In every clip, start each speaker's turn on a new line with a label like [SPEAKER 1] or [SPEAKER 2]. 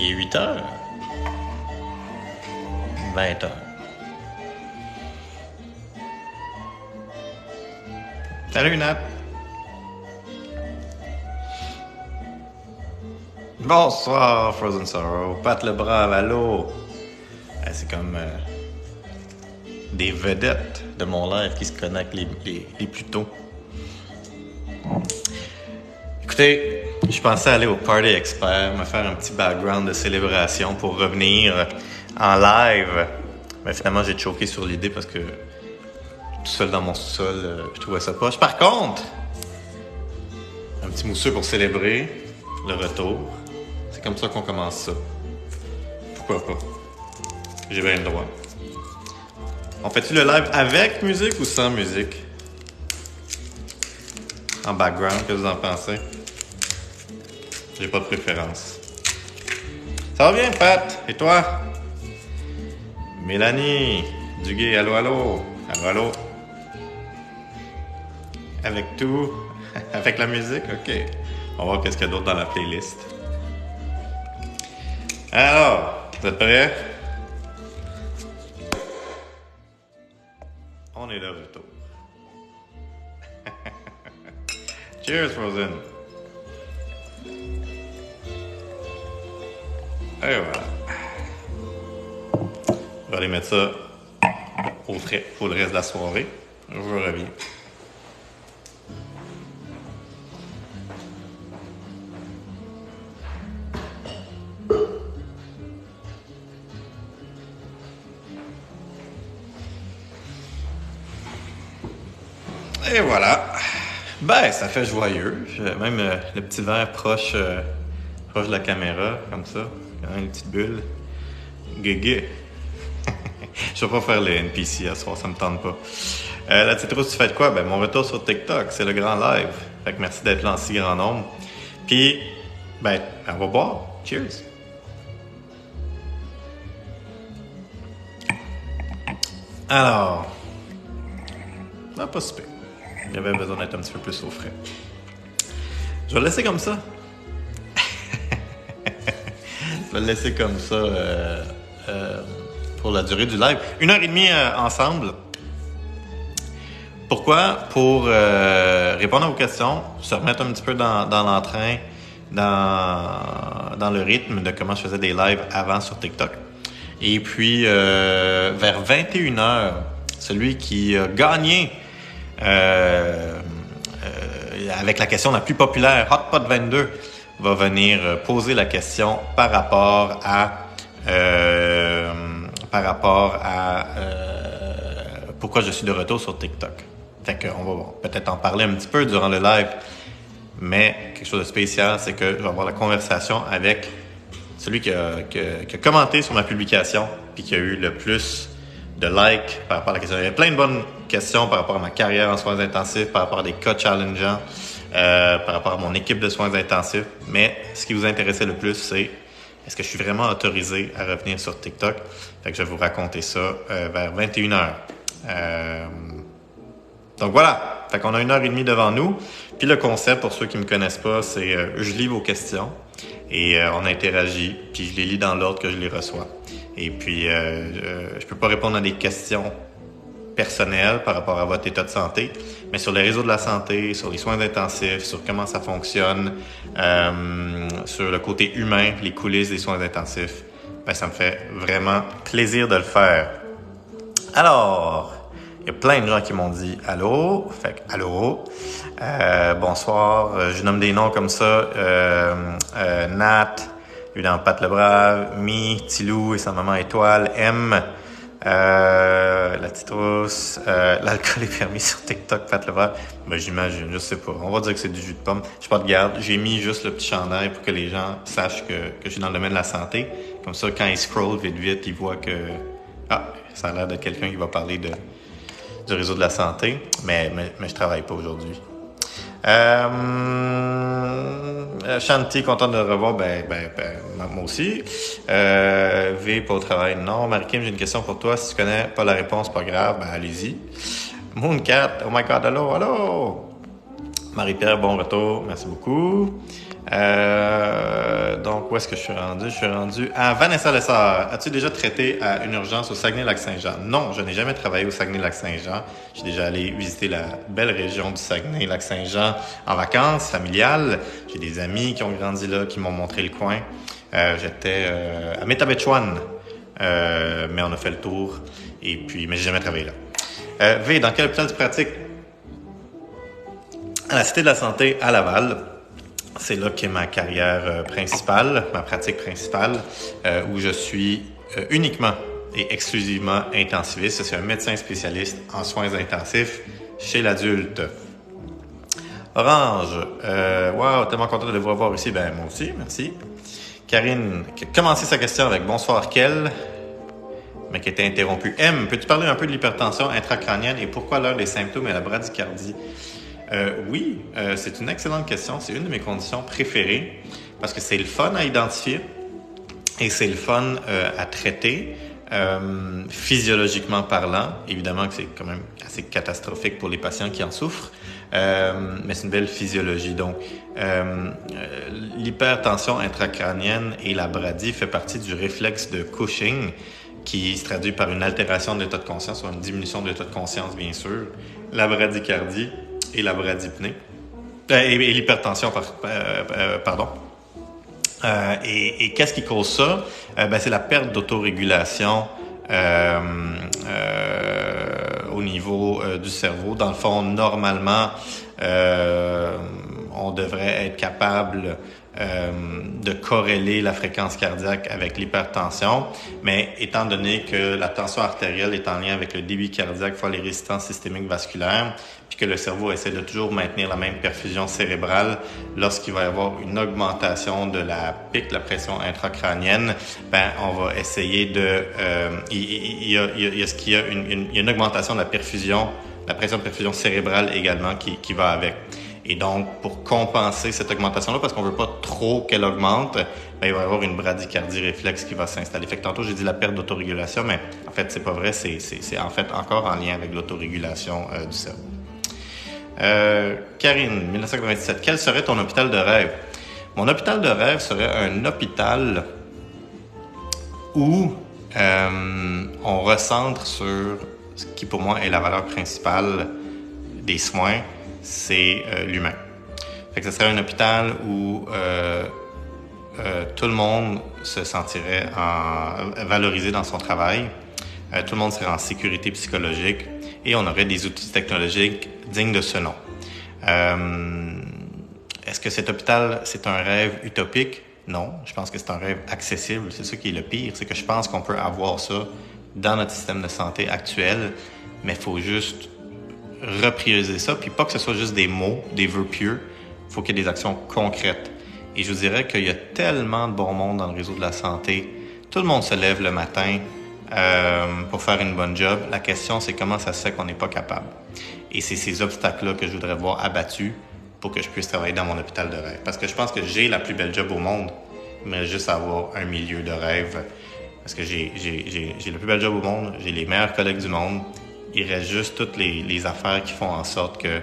[SPEAKER 1] Il est 8h. 20h. Salut Nat. Bonsoir Frozen Sorrow. Pat le Brave, allô. C'est comme des vedettes de mon live qui se connectent les plus tôt. Écoutez, je pensais aller au Party Expert, me faire un petit background de célébration pour revenir en live. Mais finalement, j'ai choqué sur l'idée parce que tout seul dans mon sous-sol, je trouvais ça poche. Par contre, un petit mousseux pour célébrer le retour. C'est comme ça qu'on commence ça. Pourquoi pas? J'ai bien le droit. On fait-tu le live avec musique ou sans musique? En background, qu'est-ce que vous en pensez? J'ai pas de préférence. Ça va bien, Pat? Et toi? Mélanie Duguay, allô, allô? Allô, allô? Avec tout? Avec la musique? OK. On va voir qu'est-ce qu'il y a d'autre dans la playlist. Alors, vous êtes prêts? On est de retour. Cheers, Frozen. Et voilà. Je vais aller mettre ça au frais pour le reste de la soirée. Je reviens. Et voilà. Ben, ça fait joyeux. Même le petit verre proche de la caméra, comme ça. Quand même une petite bulle. Guégué. Je vais pas faire le NPC à soir, ça me tente pas. La petite rousse, tu fais de quoi? Ben, mon retour sur TikTok, c'est le grand live. Fait que merci d'être là en si grand nombre. Puis, ben, on va boire. Cheers. Alors, pas super. Il y avait besoin d'être un petit peu plus au frais. Je vais le laisser comme ça. Je vais le laisser comme ça pour la durée du live. 1h30 ensemble. Pourquoi? Pour répondre à vos questions, se remettre un petit peu dans l'entrain, dans le rythme de comment je faisais des lives avant sur TikTok. Et puis, vers 21h, celui qui a gagné avec la question la plus populaire, Hotpot 22, va venir poser la question par rapport à pourquoi je suis de retour sur TikTok. Fait qu'on va peut-être en parler un petit peu durant le live, mais quelque chose de spécial, c'est que je vais avoir la conversation avec celui qui a commenté sur ma publication puis qui a eu le plus de likes par rapport à la question. Il y a plein de bonnes questions par rapport à ma carrière en soins intensifs, par rapport à des cas challengeants, par rapport à mon équipe de soins intensifs. Mais ce qui vous intéressait le plus, c'est est-ce que je suis vraiment autorisé à revenir sur TikTok? Fait que je vais vous raconter ça vers 21h. Donc voilà, fait qu'on a 1h30 devant nous. Puis le concept, pour ceux qui me connaissent pas, c'est je lis vos questions et on interagit, puis je les lis dans l'ordre que je les reçois. Et puis, je peux pas répondre à des questions personnelles par rapport à votre état de santé, mais sur les réseaux de la santé, sur les soins intensifs, sur comment ça fonctionne, sur le côté humain, les coulisses des soins intensifs, ben, ça me fait vraiment plaisir de le faire. Alors, il y a plein de gens qui m'ont dit « Allô », fait que « Allô », bonsoir, je nomme des noms comme ça, Nat, évidemment Pat le Brave, Mi, Tilou et sa maman Étoile, M, la petite rousse, l'alcool est permis sur TikTok, Pat le Brave. Ben j'imagine, je sais pas. On va dire que c'est du jus de pomme. Je pas de garde. J'ai mis juste le petit chandail pour que les gens sachent que je suis dans le domaine de la santé. Comme ça, quand ils scrollent vite, ils voient que ça a l'air de quelqu'un qui va parler du réseau de la santé. Mais je travaille pas aujourd'hui. Shanti, content de le revoir. Moi aussi. V, pas au travail. Non. Marie-Kim, j'ai une question pour toi. Si tu connais pas la réponse, pas grave. Ben, allez-y. Mooncat, oh my god, allô. Marie-Pierre, bon retour. Merci beaucoup. Donc, où est-ce que je suis rendu? Je suis rendu à Vanessa Lessard. As-tu déjà traité à une urgence au Saguenay-Lac-Saint-Jean? Non, je n'ai jamais travaillé au Saguenay-Lac-Saint-Jean. Je suis déjà allé visiter la belle région du Saguenay-Lac-Saint-Jean en vacances familiales. J'ai des amis qui ont grandi là, qui m'ont montré le coin. J'étais à Métabetchouan, mais on a fait le tour. Et puis, mais j'ai jamais travaillé là. V, dans quel hôpital tu pratiques? À la Cité de la Santé à Laval. C'est là qu'est ma carrière principale, ma pratique principale, où je suis uniquement et exclusivement intensiviste. Je suis un médecin spécialiste en soins intensifs chez l'adulte. Orange, wow, tellement content de vous revoir ici. Ben, moi aussi, merci. Karine, qui a commencé sa question avec « Bonsoir, quel ?» mais qui a été interrompue. M, peux-tu parler un peu de l'hypertension intracrânienne et pourquoi l'heure des symptômes et la bradycardie? Oui, c'est une excellente question. C'est une de mes conditions préférées parce que c'est le fun à identifier et c'est le fun à traiter. Physiologiquement parlant, évidemment que c'est quand même assez catastrophique pour les patients qui en souffrent, mais c'est une belle physiologie. Donc, l'hypertension intracrânienne et la bradie fait partie du réflexe de Cushing qui se traduit par une altération de l'état de conscience ou une diminution de l'état de conscience, bien sûr, la bradycardie et la bradypnée, et l'hypertension, pardon. Et qu'est-ce qui cause ça? C'est la perte d'autorégulation au niveau du cerveau. Dans le fond, normalement, on devrait être capable de corréler la fréquence cardiaque avec l'hypertension, mais étant donné que la tension artérielle est en lien avec le débit cardiaque fois les résistances systémiques vasculaires, puis que le cerveau essaie de toujours maintenir la même perfusion cérébrale, lorsqu'il va y avoir une augmentation de la pic, la pression intracrânienne, on va essayer de... il y a une augmentation de la perfusion, la pression de perfusion cérébrale également qui va avec. Et donc, pour compenser cette augmentation-là, parce qu'on veut pas trop qu'elle augmente, il va y avoir une bradycardie réflexe qui va s'installer. Fait que tantôt, j'ai dit la perte d'autorégulation, mais en fait, c'est pas vrai. C'est en fait encore en lien avec l'autorégulation du cerveau. Karine, 1997. Quel serait ton hôpital de rêve? Mon hôpital de rêve serait un hôpital où on recentre sur ce qui, pour moi, est la valeur principale des soins, c'est l'humain. Fait que ce serait un hôpital où tout le monde se sentirait valorisé dans son travail, tout le monde serait en sécurité psychologique et on aurait des outils technologiques dignes de ce nom. Est-ce que cet hôpital, c'est un rêve utopique? Non, je pense que c'est un rêve accessible. C'est ça qui est le pire, c'est que je pense qu'on peut avoir ça dans notre système de santé actuel, mais il faut juste reprioriser ça, puis pas que ce soit juste des mots, des vœux pieux, il faut qu'il y ait des actions concrètes. Et je vous dirais qu'il y a tellement de bon monde dans le réseau de la santé. Tout le monde se lève le matin pour faire une bonne job. La question, c'est comment ça se fait qu'on n'est pas capable. Et c'est ces obstacles-là que je voudrais voir abattus pour que je puisse travailler dans mon hôpital de rêve. Parce que je pense que j'ai la plus belle job au monde, mais juste avoir un milieu de rêve. Parce que j'ai la plus belle job au monde, j'ai les meilleurs collègues du monde. Il reste juste toutes les affaires qui font en sorte que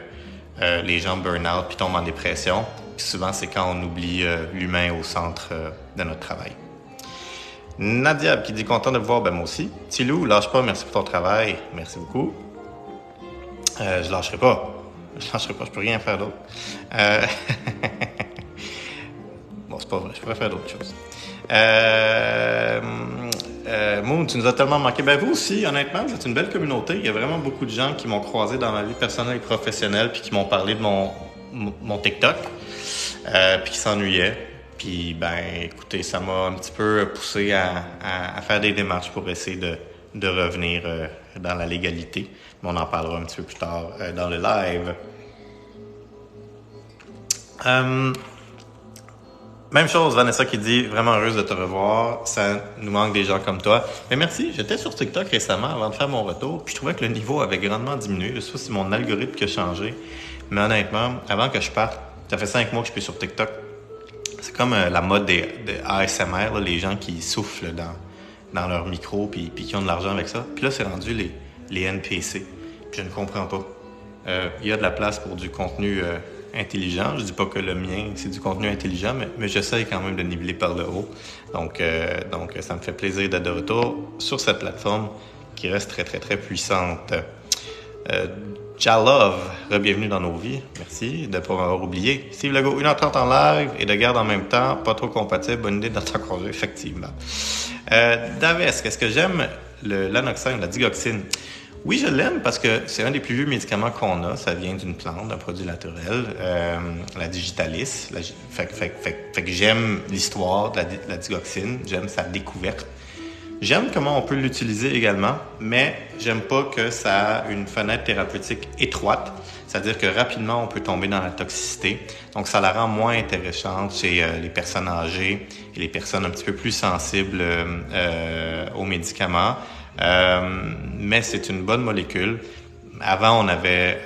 [SPEAKER 1] les gens burn out puis tombent en dépression. Puis souvent, c'est quand on oublie l'humain au centre de notre travail. Nadia qui dit content de vous voir, moi aussi. Tilou, lâche pas, merci pour ton travail. Merci beaucoup. Je lâcherai pas. Je peux rien faire d'autre. Bon, c'est pas vrai, je pourrais faire d'autres choses. Moon, tu nous as tellement manqué. Vous aussi, honnêtement, vous êtes une belle communauté. Il y a vraiment beaucoup de gens qui m'ont croisé dans ma vie personnelle et professionnelle puis qui m'ont parlé de mon TikTok puis qui s'ennuyaient. Puis, écoutez, ça m'a un petit peu poussé à faire des démarches pour essayer de revenir dans la légalité. Mais on en parlera un petit peu plus tard dans le live. Même chose, Vanessa qui dit « Vraiment heureuse de te revoir, ça nous manque des gens comme toi. » Mais merci, j'étais sur TikTok récemment avant de faire mon retour, puis je trouvais que le niveau avait grandement diminué. Je sais pas si c'est mon algorithme qui a changé, mais honnêtement, avant que je parte, ça fait 5 mois que je suis sur TikTok. C'est comme la mode des ASMR, là, les gens qui soufflent dans leur micro puis qui ont de l'argent avec ça. Puis là, c'est rendu les NPC. Puis je ne comprends pas. Il y a de la place pour du contenu intelligent. Je dis pas que le mien, c'est du contenu intelligent, mais j'essaie quand même de niveler par le haut. Donc, ça me fait plaisir d'être de retour sur cette plateforme qui reste très, très, très puissante. Jalove, re-bienvenue dans nos vies. Merci de ne pas m'avoir oublié. Steve Legault, 1h30 en live et de garde en même temps, pas trop compatible. Bonne idée dans ton congé, effectivement. Davesque, est-ce que j'aime l'anoxine, la digoxine? Oui, je l'aime parce que c'est un des plus vieux médicaments qu'on a. Ça vient d'une plante, d'un produit naturel, la digitalis. Fait que j'aime l'histoire de la digoxine, j'aime sa découverte. J'aime comment on peut l'utiliser également, mais j'aime pas que ça a une fenêtre thérapeutique étroite. C'est-à-dire que rapidement, on peut tomber dans la toxicité. Donc, ça la rend moins intéressante chez les personnes âgées et les personnes un petit peu plus sensibles aux médicaments. Mais c'est une bonne molécule. Avant, on avait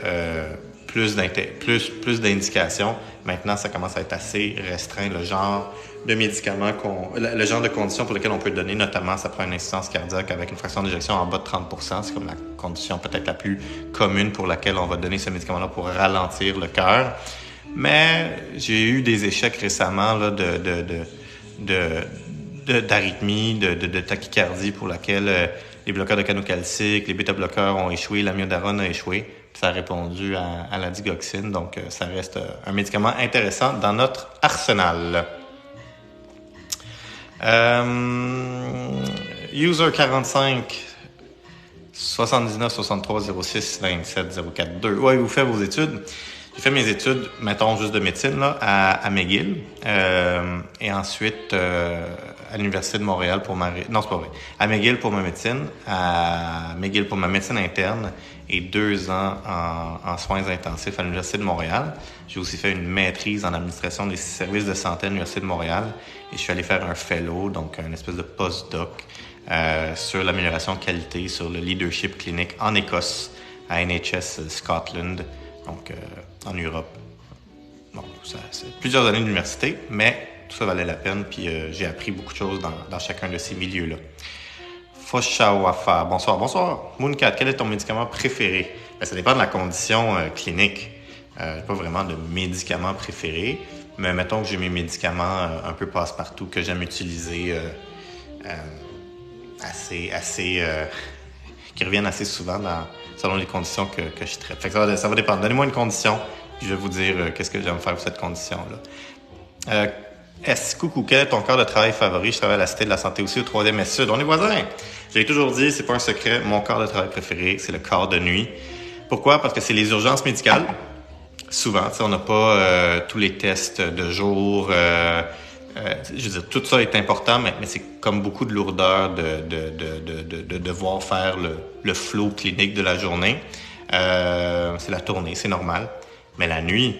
[SPEAKER 1] plus d'indications. Maintenant, ça commence à être assez restreint, le genre de médicaments le genre de conditions pour lesquelles on peut le donner. Notamment, ça prend une insuffisance cardiaque avec une fraction d'éjection en bas de 30%. C'est comme la condition peut-être la plus commune pour laquelle on va donner ce médicament-là pour ralentir le cœur. Mais j'ai eu des échecs récemment là, d'arythmie, de tachycardie pour laquelle les bloqueurs de canaux calciques, les bêta-bloqueurs ont échoué, l'amiodarone a échoué. Ça a répondu à la digoxine. Donc, ça reste un médicament intéressant dans notre arsenal. User 45 79 63 06 27 042. Ouais, vous faites vos études. J'ai fait mes études, mettons juste de médecine là, à McGill, et ensuite à l'Université de Montréal pour non, c'est pas vrai. À McGill pour ma médecine, à McGill pour ma médecine interne et 2 ans en soins intensifs à l'Université de Montréal. J'ai aussi fait une maîtrise en administration des services de santé à l'Université de Montréal et je suis allé faire un fellow, donc une espèce de postdoc sur l'amélioration de qualité, sur le leadership clinique en Écosse, à NHS Scotland, donc en Europe. Bon, c'est plusieurs années d'université, mais tout ça valait la peine, puis j'ai appris beaucoup de choses dans chacun de ces milieux-là. Foshawafa, bonsoir. Bonsoir. Mooncat, quel est ton médicament préféré? Ben, ça dépend de la condition clinique. Pas vraiment de médicament préféré, mais mettons que j'ai mes médicaments un peu passe-partout que j'aime utiliser qui reviennent assez souvent selon les conditions que je traite. Fait que ça va dépendre. Donnez-moi une condition, puis je vais vous dire qu'est-ce que j'aime faire pour cette condition-là. Coucou, quel est ton corps de travail favori? Je travaille à la Cité de la Santé aussi, au 3e Sud. On est voisins! J'ai toujours dit, c'est pas un secret, mon corps de travail préféré, c'est le corps de nuit. Pourquoi? Parce que c'est les urgences médicales. Souvent, on n'a pas tous les tests de jour. Je veux dire, tout ça est important, mais c'est comme beaucoup de lourdeur de devoir faire le flow clinique de la journée. C'est la tournée, c'est normal. Mais la nuit,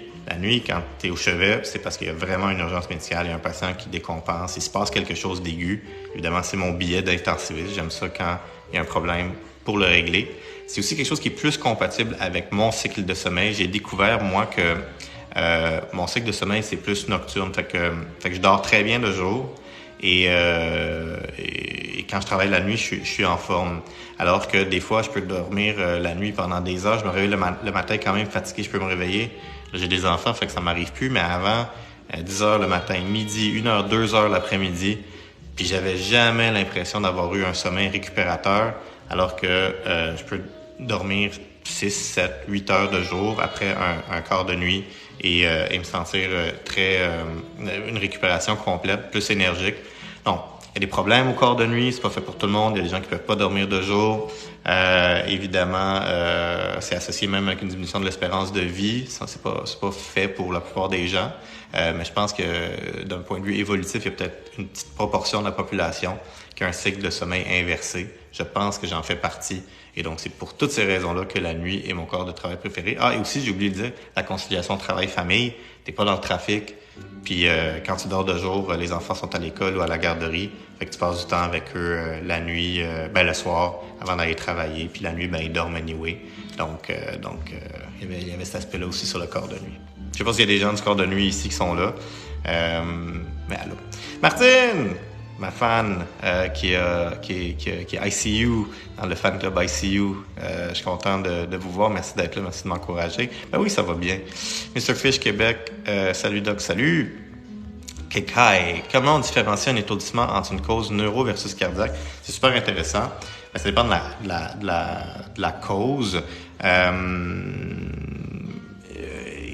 [SPEAKER 1] quand tu es au chevet, c'est parce qu'il y a vraiment une urgence médicale, il y a un patient qui décompense, il se passe quelque chose d'aigu. Évidemment, c'est mon billet d'intensiviste. J'aime ça quand il y a un problème pour le régler. C'est aussi quelque chose qui est plus compatible avec mon cycle de sommeil. J'ai découvert, moi, que mon cycle de sommeil, c'est plus nocturne. Fait que je dors très bien de jour et quand je travaille la nuit, je suis en forme. Alors que des fois, je peux dormir la nuit pendant des heures. Je me réveille le matin quand même fatigué, je peux me réveiller. Là, j'ai des enfants, fait que ça m'arrive plus, mais avant, 10 heures le matin, midi, 1 heure, 2 heures l'après-midi, puis j'avais jamais l'impression d'avoir eu un sommeil récupérateur, alors que je peux dormir 6, 7, 8 heures de jour après un quart de nuit et me sentir une récupération complète, plus énergique. Donc, il y a des problèmes au corps de nuit, c'est pas fait pour tout le monde, il y a des gens qui peuvent pas dormir de jour. Évidemment, c'est associé même avec une diminution de l'espérance de vie. Ça, c'est pas fait pour la plupart des gens. Mais je pense que d'un point de vue évolutif, il y a peut-être une petite proportion de la population qui a un cycle de sommeil inversé. Je pense que j'en fais partie. Et donc, c'est pour toutes ces raisons-là que la nuit est mon corps de travail préféré. Ah, et aussi, j'ai oublié de dire, la conciliation travail-famille. T'es pas dans le trafic. Puis quand tu dors de jour, les enfants sont à l'école ou à la garderie. Fait que tu passes du temps avec eux la nuit, le soir, avant d'aller travailler. Puis la nuit, ils dorment anyway. Donc, il y avait cet aspect-là aussi sur le corps de nuit. Je sais pas s'il y a des gens du corps de nuit ici qui sont là. Mais allô. Martine! ma fan qui est ICU, dans le fan club ICU. Je suis content de vous voir. Merci d'être là. Merci de m'encourager. Ben oui, ça va bien. Mr. Fish Québec, salut Doc, salut. Kekai, comment on différencie un étourdissement entre une cause neuro versus cardiaque? C'est super intéressant. Ça dépend de la cause.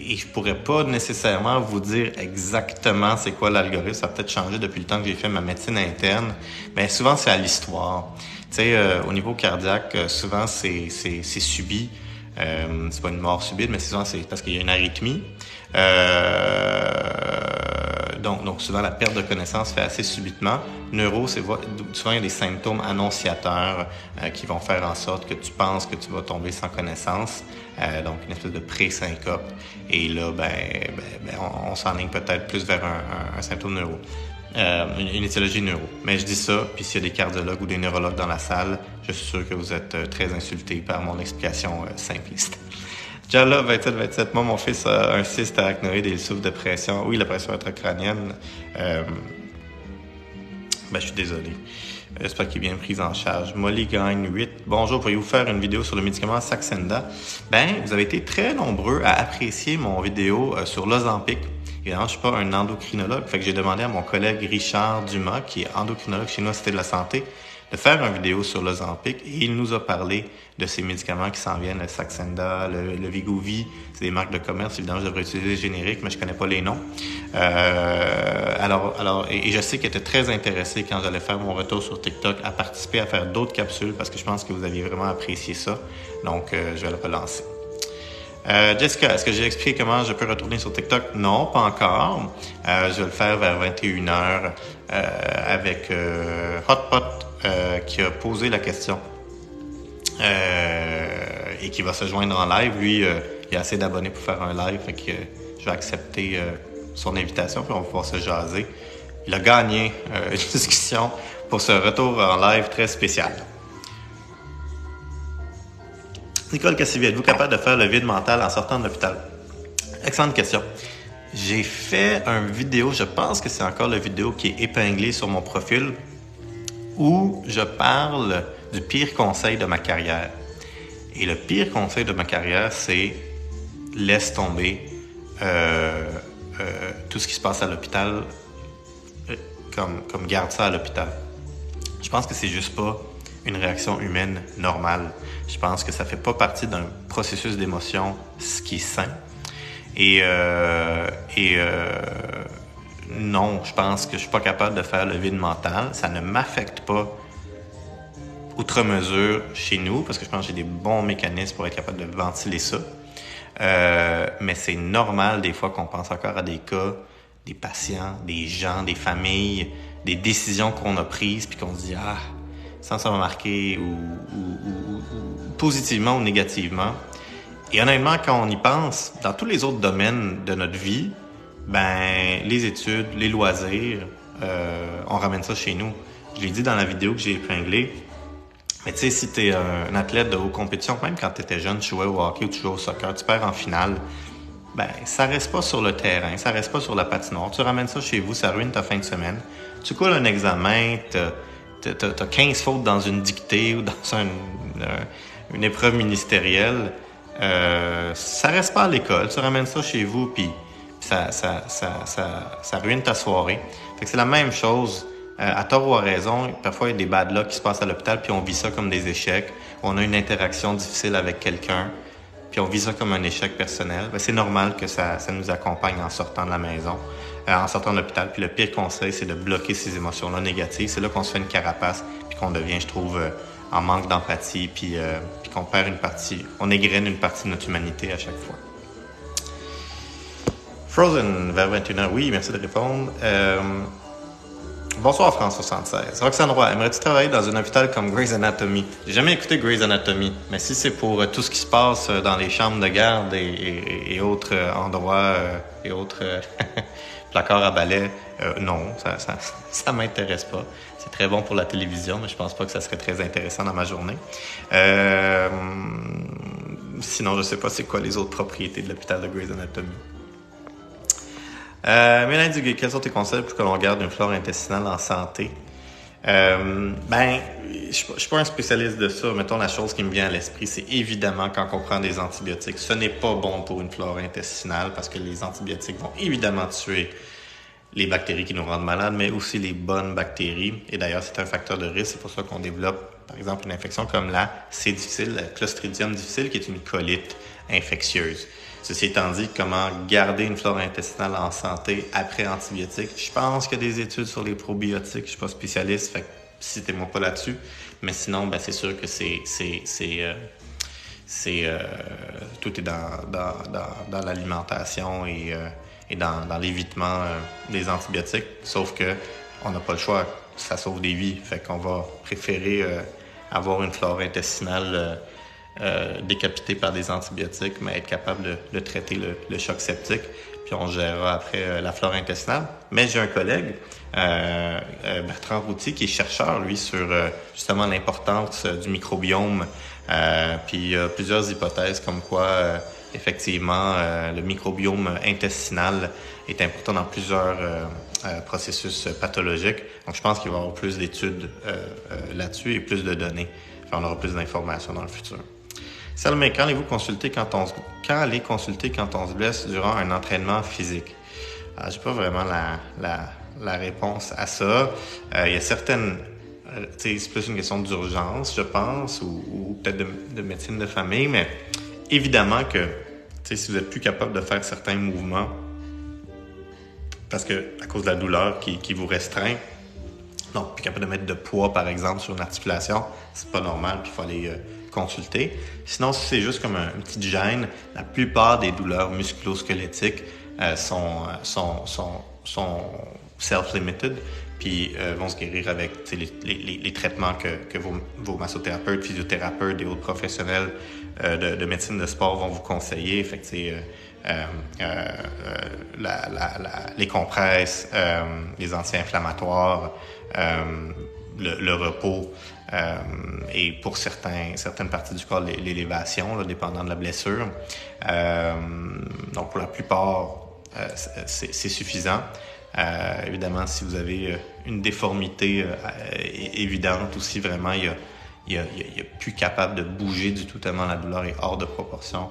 [SPEAKER 1] Et je pourrais pas nécessairement vous dire exactement c'est quoi l'algorithme. Ça a peut-être changé depuis le temps que j'ai fait ma médecine interne. Mais souvent, c'est à l'histoire. Tu sais, au niveau cardiaque, souvent, c'est subi. C'est pas une mort subite, mais souvent, c'est parce qu'il y a une arythmie. Donc, souvent, la perte de connaissance fait assez subitement. Neuro, souvent, il y a des symptômes annonciateurs qui vont faire en sorte que tu penses que tu vas tomber sans connaissance. Donc, une espèce de pré-syncope. Et là, on s'enligne peut-être plus vers un symptôme neuro. Une étiologie neuro. Mais je dis ça, puis s'il y a des cardiologues ou des neurologues dans la salle, je suis sûr que vous êtes très insultés par mon explication simpliste. Jalla, 27. Moi, mon fils a un cyste arachnoïde et il souffre de pression. Oui, la pression intracrânienne. Je suis désolé. J'espère qu'il est bien pris en charge. Molly gagne 8. Bonjour, pourriez-vous faire une vidéo sur le médicament Saxenda? Vous avez été très nombreux à apprécier mon vidéo sur l'Ozempic. Évidemment, je suis pas un endocrinologue, fait que j'ai demandé à mon collègue Richard Dumas, qui est endocrinologue chez nous à Cité de la Santé, de faire une vidéo sur l'Ozempic et il nous a parlé de ces médicaments qui s'en viennent, le Saxenda, le Wegovy, c'est des marques de commerce, évidemment je devrais utiliser les génériques, mais je connais pas les noms. Et je sais qu'il était très intéressé quand j'allais faire mon retour sur TikTok à participer à faire d'autres capsules parce que je pense que vous aviez vraiment apprécié ça, donc je vais le relancer. Jessica, est-ce que j'ai expliqué comment je peux retourner sur TikTok? Non, pas encore. Je vais le faire vers 21h avec Hotpot qui a posé la question et qui va se joindre en live. Lui, il a assez d'abonnés pour faire un live, fait que je vais accepter son invitation puis on va pouvoir se jaser. Il a gagné une discussion pour ce retour en live très spécial. Nicole Cassivi, êtes-vous capable de faire le vide mental en sortant de l'hôpital? Excellente question. J'ai fait une vidéo, je pense que c'est encore la vidéo qui est épinglée sur mon profil, où je parle du pire conseil de ma carrière. Et le pire conseil de ma carrière, c'est laisse tomber tout ce qui se passe à l'hôpital, comme garde ça à l'hôpital. Je pense que c'est juste pas une réaction humaine normale. Je pense que ça fait pas partie d'un processus d'émotion qui est sain. Non, je pense que je suis pas capable de faire le vide mental. Ça ne m'affecte pas outre mesure chez nous, parce que je pense que j'ai des bons mécanismes pour être capable de ventiler ça. Mais c'est normal des fois qu'on pense encore à des cas, des patients, des gens, des familles, des décisions qu'on a prises, puis qu'on se dit « Ah, ça m'a marqué » ou positivement ou négativement. Et honnêtement, quand on y pense, dans tous les autres domaines de notre vie, les études, les loisirs, on ramène ça chez nous. Je l'ai dit dans la vidéo que j'ai épinglée, mais tu sais, si tu es un athlète de haute compétition, même quand tu étais jeune, tu jouais au hockey ou tu jouais au soccer, tu perds en finale, ça reste pas sur le terrain, ça reste pas sur la patinoire. Tu ramènes ça chez vous, ça ruine ta fin de semaine. Tu coules un examen, t'as 15 fautes dans une dictée ou dans une épreuve ministérielle, ça reste pas à l'école. Tu ramènes ça chez vous, puis ça ruine ta soirée. Fait que c'est la même chose. À tort ou à raison, parfois il y a des bad luck qui se passent à l'hôpital, puis on vit ça comme des échecs. On a une interaction difficile avec quelqu'un, puis on vit ça comme un échec personnel. C'est normal que ça nous accompagne en sortant de la maison, en sortant de l'hôpital. Puis le pire conseil, c'est de bloquer ces émotions-là négatives. C'est là qu'on se fait une carapace, puis qu'on devient, je trouve, en manque d'empathie, puis qu'on perd une partie, on égrène une partie de notre humanité à chaque fois. Frozen, vers 21h, oui, merci de répondre. Bonsoir France 76. Roxane Roy, aimerais-tu travailler dans un hôpital comme Grey's Anatomy? J'ai jamais écouté Grey's Anatomy, mais si c'est pour tout ce qui se passe dans les chambres de garde et autres endroits et autres placards à balai, non, ça m'intéresse pas. C'est très bon pour la télévision, mais je pense pas que ça serait très intéressant dans ma journée. Sinon, je sais pas c'est quoi les autres propriétés de l'hôpital de Grey's Anatomy. Mélanie Duguay, quels sont tes conseils pour que l'on garde une flore intestinale en santé? Je suis pas un spécialiste de ça. Mettons, la chose qui me vient à l'esprit, c'est évidemment quand on prend des antibiotiques, ce n'est pas bon pour une flore intestinale parce que les antibiotiques vont évidemment tuer les bactéries qui nous rendent malades, mais aussi les bonnes bactéries. Et d'ailleurs, c'est un facteur de risque. C'est pour ça qu'on développe, par exemple, une infection comme la C. difficile, la Clostridium difficile, qui est une colite infectieuse. Ceci étant dit, comment garder une flore intestinale en santé après antibiotiques? Je pense qu'il y a des études sur les probiotiques. Je suis pas spécialiste, fait que citez-moi pas là-dessus. Mais sinon, c'est sûr que tout est dans l'alimentation et dans l'évitement des antibiotiques. Sauf que on n'a pas le choix. Ça sauve des vies. Fait qu'on va préférer avoir une flore intestinale décapitée par des antibiotiques, mais être capable de traiter le choc septique. Puis on gérera après la flore intestinale. Mais j'ai un collègue, Bertrand Routier, qui est chercheur, lui, sur justement l'importance du microbiome. Puis il y a plusieurs hypothèses comme quoi, effectivement, le microbiome intestinal est important dans plusieurs processus pathologiques. Donc je pense qu'il va y avoir plus d'études là-dessus et plus de données. Enfin, on aura plus d'informations dans le futur. Salomé, quand allez-vous consulter quand on se blesse durant un entraînement physique? J'ai pas vraiment la réponse à ça. Il y a certaines... c'est plus une question d'urgence, je pense, ou peut-être de médecine de famille, mais évidemment que si vous êtes plus capable de faire certains mouvements, parce que à cause de la douleur qui vous restreint, donc plus capable de mettre de poids, par exemple, sur une articulation, c'est pas normal, puis il faut aller consulter. Sinon, si c'est juste comme une petite gêne, la plupart des douleurs musculo-squelettiques sont self-limited, puis vont se guérir avec les traitements que vos massothérapeutes, physiothérapeutes et autres professionnels de médecine de sport vont vous conseiller. Fait que les compresses, les anti-inflammatoires, le repos et pour certaines parties du corps, l'élévation, dépendant de la blessure. Donc pour la plupart, c'est suffisant. Évidemment, si vous avez une déformité évidente aussi, vraiment, il y a plus capable de bouger du tout tellement la douleur est hors de proportion,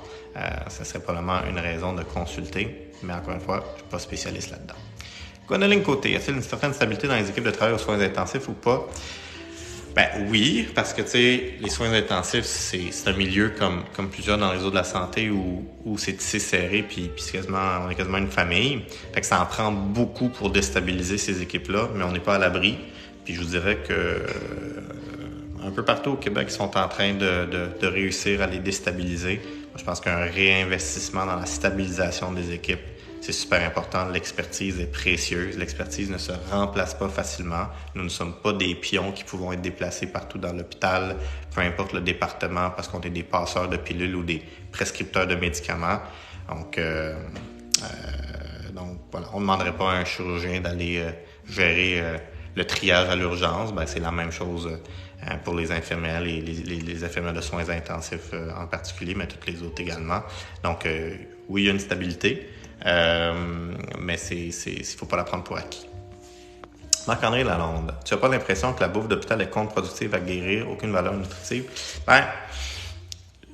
[SPEAKER 1] ça serait probablement une raison de consulter. Mais encore une fois, je ne suis pas spécialiste là-dedans. Gwendoline Côté, y a-t-il une certaine stabilité dans les équipes de travail aux soins intensifs ou pas? Oui, parce que les soins intensifs, c'est un milieu comme plusieurs dans le réseau de la santé où c'est tissé serré puis on est quasiment une famille. Fait que ça en prend beaucoup pour déstabiliser ces équipes-là, mais on n'est pas à l'abri. Puis je vous dirais que un peu partout au Québec, ils sont en train de réussir à les déstabiliser. Moi, je pense qu'un réinvestissement dans la stabilisation des équipes, c'est super important. L'expertise est précieuse. L'expertise ne se remplace pas facilement. Nous ne sommes pas des pions qui pouvons être déplacés partout dans l'hôpital, peu importe le département, parce qu'on est des passeurs de pilules ou des prescripteurs de médicaments. Donc voilà, on ne demanderait pas à un chirurgien d'aller gérer le triage à l'urgence. C'est la même chose pour les infirmières, les infirmières de soins intensifs en particulier, mais toutes les autres également. Donc oui, il y a une stabilité. Mais il faut pas la prendre pour acquis. Marc-André Lalonde, tu n'as pas l'impression que la bouffe d'hôpital est contre-productive à guérir, aucune valeur nutritive?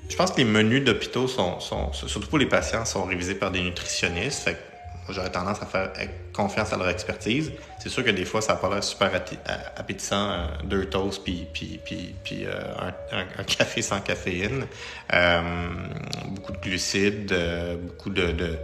[SPEAKER 1] Je pense que les menus d'hôpitaux sont surtout pour les patients, sont révisés par des nutritionnistes. Fait que moi, j'aurais tendance à faire confiance à leur expertise. C'est sûr que des fois, ça n'a pas l'air super appétissant, 2 toasts puis un café sans caféine. Beaucoup de glucides, beaucoup de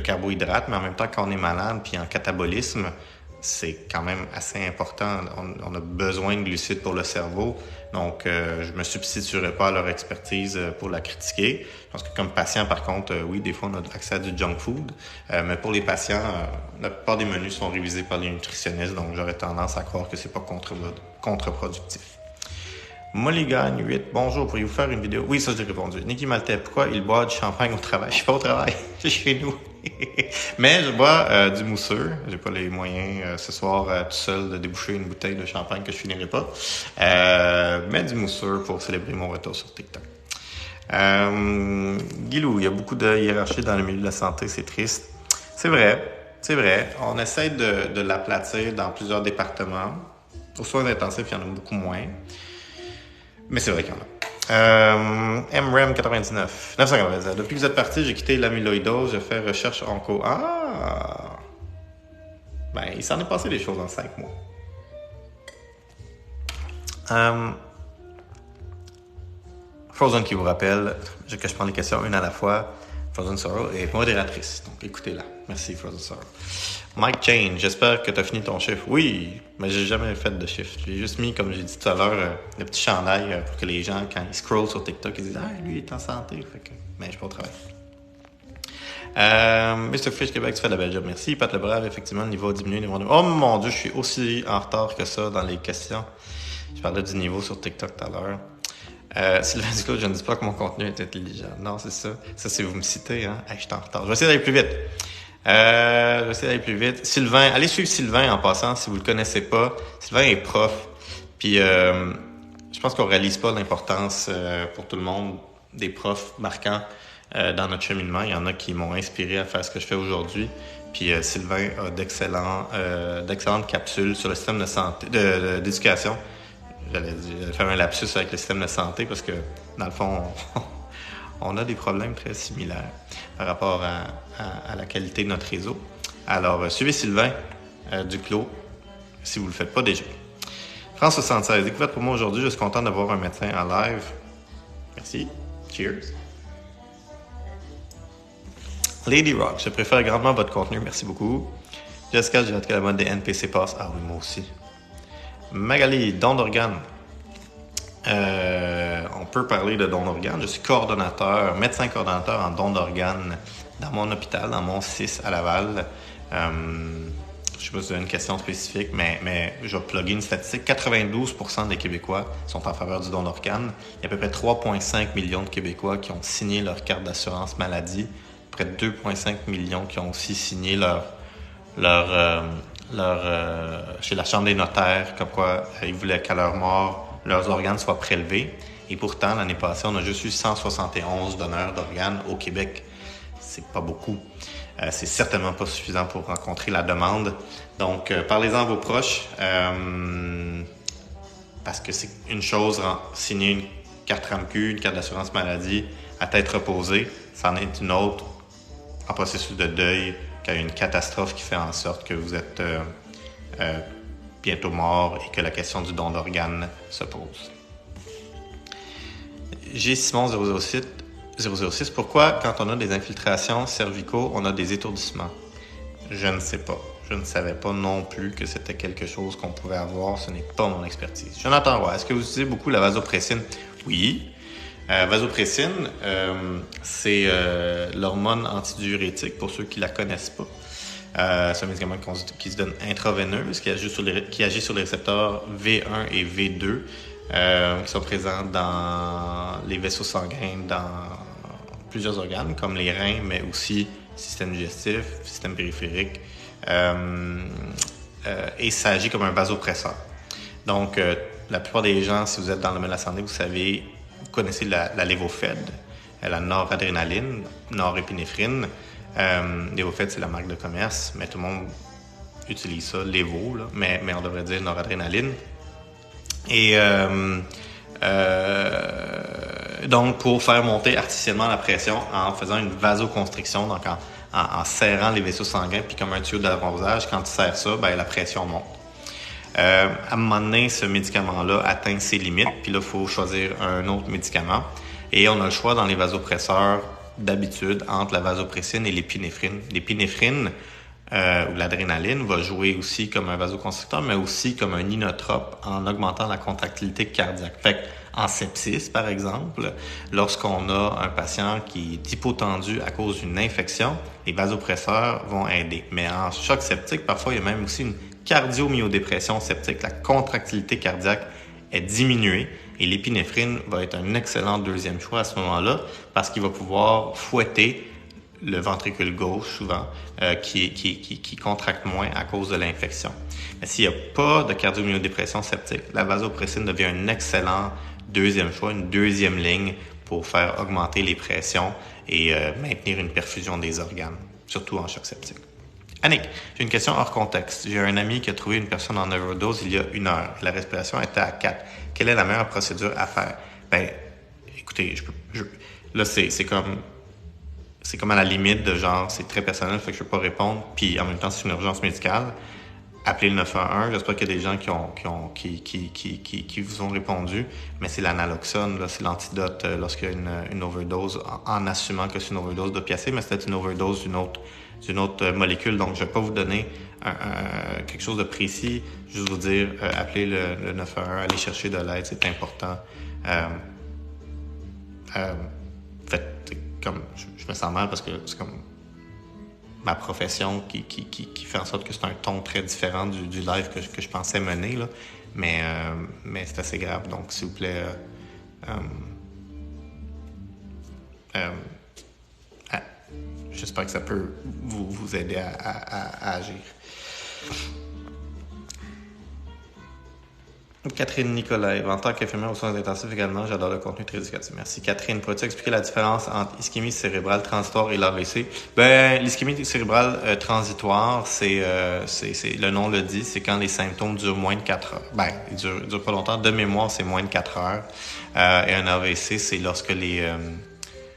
[SPEAKER 1] carbohydrates, mais en même temps, quand on est malade puis en catabolisme, c'est quand même assez important. On a besoin de glucides pour le cerveau. Donc, je me substituerai pas à leur expertise pour la critiquer. Je pense que comme patient, par contre, oui, des fois, on a accès à du junk food. Mais pour les patients, la plupart des menus sont révisés par les nutritionnistes. Donc, j'aurais tendance à croire que c'est pas contre-productif. Molly Gagne 8. Bonjour, pourriez-vous faire une vidéo? Oui, ça, j'ai répondu. Niki Maltais, pourquoi il boit du champagne au travail? Je suis pas au travail, je suis chez nous. Mais je bois du mousseux. J'ai pas les moyens ce soir tout seul de déboucher une bouteille de champagne que je finirai pas. Mais du mousseux pour célébrer mon retour sur TikTok. Guilou, il y a beaucoup de hiérarchie dans le milieu de la santé, c'est triste. C'est vrai. On essaie de l'aplatir dans plusieurs départements. Aux soins intensifs, il y en a beaucoup moins. Mais c'est vrai qu'il y en a. MREM 99. 997. Depuis que vous êtes parti, j'ai quitté l'amyloïdose, j'ai fait recherche onco. Ah! Ben, il s'en est passé des choses en 5 mois. Frozen qui vous rappelle que je prends les questions une à la fois. Frozen Sorrow est modératrice, donc écoutez-la. Merci Frozen Sorrow. Mike Change, j'espère que tu as fini ton chiffre. Oui, mais j'ai jamais fait de chiffre. J'ai juste mis, comme j'ai dit tout à l'heure, le petit chandail pour que les gens, quand ils scrollent sur TikTok, ils disent « Ah, lui, il est en santé. » Fait que, mais je suis pas au travail. Mr. Fish Québec, tu fais de la belle job. Merci. Pat Le Brave, effectivement, le niveau a diminué. Oh mon Dieu, je suis aussi en retard que ça dans les questions. Je parlais du niveau sur TikTok tout à l'heure. Sylvain Duclos, je ne dis pas que mon contenu est intelligent. Non, c'est ça. Ça, c'est vous me citez, hein. Hey, je suis en retard. Je vais essayer d'aller plus vite. Sylvain, allez suivre Sylvain en passant si vous le connaissez pas. Sylvain est prof. Puis, je pense qu'on réalise pas l'importance pour tout le monde des profs marquants dans notre cheminement. Il y en a qui m'ont inspiré à faire ce que je fais aujourd'hui. Puis Sylvain a d'excellentes capsules sur le système de santé, d'éducation. J'allais faire un lapsus avec le système de santé parce que, dans le fond, on a des problèmes très similaires par rapport à la qualité de notre réseau. Alors, suivez Sylvain Duclos si vous ne le faites pas déjà. France 76, découverte pour moi aujourd'hui. Je suis content d'avoir un médecin en live. Merci. Cheers. Lady Rock, je préfère grandement votre contenu. Merci beaucoup. Jessica, j'ai hâte que la mode des NPC passe. Ah oui, moi aussi. Magali, don d'organes. On peut parler de don d'organes. Je suis médecin coordonnateur en don d'organes dans mon hôpital, dans mon 6 à Laval. Je ne sais pas si vous avez une question spécifique, mais je vais plugger une statistique. 92% des Québécois sont en faveur du don d'organes. Il y a à peu près 3,5 millions de Québécois qui ont signé leur carte d'assurance maladie. Près de 2,5 millions qui ont aussi signé chez la Chambre des notaires, comme quoi ils voulaient qu'à leur mort, leurs organes soient prélevés. Et pourtant, l'année passée, on a juste eu 171 donneurs d'organes au Québec. C'est pas beaucoup. C'est certainement pas suffisant pour rencontrer la demande. Donc, parlez-en à vos proches. Parce que c'est une chose, signer une carte RAMQ, une carte d'assurance maladie, à tête reposée. C'en est une autre en processus de deuil, qu'il y a une catastrophe qui fait en sorte que vous êtes bientôt mort et que la question du don d'organes se pose. G. Simon 006, pourquoi quand on a des infiltrations cervicaux, on a des étourdissements? Je ne sais pas. Je ne savais pas non plus que c'était quelque chose qu'on pouvait avoir. Ce n'est pas mon expertise. Jonathan Roy, est-ce que vous utilisez beaucoup la vasopressine? Oui. Vasopressine, c'est l'hormone antidiurétique, pour ceux qui la connaissent pas. C'est un médicament qui se donne intraveineuse, qui agit sur les récepteurs V1 et V2, qui sont présents dans les vaisseaux sanguins, dans plusieurs organes, comme les reins, mais aussi système digestif, système périphérique. Et ça agit comme un vasopresseur. Donc, la plupart des gens, si vous êtes dans le domaine de la santé, vous connaissez la Levofed, la noradrénaline, norépinéphrine. Levofed, c'est la marque de commerce, mais tout le monde utilise ça, Levo, là, mais on devrait dire noradrénaline. Et donc, pour faire monter artificiellement la pression en faisant une vasoconstriction, donc en serrant les vaisseaux sanguins, puis comme un tuyau d'arrosage, quand tu serres ça, ben, la pression monte. À un moment donné, ce médicament-là atteint ses limites, puis là, il faut choisir un autre médicament. Et on a le choix dans les vasopresseurs d'habitude entre la vasopressine et l'épinéphrine. L'épinéphrine ou l'adrénaline va jouer aussi comme un vasoconstricteur, mais aussi comme un inotrope en augmentant la contractilité cardiaque. Fait en sepsis, par exemple, lorsqu'on a un patient qui est hypotendu à cause d'une infection, les vasopresseurs vont aider. Mais en choc septique, parfois, il y a même aussi une cardio-myodépression septique. La contractilité cardiaque est diminuée et l'épinéphrine va être un excellent deuxième choix à ce moment-là parce qu'il va pouvoir fouetter le ventricule gauche, souvent, qui contracte moins à cause de l'infection. Mais s'il n'y a pas de cardio-myodépression septique, la vasopressine devient un excellent deuxième choix, une deuxième ligne pour faire augmenter les pressions et maintenir une perfusion des organes, surtout en choc septique. Annick, j'ai une question hors contexte. J'ai un ami qui a trouvé une personne en overdose il y a 1 heure. La respiration était à 4. Quelle est la meilleure procédure à faire? Ben, écoutez, là, c'est comme à la limite de genre, c'est très personnel, fait que je peux pas répondre. Puis en même temps, c'est une urgence médicale. Appelez le 911. J'espère qu'il y a des gens qui vous ont répondu. Mais c'est l'analoxone, là, c'est l'antidote lorsqu'il y a une overdose, en assumant que c'est une overdose d'opiacés, mais c'est une overdose d'une autre molécule. Donc, je vais pas vous donner quelque chose de précis. Juste vous dire, appelez le 911, allez chercher de l'aide, c'est important. Faites comme je me sens mal parce que c'est comme ma profession qui fait en sorte que c'est un ton très différent du live que je pensais mener, là. Mais c'est assez grave. Donc, s'il vous plaît, j'espère que ça peut vous aider à agir. Catherine Nicolai, en tant qu'infirmière aux soins intensifs également, j'adore le contenu très éducatif. Merci. Catherine, pourrais-tu expliquer la différence entre ischémie cérébrale transitoire et l'AVC? Ben, l'ischémie cérébrale transitoire, c'est le nom le dit, c'est quand les symptômes durent moins de 4 heures. Ben, ils durent pas longtemps. De mémoire, c'est moins de 4 heures. Et un AVC, c'est lorsque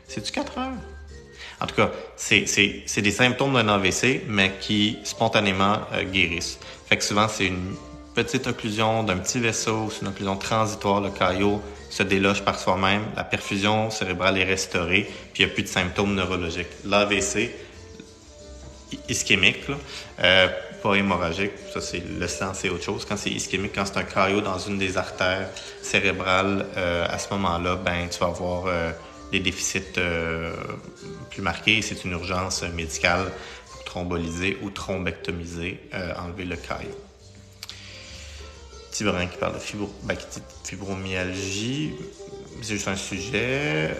[SPEAKER 1] c'est-tu 4 heures? En tout cas, c'est des symptômes d'un AVC, mais qui spontanément guérissent. Fait que souvent, c'est une petite occlusion d'un petit vaisseau, c'est une occlusion transitoire, le caillot se déloge par soi-même, la perfusion cérébrale est restaurée, puis il n'y a plus de symptômes neurologiques. L'AVC, ischémique, là, pas hémorragique, ça c'est le sang, c'est autre chose. Quand c'est ischémique, quand c'est un caillot dans une des artères cérébrales, à ce moment-là, ben tu vas avoir des déficits plus marqués. C'est une urgence médicale pour thromboliser ou thrombectomiser, enlever le caillot. Tiburon qui parle de fibromyalgie. C'est juste un sujet.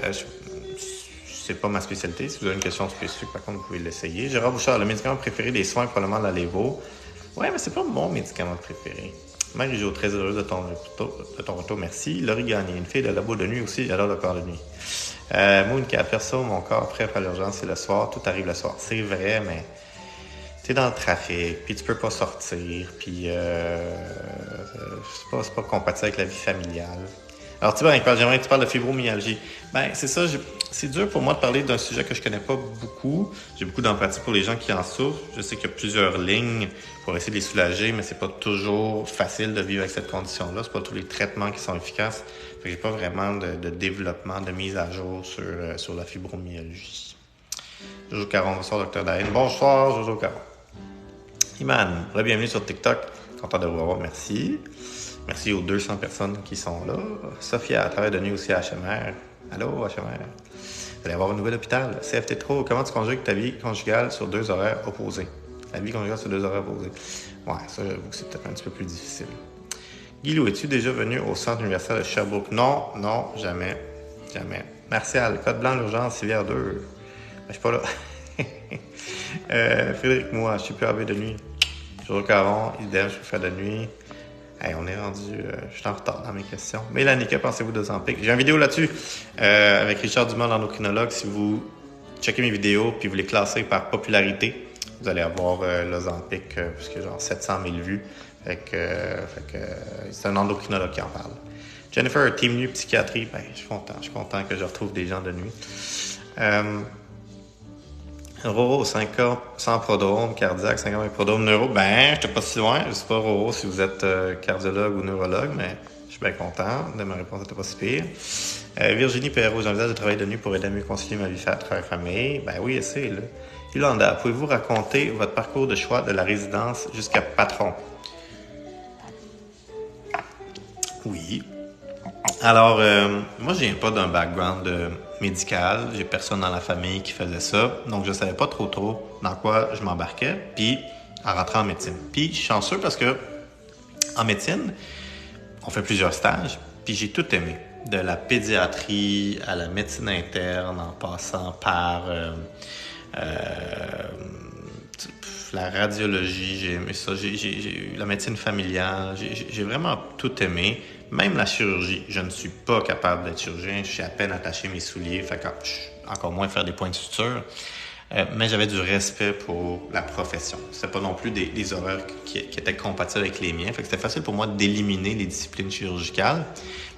[SPEAKER 1] C'est pas ma spécialité. Si vous avez une question spécifique, par contre, vous pouvez l'essayer. Gérard Bouchard, le médicament préféré des soins, probablement la Levo. Ouais, mais c'est pas mon médicament préféré. Marie-Jo, très heureuse de ton retour, merci. Laurie Gagné, une fille de labo de nuit aussi, j'adore le corps de nuit. Mooncat, perso, mon corps prêt à l'urgence, c'est le soir, tout arrive le soir. C'est vrai, mais t'es dans le trafic, puis tu peux pas sortir, puis c'est pas compatible avec la vie familiale. Alors, j'aimerais que tu parles de fibromyalgie. Ben, c'est ça, c'est dur pour moi de parler d'un sujet que je connais pas beaucoup. J'ai beaucoup d'empathie pour les gens qui en souffrent. Je sais qu'il y a plusieurs lignes pour essayer de les soulager, mais c'est pas toujours facile de vivre avec cette condition-là. C'est pas tous les traitements qui sont efficaces. Fait que j'ai pas vraiment de développement, de mise à jour sur la fibromyalgie. Jojo Caron, bonsoir, Dr. Daïn. Bonsoir, Jojo Caron. Iman, bienvenue sur TikTok. Content de vous revoir, merci. Merci aux 200 personnes qui sont là. Sophia, à travers de nuit aussi à HMR. Allô, HMR. Vous allez avoir un nouvel hôpital. CFT Trop, comment tu conjugues ta vie conjugale sur 2 horaires opposés? La vie conjugale sur 2 horaires opposés. Ouais, ça, j'avoue que c'est peut-être un petit peu plus difficile. Guilou, es-tu déjà venu au centre universitaire de Sherbrooke? Non, jamais. Martial, code blanc, l'urgence, Civière 2. Ben, je suis pas là. Frédéric, moi, je suis plus arrivé de nuit. Jour Caron, idem, je peux faire de nuit. Hey, on est rendu... je suis en retard dans mes questions. Mélanie, que pensez-vous de Ozempic? J'ai une vidéo là-dessus avec Richard Dumas, l'endocrinologue. Si vous checkez mes vidéos puis vous les classez par popularité, vous allez avoir l'Ozempic, puisque genre 700 000 vues. Fait que c'est un endocrinologue qui en parle. Jennifer, team nu psychiatrie. Ben, je suis content que je retrouve des gens de nuit. Roro, 5 ans sans prodrome, cardiaque, 5 ans avec prodrome neuro. Ben, j'étais pas si loin. Je sais pas, Roro, si vous êtes cardiologue ou neurologue, mais je suis bien content de ma réponse, n'était pas si pire. Virginie Perrault, j'envisage de travailler de nuit pour aider à mieux concilier ma vie travail-famille. Ben oui, essaye, là. Yolanda, pouvez-vous raconter votre parcours de choix de la résidence jusqu'à patron? Oui. Alors, moi, je viens pas d'un background médical. J'ai personne dans la famille qui faisait ça. Donc, je savais pas trop dans quoi je m'embarquais. Puis, en rentrant en médecine. Puis, je suis chanceux parce que en médecine, on fait plusieurs stages. Puis, j'ai tout aimé. De la pédiatrie à la médecine interne, en passant par la radiologie, j'ai aimé ça. J'ai la médecine familiale, j'ai vraiment tout aimé. Même la chirurgie, je ne suis pas capable d'être chirurgien. Je suis à peine attaché mes souliers, fait que encore moins faire des points de suture. mais j'avais du respect pour la profession. C'était pas non plus des horaires qui étaient compatibles avec les miens. Fait que c'était facile pour moi d'éliminer les disciplines chirurgicales.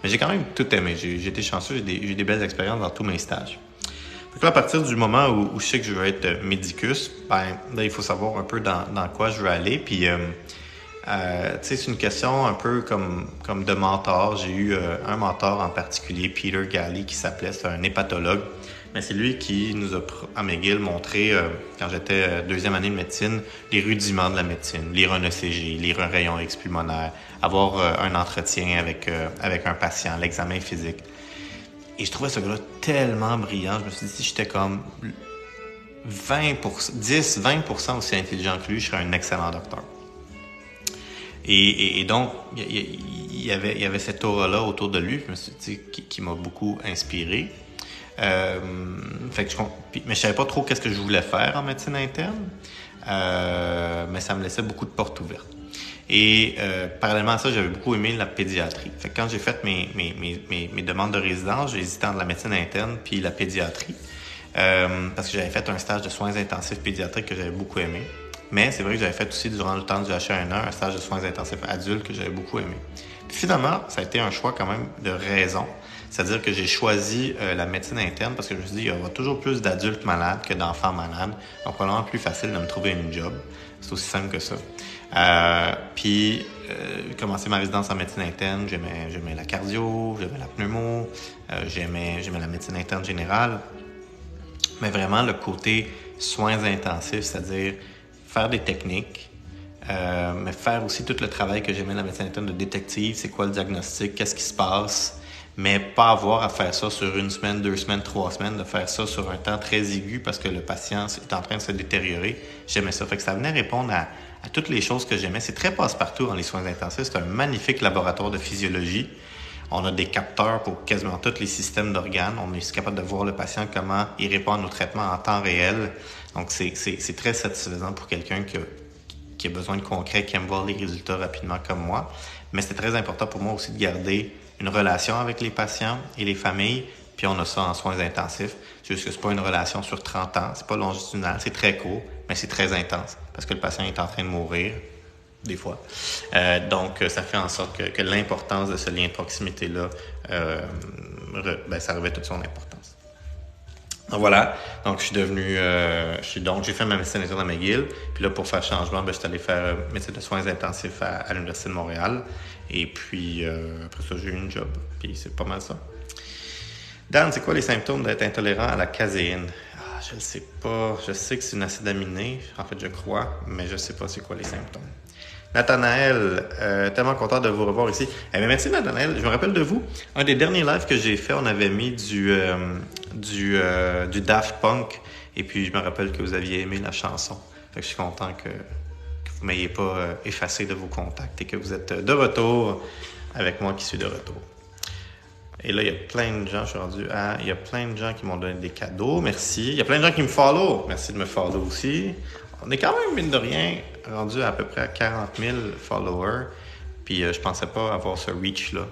[SPEAKER 1] Mais j'ai quand même tout aimé. J'ai été chanceux, j'ai eu des belles expériences dans tous mes stages. Fait que là, à partir du moment où je sais que je veux être médicus, ben là, il faut savoir un peu dans quoi je veux aller. Puis, tu sais, c'est une question un peu comme de mentor. J'ai eu un mentor en particulier, Peter Galley, qui s'appelait, c'est un hépatologue. Mais c'est lui qui nous a, à McGill, montré, quand j'étais deuxième année de médecine, les rudiments de la médecine, lire un ECG, lire un rayon X pulmonaire, avoir un entretien avec un patient, l'examen physique. Et je trouvais ce gars-là tellement brillant. Je me suis dit, si j'étais comme 10-20% aussi intelligent que lui, je serais un excellent docteur. Et donc, il y avait cette aura-là autour de lui, je me suis dit, qui m'a beaucoup inspiré. Mais je savais pas trop qu'est-ce que je voulais faire en médecine interne, mais ça me laissait beaucoup de portes ouvertes. Et parallèlement à ça, j'avais beaucoup aimé la pédiatrie. Fait que quand j'ai fait mes demandes de résidence, j'ai hésité entre la médecine interne puis la pédiatrie, parce que j'avais fait un stage de soins intensifs pédiatriques que j'avais beaucoup aimé. Mais c'est vrai que j'avais fait aussi durant le temps du H1N1 un stage de soins intensifs adultes que j'avais beaucoup aimé. Puis finalement, ça a été un choix quand même de raison. C'est-à-dire que j'ai choisi la médecine interne parce que je me suis dit, il y aura toujours plus d'adultes malades que d'enfants malades. Donc, probablement plus facile de me trouver une job. C'est aussi simple que ça. Puis, commencer ma résidence en médecine interne, j'aimais la cardio, j'aimais la pneumo, j'aimais la médecine interne générale. Mais vraiment, le côté soins intensifs, c'est-à-dire faire des techniques, mais faire aussi tout le travail que j'aimais dans la médecine interne de détective, c'est quoi le diagnostic, qu'est-ce qui se passe, mais pas avoir à faire ça sur 1 semaine, 2 semaines, 3 semaines, de faire ça sur un temps très aigu parce que le patient est en train de se détériorer. J'aimais ça. Fait que ça venait répondre à toutes les choses que j'aimais. C'est très passe-partout dans les soins intensifs. C'est un magnifique laboratoire de physiologie. On a des capteurs pour quasiment tous les systèmes d'organes. On est capable de voir le patient, comment il répond à nos traitements en temps réel. Donc, c'est très satisfaisant pour quelqu'un qui a besoin de concret, qui aime voir les résultats rapidement comme moi. Mais c'est très important pour moi aussi de garder une relation avec les patients et les familles. Puis on a ça en soins intensifs. C'est juste que c'est pas une relation sur 30 ans. C'est pas longitudinal. C'est très court, mais c'est très intense. Parce que le patient est en train de mourir, des fois. Donc, ça fait en sorte que l'importance de ce lien de proximité-là, ça revêt toute son importance. Donc voilà, donc je suis devenu, j'ai fait ma médecine interne à McGill, puis là pour faire changement, je suis allé faire médecine de soins intensifs à l'Université de Montréal, et puis après ça j'ai eu une job, puis c'est pas mal ça. Dan, c'est quoi les symptômes d'être intolérant à la caséine? Je ne sais pas, je sais que c'est une acide aminé, en fait je crois, mais je sais pas c'est quoi les symptômes. Nathanaël, tellement content de vous revoir ici. Mais merci Nathanaël, je me rappelle de vous. Un des derniers lives que j'ai fait, on avait mis du Daft Punk. Et puis je me rappelle que vous aviez aimé la chanson. Fait que je suis content que vous m'ayez pas effacé de vos contacts et que vous êtes de retour avec moi qui suis de retour. Et là, il y a plein de gens, je suis rendu à... Il y a plein de gens qui m'ont donné des cadeaux, merci. Il y a plein de gens qui me follow, merci de me follow aussi. On est quand même, mine de rien, rendu à peu près à 40 000 followers. Puis je pensais pas avoir ce reach-là.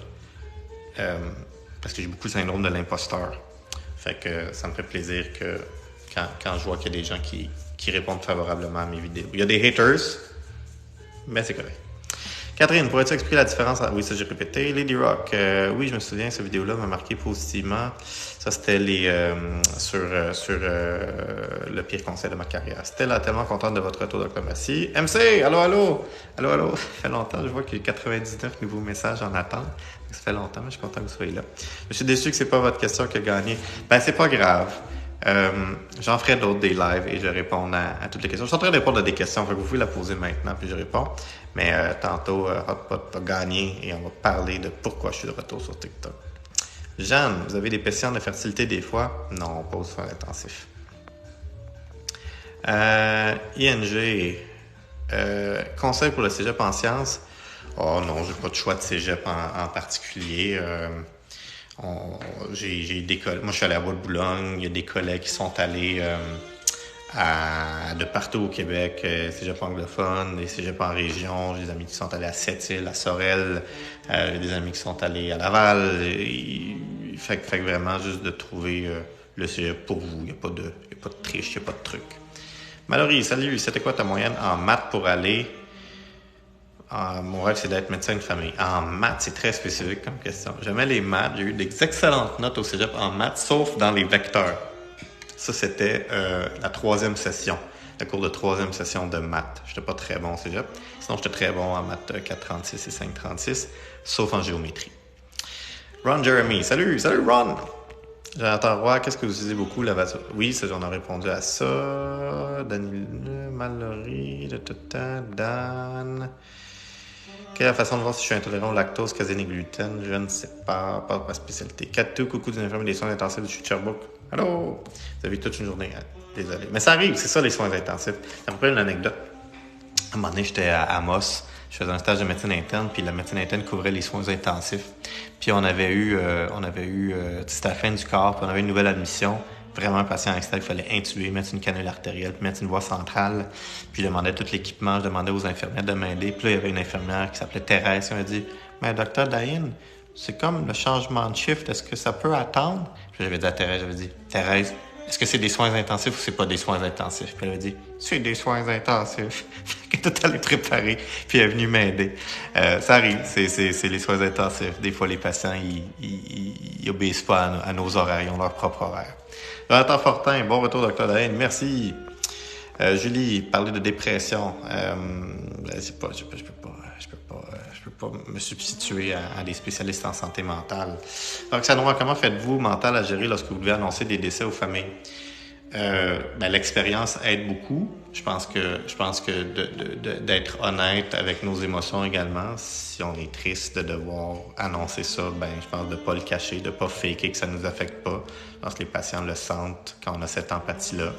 [SPEAKER 1] Parce que j'ai beaucoup le syndrome de l'imposteur. Fait que ça me fait plaisir que quand je vois qu'il y a des gens qui répondent favorablement à mes vidéos. Il y a des haters, mais c'est correct. Catherine, pourrais-tu expliquer la différence? Oui, ça j'ai répété. Lady Rock, oui, je me souviens, cette vidéo-là m'a marqué positivement. Ça, c'était sur le pire conseil de ma carrière. Stella, tellement contente de votre retour, Dr. Massy. MC, allô. Ça fait longtemps, je vois qu'il y a 99 nouveaux messages en attente. Ça fait longtemps, mais je suis content que vous soyez là. Je suis déçu que c'est pas votre question qui a gagné. Ben, c'est pas grave. J'en ferai d'autres des lives et je réponds à toutes les questions. Je suis en train de répondre à des questions, vous pouvez la poser maintenant puis je réponds. Mais tantôt, Hotpot a gagné et on va parler de pourquoi je suis de retour sur TikTok. Jeanne, vous avez des patients de fertilité des fois? Non, pas aux soins intensifs. ING, conseil pour le cégep en sciences? Oh non, j'ai pas de choix de cégep en particulier. J'ai des collègues. Moi, je suis allé à Bois-de-Boulogne. Il y a des collègues qui sont allés de partout au Québec, cégep anglophone, des cégeps en région. J'ai des amis qui sont allés à Sept-Îles, à Sorel. J'ai des amis qui sont allés à Laval. Fait que vraiment juste de trouver le cégep pour vous. Il n'y a pas a pas de triche, il n'y a pas de truc. Mallory, salut, c'était quoi ta moyenne en maths pour aller... mon rêve, c'est d'être médecin de famille. En maths, c'est très spécifique comme question. J'aimais les maths, j'ai eu des excellentes notes au cégep en maths, sauf dans les vecteurs. Ça, c'était la 3e session, le cours de 3e session de maths. J'étais pas très bon au cégep. Sinon, j'étais très bon en maths 436 et 536, sauf en géométrie. Ron Jeremy, salut Ron! Jonathan Roy, qu'est-ce que vous utilisez beaucoup, la vasectomie? Oui, ça, j'en ai répondu à ça. Daniel, Mallory, Dan... Quelle est la façon de voir si je suis intolérant au lactose, caséine et gluten? Je ne sais pas ma spécialité. Katou, coucou d'une infirmière des soins intensifs de Sherbrooke. Allô? Vous avez toute une journée. Désolé. Mais ça arrive, c'est ça les soins intensifs. Ça me rappelle une anecdote. À un moment donné, j'étais à Amos. Je faisais un stage de médecine interne, puis la médecine interne couvrait les soins intensifs. Puis on avait eu c'était à la fin du corps, puis on avait une nouvelle admission. Vraiment un patient externe, il fallait intuber, mettre une canule artérielle, puis mettre une voie centrale. Puis je demandais tout l'équipement, je demandais aux infirmières de m'aider. Puis là, il y avait une infirmière qui s'appelait Thérèse. Elle m'a dit « Mais docteur Dahin, c'est comme le changement de shift, est-ce que ça peut attendre? » Puis j'avais dit à Thérèse, Thérèse, est-ce que c'est des soins intensifs ou c'est pas des soins intensifs? Puis elle m'a dit « C'est des soins intensifs. » Elle est tout allée préparer, puis elle est venue m'aider. Ça arrive, c'est les soins intensifs. Des fois, les patients, ils obéissent pas à nos horaires, ils ont leur propre horaire. Jonathan Fortin, bon retour, Dr. Dahin, merci. Julie, parler de dépression. Je peux pas me substituer à des spécialistes en santé mentale. Donc, Sanoa, comment faites-vous mental à gérer lorsque vous devez annoncer des décès aux familles? L'expérience aide beaucoup. Je pense que d'être honnête avec nos émotions également, si on est triste de devoir annoncer ça, je pense de pas le cacher, de pas faker que ça nous affecte pas. Je pense que les patients le sentent quand on a cette empathie-là.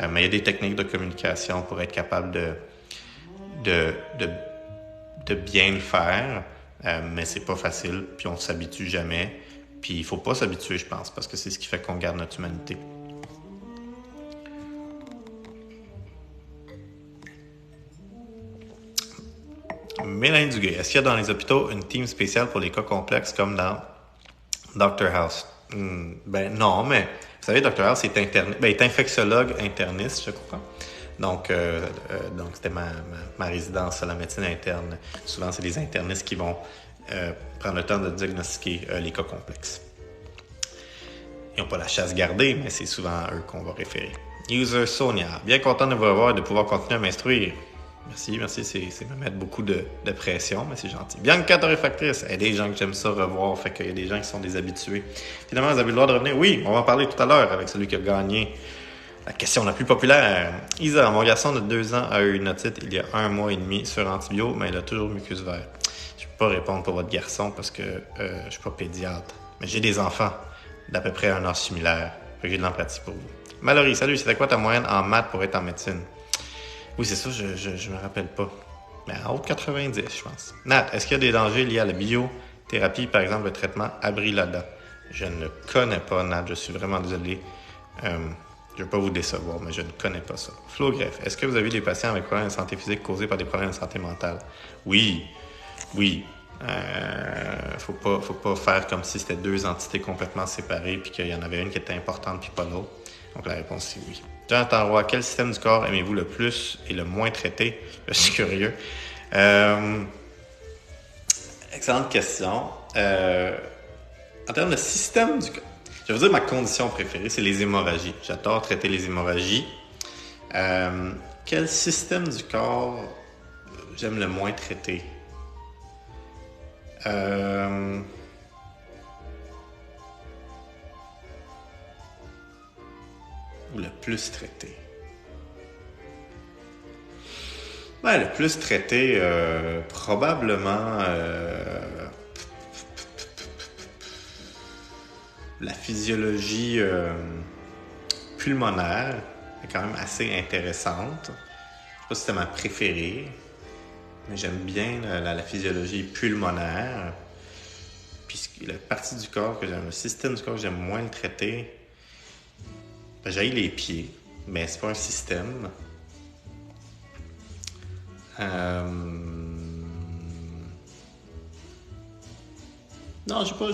[SPEAKER 1] Mais il y a des techniques de communication pour être capable de bien le faire, mais c'est pas facile, puis on s'habitue jamais. Puis il faut pas s'habituer, je pense, parce que c'est ce qui fait qu'on garde notre humanité. Mélanie Duguay, est-ce qu'il y a dans les hôpitaux une team spéciale pour les cas complexes comme dans Dr House? Non, mais vous savez, Dr House est infectiologue interniste, je crois. Donc c'était ma résidence à la médecine interne. Souvent, c'est les internistes qui vont prendre le temps de diagnostiquer les cas complexes. Ils n'ont pas la chasse gardée, mais c'est souvent à eux qu'on va référer. User Sonia, bien content de vous revoir et de pouvoir continuer à m'instruire. Merci, c'est me mettre beaucoup de pression, mais c'est gentil. Bianca Torréfactrice, il y a des gens que j'aime ça revoir, fait qu'il y a des gens qui sont des habitués. Finalement, vous avez le droit de revenir? Oui, on va en parler tout à l'heure avec celui qui a gagné la question la plus populaire. Isa, mon garçon de 2 ans a eu une otite il y a 1 mois et demi sur antibio, mais il a toujours mucus vert. Je peux pas répondre pour votre garçon parce que je suis pas pédiatre, mais j'ai des enfants d'à peu près un âge similaire, fait que j'ai de l'empathie pour vous. Mallory, salut, c'était quoi ta moyenne en maths pour être en médecine? Oui, c'est ça, je me rappelle pas. Mais en haut de 90, je pense. Nat, est-ce qu'il y a des dangers liés à la biothérapie, par exemple le traitement Abrilada? Je ne connais pas, Nat, je suis vraiment désolé. Je ne veux pas vous décevoir, mais je ne connais pas ça. Flo Greff, est-ce que vous avez des patients avec problèmes de santé physique causés par des problèmes de santé mentale? Oui. Faut pas faire comme si c'était 2 entités complètement séparées puis qu'il y en avait une qui était importante puis pas l'autre. Donc la réponse c'est oui. Jonathan Roy, quel système du corps aimez-vous le plus et le moins traité? Je suis curieux. Excellente question. En termes de système du corps, je vais vous dire ma condition préférée, c'est les hémorragies. J'adore traiter les hémorragies. Quel système du corps j'aime le moins traiter? Ou le plus traité? Le plus traité, probablement la physiologie pulmonaire est quand même assez intéressante. Je ne sais pas si c'est ma préférée, mais j'aime bien la physiologie pulmonaire. Puis la partie du corps que j'aime, le système du corps que j'aime moins le traiter, j'ai les pieds, mais c'est pas un système. Non, j'ai pas de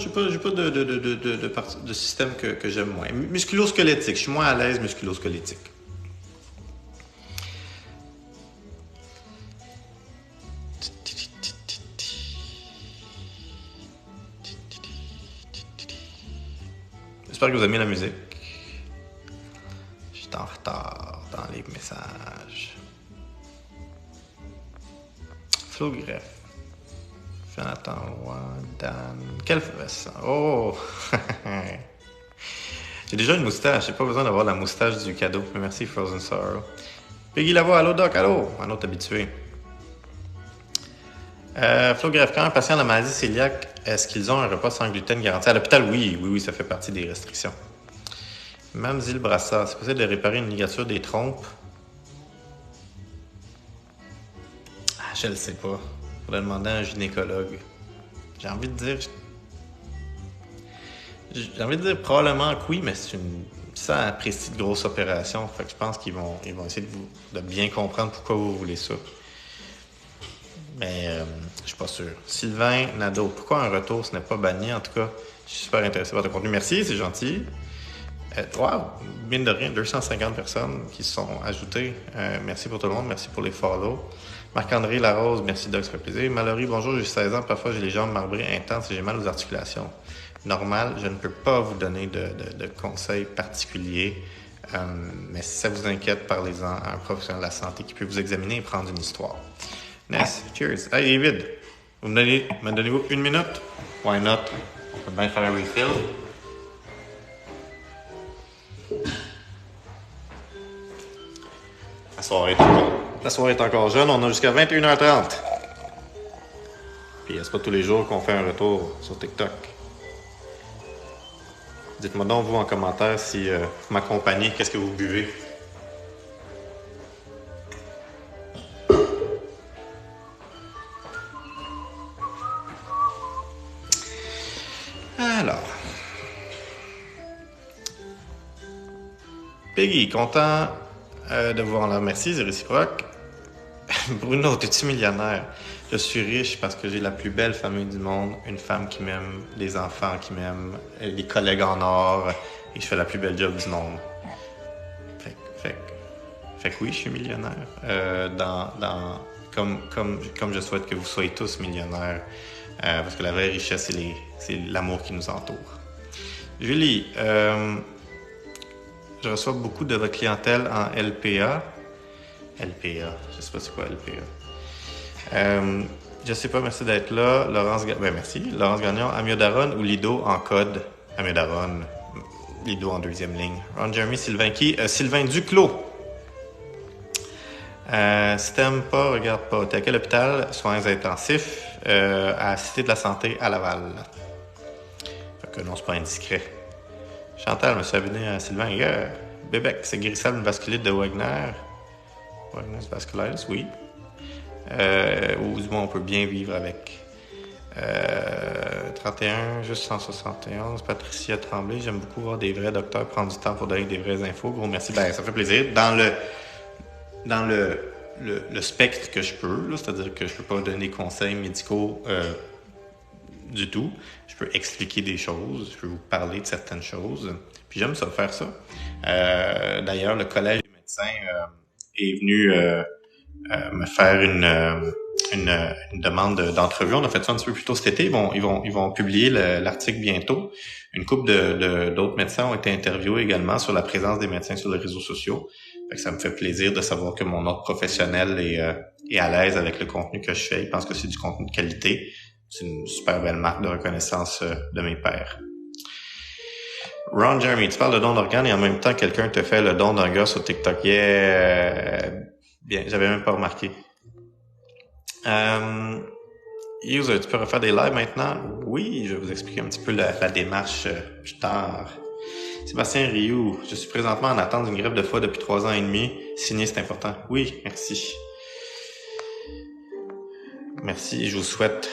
[SPEAKER 1] système que j'aime moins. Musculo-squelettique. Je suis moins à l'aise musculo-squelettique. J'espère que vous aimez la musique. Je suis en retard dans les messages. Flo Greff. Jonathan Roy, Dan. Quelle ça? Oh! J'ai déjà une moustache. J'ai pas besoin d'avoir la moustache du cadeau. Merci, Frozen Sorrow. Peggy Lavoie, allô Doc, allô? Un autre habitué. Flo Greff, quand un patient a la maladie cœliaque, est-ce qu'ils ont un repas sans gluten garanti? À l'hôpital, oui, ça fait partie des restrictions. Mamzille Brassard, c'est possible de réparer une ligature des trompes? Ah, je le sais pas. Faudrait demander à un gynécologue. J'ai envie de dire probablement que oui, mais c'est une précis de grosse opération. Fait que je pense qu'ils vont essayer de bien comprendre pourquoi vous voulez ça. Mais je suis pas sûr. Sylvain Nadeau, pourquoi un retour, ce n'est pas banni? En tout cas, je suis super intéressé par ton contenu. Merci, c'est gentil. Wow, mine de rien, 250 personnes qui se sont ajoutées. Merci pour tout le monde, merci pour les follow. Marc-André Larose, merci Doc, ça fait plaisir. Mallory, bonjour, j'ai 16 ans, parfois j'ai les jambes marbrées intenses et j'ai mal aux articulations. Normal, je ne peux pas vous donner de conseils particuliers, mais si ça vous inquiète, parlez-en à un professionnel de la santé qui peut vous examiner et prendre une histoire. Ness, cheers. Hey David, me donnez-vous une minute? Why not? On peut bien faire un refill. La soirée est encore jeune, on a jusqu'à 21h30. Puis c'est pas tous les jours qu'on fait un retour sur TikTok. Dites-moi donc, vous, en commentaire, si vous m'accompagnez, qu'est-ce que vous buvez? Alors. Peggy, content de vous voir là. Merci, c'est réciproque. Bruno, t'es-tu millionnaire? Je suis riche parce que j'ai la plus belle famille du monde, une femme qui m'aime, des enfants qui m'aiment, des collègues en or, et je fais la plus belle job du monde. Fait que oui, je suis millionnaire. Comme je souhaite que vous soyez tous millionnaires, parce que la vraie richesse, c'est l'amour qui nous entoure. Julie, je reçois beaucoup de votre clientèle en LPA. LPA, je sais pas c'est quoi LPA. Je sais pas, merci d'être là. Merci. Laurence Gagnon, Amiodarone ou Lido en code? Amiodarone, Lido en deuxième ligne. Ron Jeremy, Sylvain qui? Sylvain Duclos. Si t'aimes pas, regarde pas. T'es à quel hôpital? Soins intensifs à Cité de la Santé à Laval. Fait que non, c'est pas indiscret. Chantal, me suis abonné à Sylvain. Bébec, c'est guérissable vasculite de Wagner. Wagner's vasculitis, oui. Ou du moins, on peut bien vivre avec. 31, juste 171. Patricia Tremblay, j'aime beaucoup voir des vrais docteurs prendre du temps pour donner des vraies infos. Gros merci, ça fait plaisir. Dans le spectre que je peux, là, c'est-à-dire que je peux pas donner des conseils médicaux du tout. Je peux expliquer des choses, je peux vous parler de certaines choses. Puis j'aime ça, faire ça. D'ailleurs, le Collège des médecins est venu me faire une demande d'entrevue. On a fait ça un petit peu plus tôt cet été. Ils vont publier l'article bientôt. Une couple d'autres médecins ont été interviewés également sur la présence des médecins sur les réseaux sociaux. Fait que ça me fait plaisir de savoir que mon ordre professionnel est à l'aise avec le contenu que je fais. Il pense que c'est du contenu de qualité. C'est une super belle marque de reconnaissance de mes pairs. Ron Jeremy, tu parles de don d'organes et en même temps quelqu'un te fait le don d'un gars sur TikTok. Yeah! Bien, j'avais même pas remarqué. User, tu peux refaire des lives maintenant? Oui, je vais vous expliquer un petit peu la démarche plus tard. Sébastien Rioux, je suis présentement en attente d'une greffe de foie depuis 3 ans et demi. Signer, c'est important. Oui, merci. Merci, je vous souhaite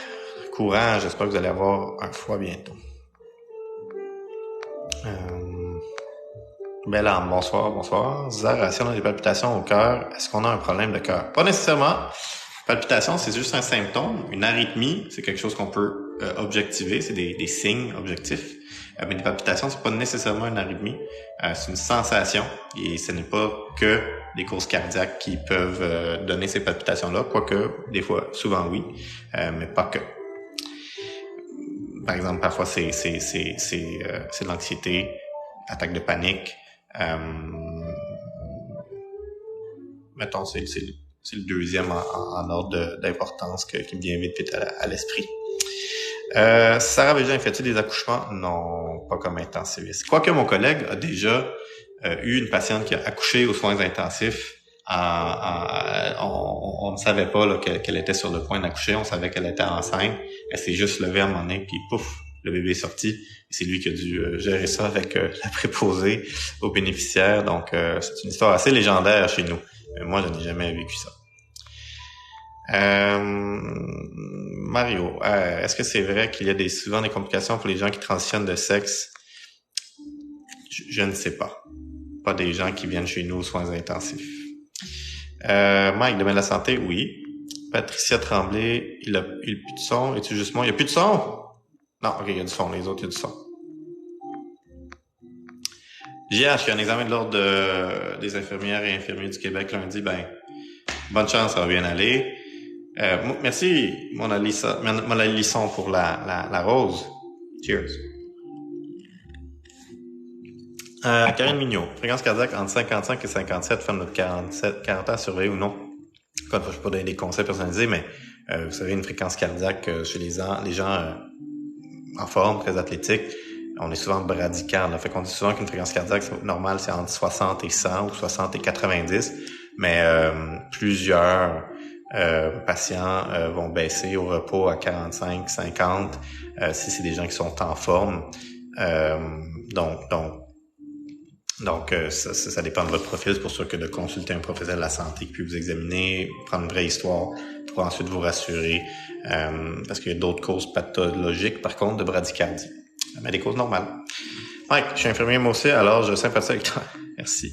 [SPEAKER 1] courage. J'espère que vous allez avoir un foie bientôt. Belle âme, bonsoir. Zara, si on a des palpitations au cœur, est-ce qu'on a un problème de cœur? Pas nécessairement. Palpitation, c'est juste un symptôme. Une arythmie, c'est quelque chose qu'on peut objectiver. C'est des signes objectifs. Mais des palpitations, c'est pas nécessairement une arythmie. C'est une sensation. Et ce n'est pas que des causes cardiaques qui peuvent donner ces palpitations-là. Quoique, des fois, souvent oui, mais pas que. Par exemple, parfois, c'est de l'anxiété, attaque de panique. Mettons, c'est le deuxième en ordre d'importance qui me vient vite à l'esprit. Sarah Végin, fais-tu des accouchements? Non, pas comme intensiviste. Quoique mon collègue a déjà eu une patiente qui a accouché aux soins intensifs. On ne savait pas là, qu'elle était sur le point d'accoucher, on savait qu'elle était enceinte. Elle s'est juste levée à un moment donné, puis pouf, le bébé est sorti. Et c'est lui qui a dû gérer ça avec la préposée aux bénéficiaires. Donc, c'est une histoire assez légendaire chez nous. Mais moi, je n'ai jamais vécu ça. Mario, est-ce que c'est vrai qu'il y a souvent des complications pour les gens qui transitionnent de sexe? Je ne sais pas. Pas des gens qui viennent chez nous aux soins intensifs. Mike, domaine de la santé, oui. Patricia Tremblay, il a plus de son. Es-tu juste moi? Il n'y a plus de son? Non, ok, il y a du son. Les autres, il y a du son. JH, il y a un examen de l'Ordre des infirmières et infirmiers du Québec lundi. Ben, bonne chance, ça va bien aller. Merci, mon Lisson, pour la rose. Cheers. Karine Mignot, fréquence cardiaque entre 55 et 57, femme de 40 ans, surveillée ou non. Je ne vais pas donner des conseils personnalisés, mais vous savez, une fréquence cardiaque chez les gens en forme, très athlétiques, on est souvent bradycarde. Fait qu'on dit souvent qu'une fréquence cardiaque normale, c'est entre 60 et 100 ou 60 et 90, mais plusieurs patients vont baisser au repos à 45, 50, si c'est des gens qui sont en forme. Donc, ça dépend de votre profil. C'est pour ça que de consulter un professionnel de la santé qui peut vous examiner, prendre une vraie histoire pour ensuite vous rassurer. Parce qu'il y a d'autres causes pathologiques, par contre, de bradycardie. Mais des causes normales. Mike, je suis infirmier moi aussi, alors je sympathise avec toi. Merci.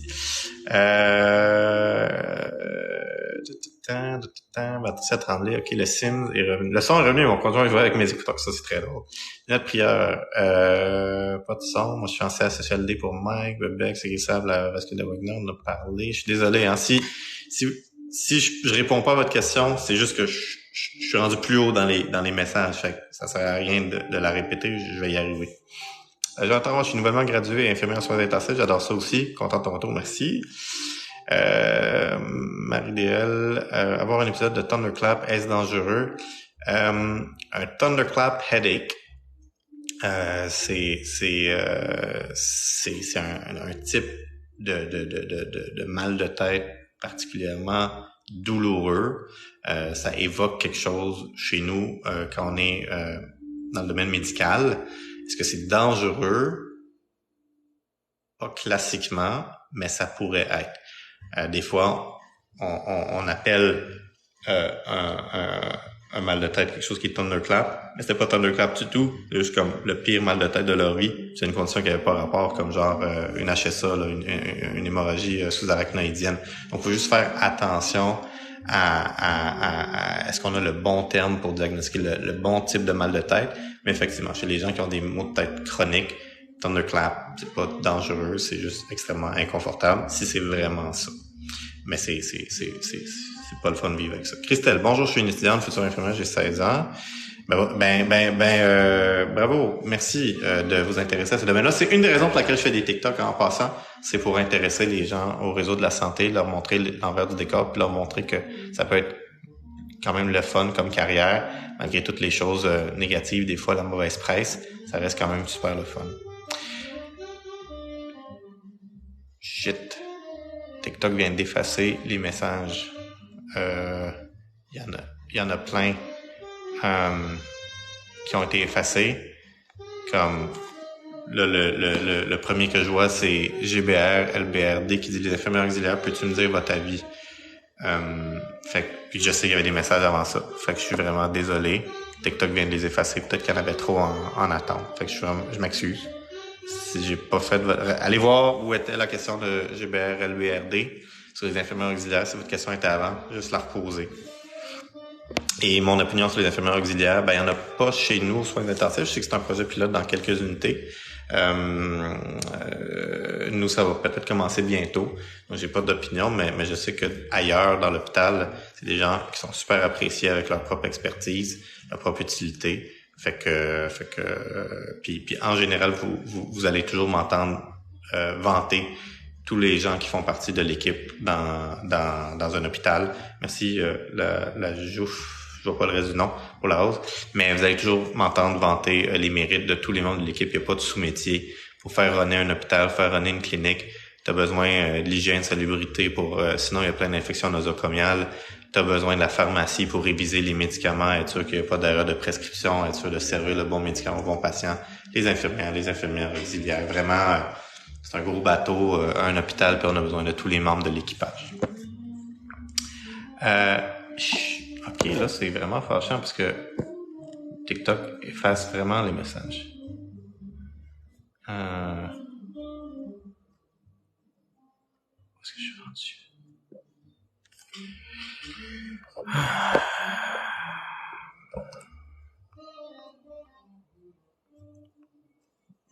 [SPEAKER 1] Patricia Tremblay, ok, le son est revenu, mon conjoint jouait avec mes écouteurs, ça c'est très drôle. Notre prière, pas de son, moi je suis en CSHLD pour Mike, Webex, c'est guérissable, la vascule de Wagner, on a parlé, je suis désolé, hein, si je réponds pas à votre question, c'est juste que je suis rendu plus haut dans les messages, fait que ça sert à rien de la répéter, je vais y arriver. J'entends, moi je suis nouvellement gradué infirmière en soins intensifs, j'adore ça aussi, content de ton retour, merci. Marie-Déel, avoir un épisode de Thunderclap, est-ce dangereux? Un Thunderclap headache, c'est un type de mal de tête particulièrement douloureux. Ça évoque quelque chose chez nous quand on est dans le domaine médical. Est-ce que c'est dangereux? Pas classiquement, mais ça pourrait être. Des fois, on appelle un mal de tête quelque chose qui est thunderclap, mais c'était pas thunderclap du tout. C'est juste comme le pire mal de tête de leur vie. C'est une condition qui avait pas rapport, comme genre une HSA, là, une hémorragie sous-arachnoïdienne. Donc, il faut juste faire attention à est-ce qu'on a le bon terme pour diagnostiquer le bon type de mal de tête. Mais effectivement, chez les gens qui ont des maux de tête chroniques, thunderclap, c'est pas dangereux, c'est juste extrêmement inconfortable si c'est vraiment ça. Mais c'est pas le fun de vivre avec ça. Christelle, bonjour, je suis une étudiante, future infirmière, j'ai 16 ans. Bravo, merci de vous intéresser à ce domaine-là. C'est une des raisons pour laquelle je fais des TikTok en passant, c'est pour intéresser les gens au réseau de la santé, leur montrer l'envers du décor, puis leur montrer que ça peut être quand même le fun comme carrière, malgré toutes les choses négatives, des fois la mauvaise presse, ça reste quand même super le fun. Shit. TikTok vient d'effacer les messages. Il y en a plein qui ont été effacés. Comme le premier que je vois, c'est GBR, LBRD qui dit les infirmières auxiliaires, peux-tu me dire votre avis? Puis je sais qu'il y avait des messages avant ça. Fait que je suis vraiment désolé. TikTok vient de les effacer. Peut-être qu'il y en avait trop en attente. Fait que je m'excuse. Si j'ai pas fait allez voir où était la question de GBR, LBRD sur les infirmières auxiliaires. Si votre question était avant, juste la reposer. Et mon opinion sur les infirmières auxiliaires, ben il y en a pas chez nous aux soins intensifs. Je sais que c'est un projet pilote dans quelques unités. Nous, ça va peut-être commencer bientôt. Moi, j'ai pas d'opinion, mais je sais que ailleurs dans l'hôpital, c'est des gens qui sont super appréciés avec leur propre expertise, leur propre utilité. Puis en général, vous allez toujours m'entendre vanter tous les gens qui font partie de l'équipe dans un hôpital. Merci la Jouf, je vois pas le reste du nom pour la hausse, mais vous allez toujours m'entendre vanter les mérites de tous les membres de l'équipe. Il n'y a pas de sous-métier. Pour faire runner un hôpital, faire runner une clinique, tu as besoin de l'hygiène, de salubrité pour sinon il y a plein d'infections nosocomiales. Tu as besoin de la pharmacie pour réviser les médicaments, être sûr qu'il n'y a pas d'erreur de prescription, être sûr de servir le bon médicament au bon patient. Les infirmières auxiliaires, vraiment, c'est un gros bateau, un hôpital, puis on a besoin de tous les membres de l'équipage. Ok, là, c'est vraiment fâchant parce que TikTok efface vraiment les messages. Où est-ce que je suis rendu?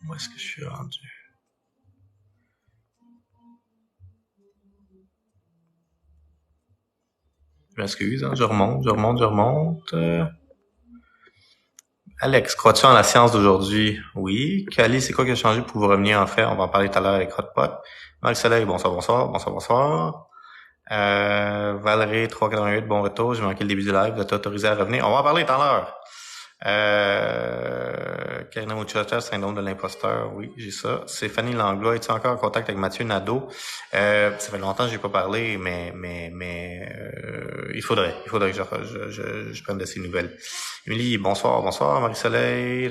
[SPEAKER 1] Où est-ce que je suis rendu? Je m'excuse, hein, je remonte. Alex, crois-tu en la science d'aujourd'hui? Oui. Kali, c'est quoi qui a changé pour vous revenir en fait? On va en parler tout à l'heure avec Hotpot. Marie-Soleil, bonsoir. Valérie, 388, bon retour. J'ai manqué le début du live. Vous êtes autorisé à revenir. On va en parler tout à l'heure. Karina Muchacha, syndrome de l'imposteur, oui, j'ai ça. Stéphanie Langlois, es-tu encore en contact avec Mathieu Nadeau? Ça fait longtemps que j'ai pas parlé, mais il faudrait que je prenne de ses nouvelles. Émilie, bonsoir, Marie-Soleil,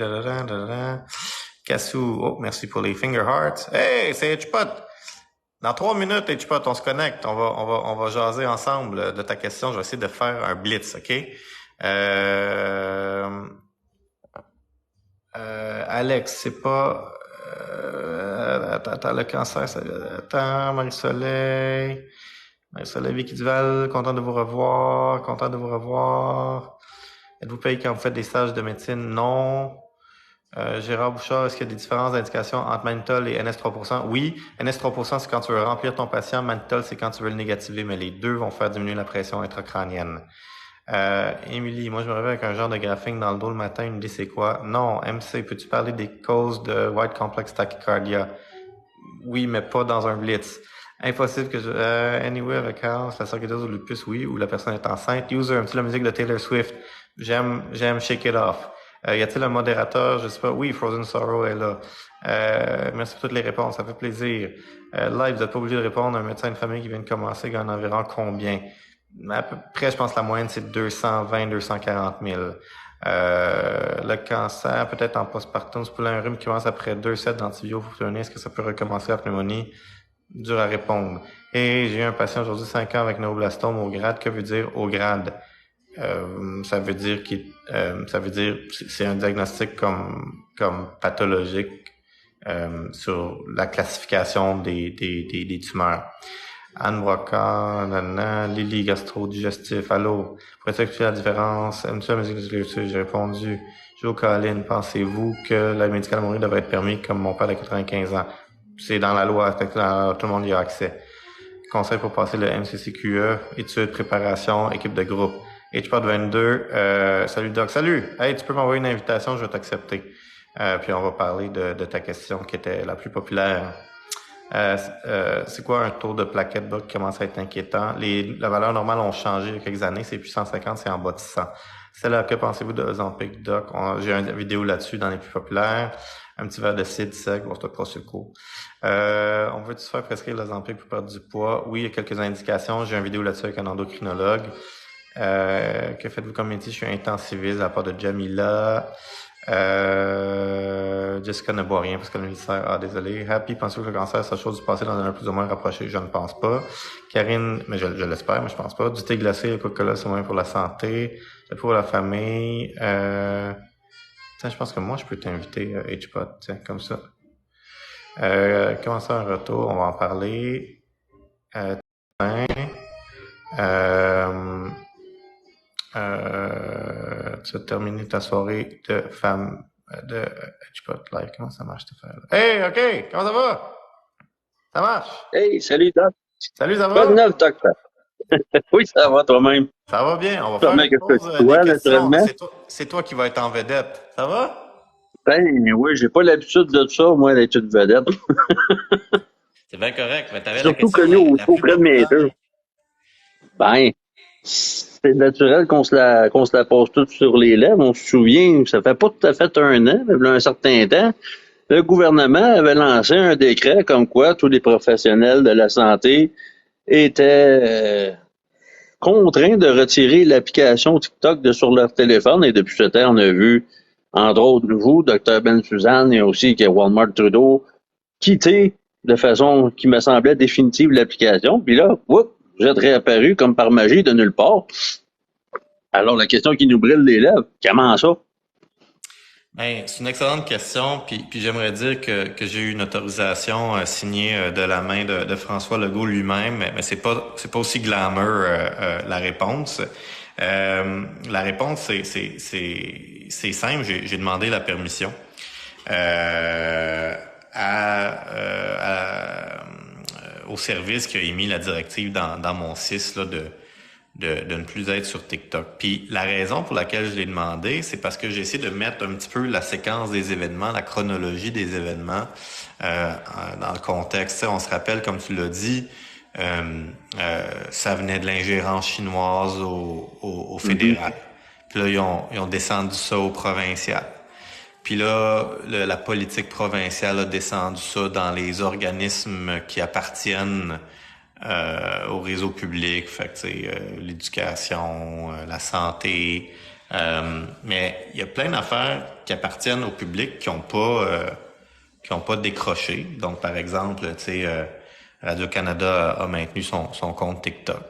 [SPEAKER 1] Cassou, oh, merci pour les finger hearts. Hey, c'est Hitchpot! Dans 3 minutes, Hitchpot, on se connecte, on va jaser ensemble de ta question. Je vais essayer de faire un blitz, ok? Alex, c'est pas... attends, le cancer, ça... Attends, Marie-Soleil, Vicky Duval, content de vous revoir. Êtes-vous payé quand vous faites des stages de médecine? Non. Gérard Bouchard, est-ce qu'il y a des différences d'indication entre mannitol et NS3%? Oui, NS3%, c'est quand tu veux remplir ton patient. Mannitol, c'est quand tu veux le négativer, mais les deux vont faire diminuer la pression intracrânienne. Émilie, moi je me réveille avec un genre de graphing dans le dos le matin, une idée c'est quoi? Non, MC, peux-tu parler des causes de White Complex Tachycardia? Oui, mais pas dans un blitz. Impossible que je... anyway, avec la sarcoïdose ou le lupus, oui, ou la personne est enceinte. User, un petit la musique de Taylor Swift. J'aime Shake It Off. Y a-t-il un modérateur? Je sais pas. Oui, Frozen Sorrow est là. Merci pour toutes les réponses, ça fait plaisir. Live, vous n'êtes pas obligé de répondre. Un médecin de famille qui vient de commencer gagne environ combien? À peu près, je pense que la moyenne, c'est 220-240 000. Le cancer, peut-être en postpartum, c'est pour un rhume qui commence après 2 sets d'antibiotiques, est-ce que ça peut recommencer la pneumonie? Dur à répondre. Et j'ai eu un patient aujourd'hui 5 ans avec neuroblastome au grade. Que veut dire au grade? Ça veut dire c'est un diagnostic comme pathologique sur la classification des tumeurs. Anne Broca, Lily gastro-digestif, allô, pourrais-tu expliquer la différence? Aimes-tu la musique de littérature? J'ai répondu. Joe Collin, pensez-vous que l'aide médicale à mourir devrait être permis comme mon père de 95 ans? C'est dans la loi, tout le monde y a accès. Conseil pour passer le MCCQE, études, préparation, équipe de groupe. HPOD 22, salut Doc, salut! Hey, tu peux m'envoyer une invitation, je vais t'accepter. Puis on va parler de ta question qui était la plus populaire. C'est quoi un taux de plaquettes bas qui commence à être inquiétant? La valeur normale ont changé il y a quelques années, c'est plus 150, c'est en bas de 100. C'est là, que pensez-vous de Ozempic, Doc? J'ai une vidéo là-dessus dans les plus populaires. Un petit verre de cidre sec, bon, c'est pas sur le coup. On veut-tu se faire prescrire l'Ozempic pour perdre du poids? Oui, il y a quelques indications. J'ai une vidéo là-dessus avec un endocrinologue. Que faites-vous comme métier? Je suis intensiviste à la part de Jamila. Jessica ne boit rien parce qu'elle me dit désolé. Happy, pensez-vous que le cancer, c'est chose du passé dans un plus ou moins rapproché? Je ne pense pas. Karine, mais je l'espère, mais je pense pas. Du thé glacé, le Coca-Cola, c'est moins pour la santé. C'est pour la famille. Tiens, je pense que moi, je peux t'inviter, HPOT, tiens, comme ça. Comment ça, un retour? On va en parler. tu as terminé ta soirée de femme de Chipotle. Comment ça marche cette affaire-là? Hey, OK! Comment ça va? Ça marche?
[SPEAKER 2] Hey, salut Doc.
[SPEAKER 1] Salut, ça
[SPEAKER 2] Pas de
[SPEAKER 1] va?
[SPEAKER 2] neuf, Doc. Oui, ça va toi-même.
[SPEAKER 1] Ça va bien. On va faire
[SPEAKER 2] Sûrement
[SPEAKER 1] une
[SPEAKER 2] que je te
[SPEAKER 1] pause des
[SPEAKER 2] tutoie,
[SPEAKER 1] questions.
[SPEAKER 2] naturellement.
[SPEAKER 1] C'est toi qui va être en vedette. Ça va?
[SPEAKER 2] Ben oui, j'ai pas l'habitude de ça, moi, d'être une vedette.
[SPEAKER 1] C'est bien correct, mais tu avais la
[SPEAKER 2] Surtout
[SPEAKER 1] question
[SPEAKER 2] connu
[SPEAKER 1] la plus
[SPEAKER 2] auprès de mes
[SPEAKER 1] populaire.
[SPEAKER 2] deux. Ben, c'est naturel qu'on se la pose toute sur les lèvres. On se souvient, ça fait pas tout à fait un an, mais il y a un certain temps, le gouvernement avait lancé un décret comme quoi tous les professionnels de la santé étaient contraints de retirer l'application TikTok de sur leur téléphone. Et depuis ce temps, on a vu, entre autres, vous, Dr. Ben Suzanne, et aussi que Walmart Trudeau, quitter de façon qui me semblait définitive l'application. Puis là, whoop, vous êtes réapparu comme par magie de nulle part. Alors, la question qui nous brûle les lèvres, comment ça?
[SPEAKER 1] Ben, c'est une excellente question, puis j'aimerais dire que j'ai eu une autorisation signée de la main de François Legault lui-même, mais c'est pas aussi glamour la réponse. La réponse c'est simple, j'ai demandé la permission euh, au service qui a émis la directive dans mon CIS là, de ne plus être sur TikTok. Puis la raison pour laquelle je l'ai demandé, c'est parce que j'ai essayé de mettre un petit peu la séquence des événements, la chronologie des événements dans le contexte. On se rappelle, comme tu l'as dit, ça venait de l'ingérence chinoise au fédéral. Puis là, ils ont descendu ça au provincial. Puis là, la politique provinciale a descendu ça dans les organismes qui appartiennent au réseau public, fait que tu sais, l'éducation, la santé. Mais il y a plein d'affaires qui appartiennent au public qui ont pas décroché. Donc, par exemple, tu sais, Radio-Canada a maintenu son compte TikTok.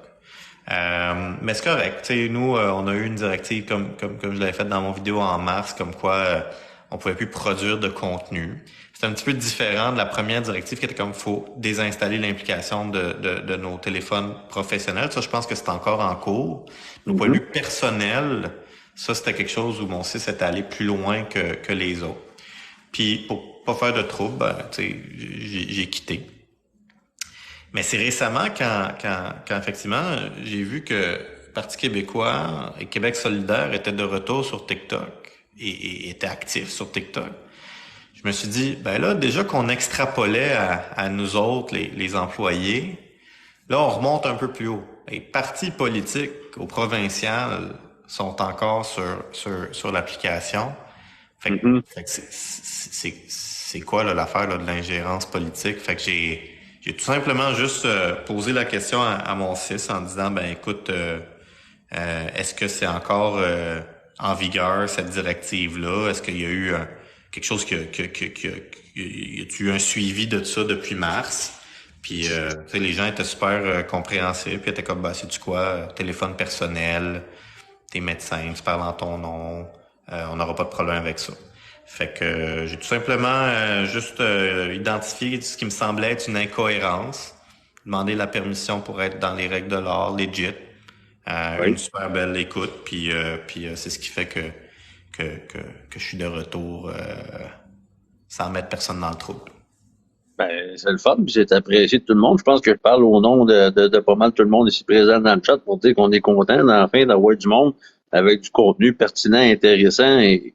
[SPEAKER 1] Mais c'est correct. Tu sais, nous, on a eu une directive comme je l'avais fait dans mon vidéo en mars, comme quoi on pouvait plus produire de contenu. C'est un petit peu différent de la première directive qui était comme faut désinstaller l'implication de nos téléphones professionnels. Ça, je pense que c'est encore en cours. Nos points de vue personnels, ça, c'était quelque chose où mon site était allé plus loin que les autres. Puis, pour pas faire de trouble, ben, tu sais, j'ai quitté. Mais c'est récemment quand effectivement, j'ai vu que Parti québécois et Québec solidaire étaient de retour sur TikTok et étaient actifs sur TikTok. Je me suis dit, ben là, déjà qu'on extrapolait à nous autres, les employés, là, on remonte un peu plus haut. Les partis politiques au provincial sont encore sur l'application. Fait que c'est quoi là, l'affaire là, de l'ingérence politique? Fait que j'ai tout simplement juste posé la question à mon fils en disant, ben écoute, est-ce que c'est encore en vigueur cette directive-là? Est-ce qu'il y a eu quelque chose y a-tu eu un suivi de ça depuis mars? Puis tu sais, les gens étaient super compréhensifs, puis étaient comme bah c'est du quoi, téléphone personnel, t'es médecin, tu parles en ton nom, on n'aura pas de problème avec ça. Fait que j'ai tout simplement juste identifié ce qui me semblait être une incohérence, demandé la permission pour être dans les règles de l'art, legit, une
[SPEAKER 2] Oui.
[SPEAKER 1] super belle écoute, puis c'est ce qui fait que je suis de retour sans mettre personne dans le trouble.
[SPEAKER 2] Ben, c'est le fun, puis c'est apprécié de tout le monde. Je pense que je parle au nom de pas mal tout le monde ici présent dans le chat pour dire qu'on est content, enfin, d'avoir du monde avec du contenu pertinent, intéressant et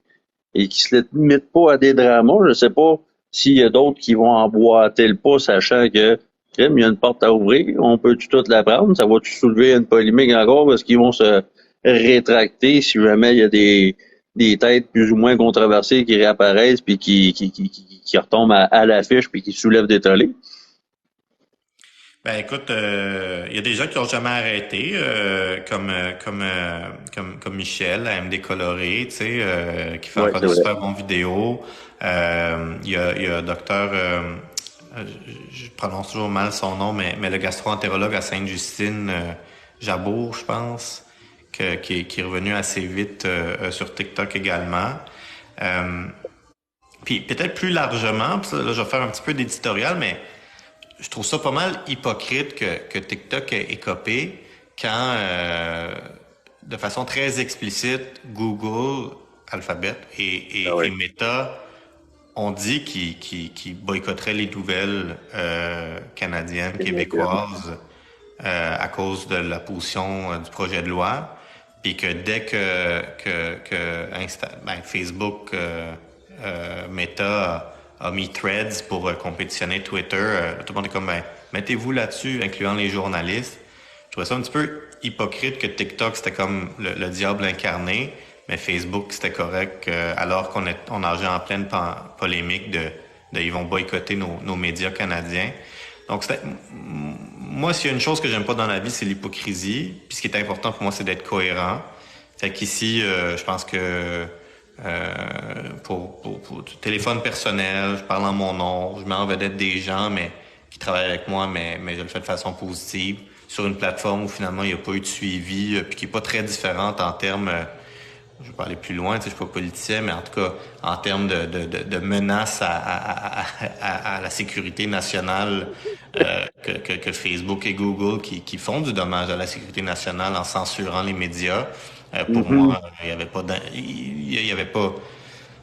[SPEAKER 2] qui se limite pas à des dramas. Je sais pas s'il y a d'autres qui vont emboîter le pas, sachant que crème, il y a une porte à ouvrir, on peut tout la prendre. Ça va-tu soulever une polémique encore parce qu'ils vont se rétracter si jamais il y a des têtes plus ou moins controversées qui réapparaissent puis qui retombent à l'affiche puis qui soulèvent des tollés.
[SPEAKER 1] Ben écoute, il y a des gens qui n'ont jamais arrêté, comme Michel, à MD Coloré, tu sais, qui fait
[SPEAKER 2] Oui,
[SPEAKER 1] encore
[SPEAKER 2] c'est
[SPEAKER 1] des
[SPEAKER 2] vrai.
[SPEAKER 1] super bons vidéos. Il y a docteur, je prononce toujours mal son nom, mais le gastro-entérologue à Sainte-Justine, Jabour, je pense, qui est revenu assez vite sur TikTok également. Euh, Puis peut-être plus largement, puis là je vais faire un petit peu d'éditorial, mais je trouve ça pas mal hypocrite que TikTok ait écopé quand de façon très explicite, Google, Alphabet
[SPEAKER 2] Ah oui.
[SPEAKER 1] et Meta ont dit qu'ils boycotteraient les nouvelles canadiennes, québécoises à cause de la position du projet de loi, puis que dès que Facebook, Meta a mis Threads pour compétitionner Twitter, tout le monde est comme, ben, mettez-vous là-dessus, incluant les journalistes. Je trouvais ça un petit peu hypocrite que TikTok, c'était comme le diable incarné, mais Facebook, c'était correct, alors on nageait en pleine polémique de ils vont boycotter nos médias canadiens. Donc, moi, s'il y a une chose que j'aime pas dans la vie, c'est l'hypocrisie. Puis ce qui est important pour moi, c'est d'être cohérent. Fait qu'ici, je pense que pour téléphone personnel, je parle en mon nom, je mets en vedette des gens mais qui travaillent avec moi, mais je le fais de façon positive sur une plateforme où finalement il n'y a pas eu de suivi, puis qui est pas très différente en termes je vais pas aller plus loin, tu sais, je suis pas politicien, mais en tout cas, en termes de menaces à la sécurité nationale, que Facebook et Google qui font du dommage à la sécurité nationale en censurant les médias, pour
[SPEAKER 2] Mhm.
[SPEAKER 1] moi, il y avait pas, il y avait pas,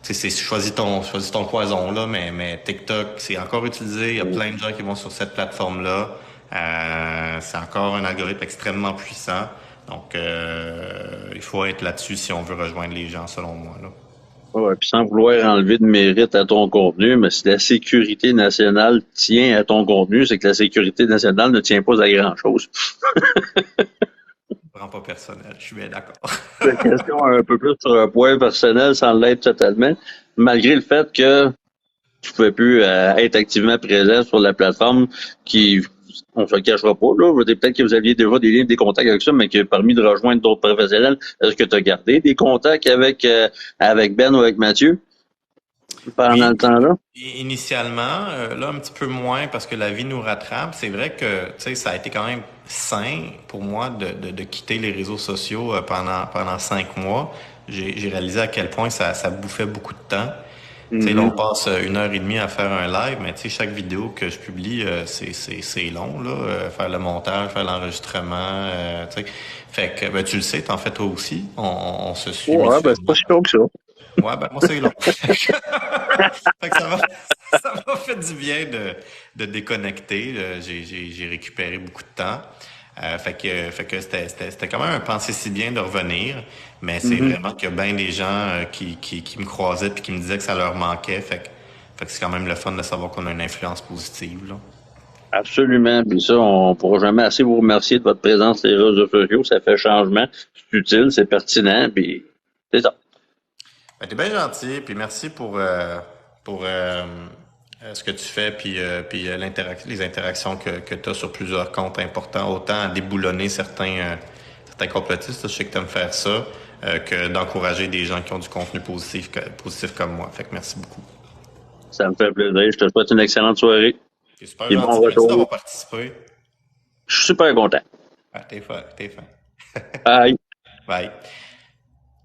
[SPEAKER 1] tu sais, c'est choisis ton poison là, mais TikTok, c'est encore utilisé. Il y a plein de gens qui vont sur cette plateforme-là. C'est encore un algorithme extrêmement puissant. Donc, il faut être là-dessus si on veut rejoindre les gens, selon moi, là.
[SPEAKER 2] Ouais, puis sans vouloir enlever de mérite à ton contenu, mais si la sécurité nationale tient à ton contenu, c'est que la sécurité nationale ne tient pas à grand-chose.
[SPEAKER 1] Je prends pas personnel, je suis bien d'accord.
[SPEAKER 2] La question un peu plus sur un point personnel sans l'être totalement, malgré le fait que tu pouvais plus être activement présent sur la plateforme qui, on se le cachera pas, là. Peut-être que vous aviez déjà des liens, des contacts avec ça, mais que parmi de rejoindre d'autres professionnels, est-ce que tu as gardé des contacts avec Ben ou avec Mathieu pendant
[SPEAKER 1] Oui,
[SPEAKER 2] le temps-là?
[SPEAKER 1] initialement, là un petit peu moins parce que la vie nous rattrape. C'est vrai que tu sais, ça a été quand même sain pour moi de quitter les réseaux sociaux pendant 5 mois. J'ai réalisé à quel point ça bouffait beaucoup de temps. Tu sais, là, on
[SPEAKER 2] Mhm.
[SPEAKER 1] passe 1 heure et demie à faire un live, mais tu sais, chaque vidéo que je publie, c'est long, là. Faire le montage, faire l'enregistrement, tu sais. Fait que, ben, tu le sais, t'en fais toi aussi. On se suit
[SPEAKER 2] Ouais, ben c'est pas
[SPEAKER 1] mutuellement.
[SPEAKER 2] si long que ça.
[SPEAKER 1] Ouais, ben, moi, c'est long. Fait que ça m'a fait du bien de déconnecter. J'ai récupéré beaucoup de temps. Fait que c'était quand même un pensée si bien de revenir, mais c'est
[SPEAKER 2] Mhm.
[SPEAKER 1] vraiment qu'il y a bien des gens qui me croisaient puis qui me disaient que ça leur manquait. Fait que c'est quand même le fun de savoir qu'on a une influence positive, là.
[SPEAKER 2] Absolument. Puis ça, on pourra jamais assez vous remercier de votre présence sur les réseaux sociaux. Ça fait changement. C'est utile, c'est pertinent, puis c'est ça.
[SPEAKER 1] Ben, t'es bien gentil, puis merci pour ce que tu fais, puis les interactions que tu as sur plusieurs comptes importants, autant à déboulonner certains complotistes, là, je sais que tu aimes faire ça, que d'encourager des gens qui ont du contenu positif comme moi. Fait que merci beaucoup.
[SPEAKER 2] Ça me fait plaisir. Je te souhaite une excellente soirée
[SPEAKER 1] T'es super
[SPEAKER 2] et bon
[SPEAKER 1] gentil. Merci
[SPEAKER 2] retour.
[SPEAKER 1] d'avoir participé.
[SPEAKER 2] Je suis super content.
[SPEAKER 1] Ah, t'es fin.
[SPEAKER 2] Bye.
[SPEAKER 1] Bye.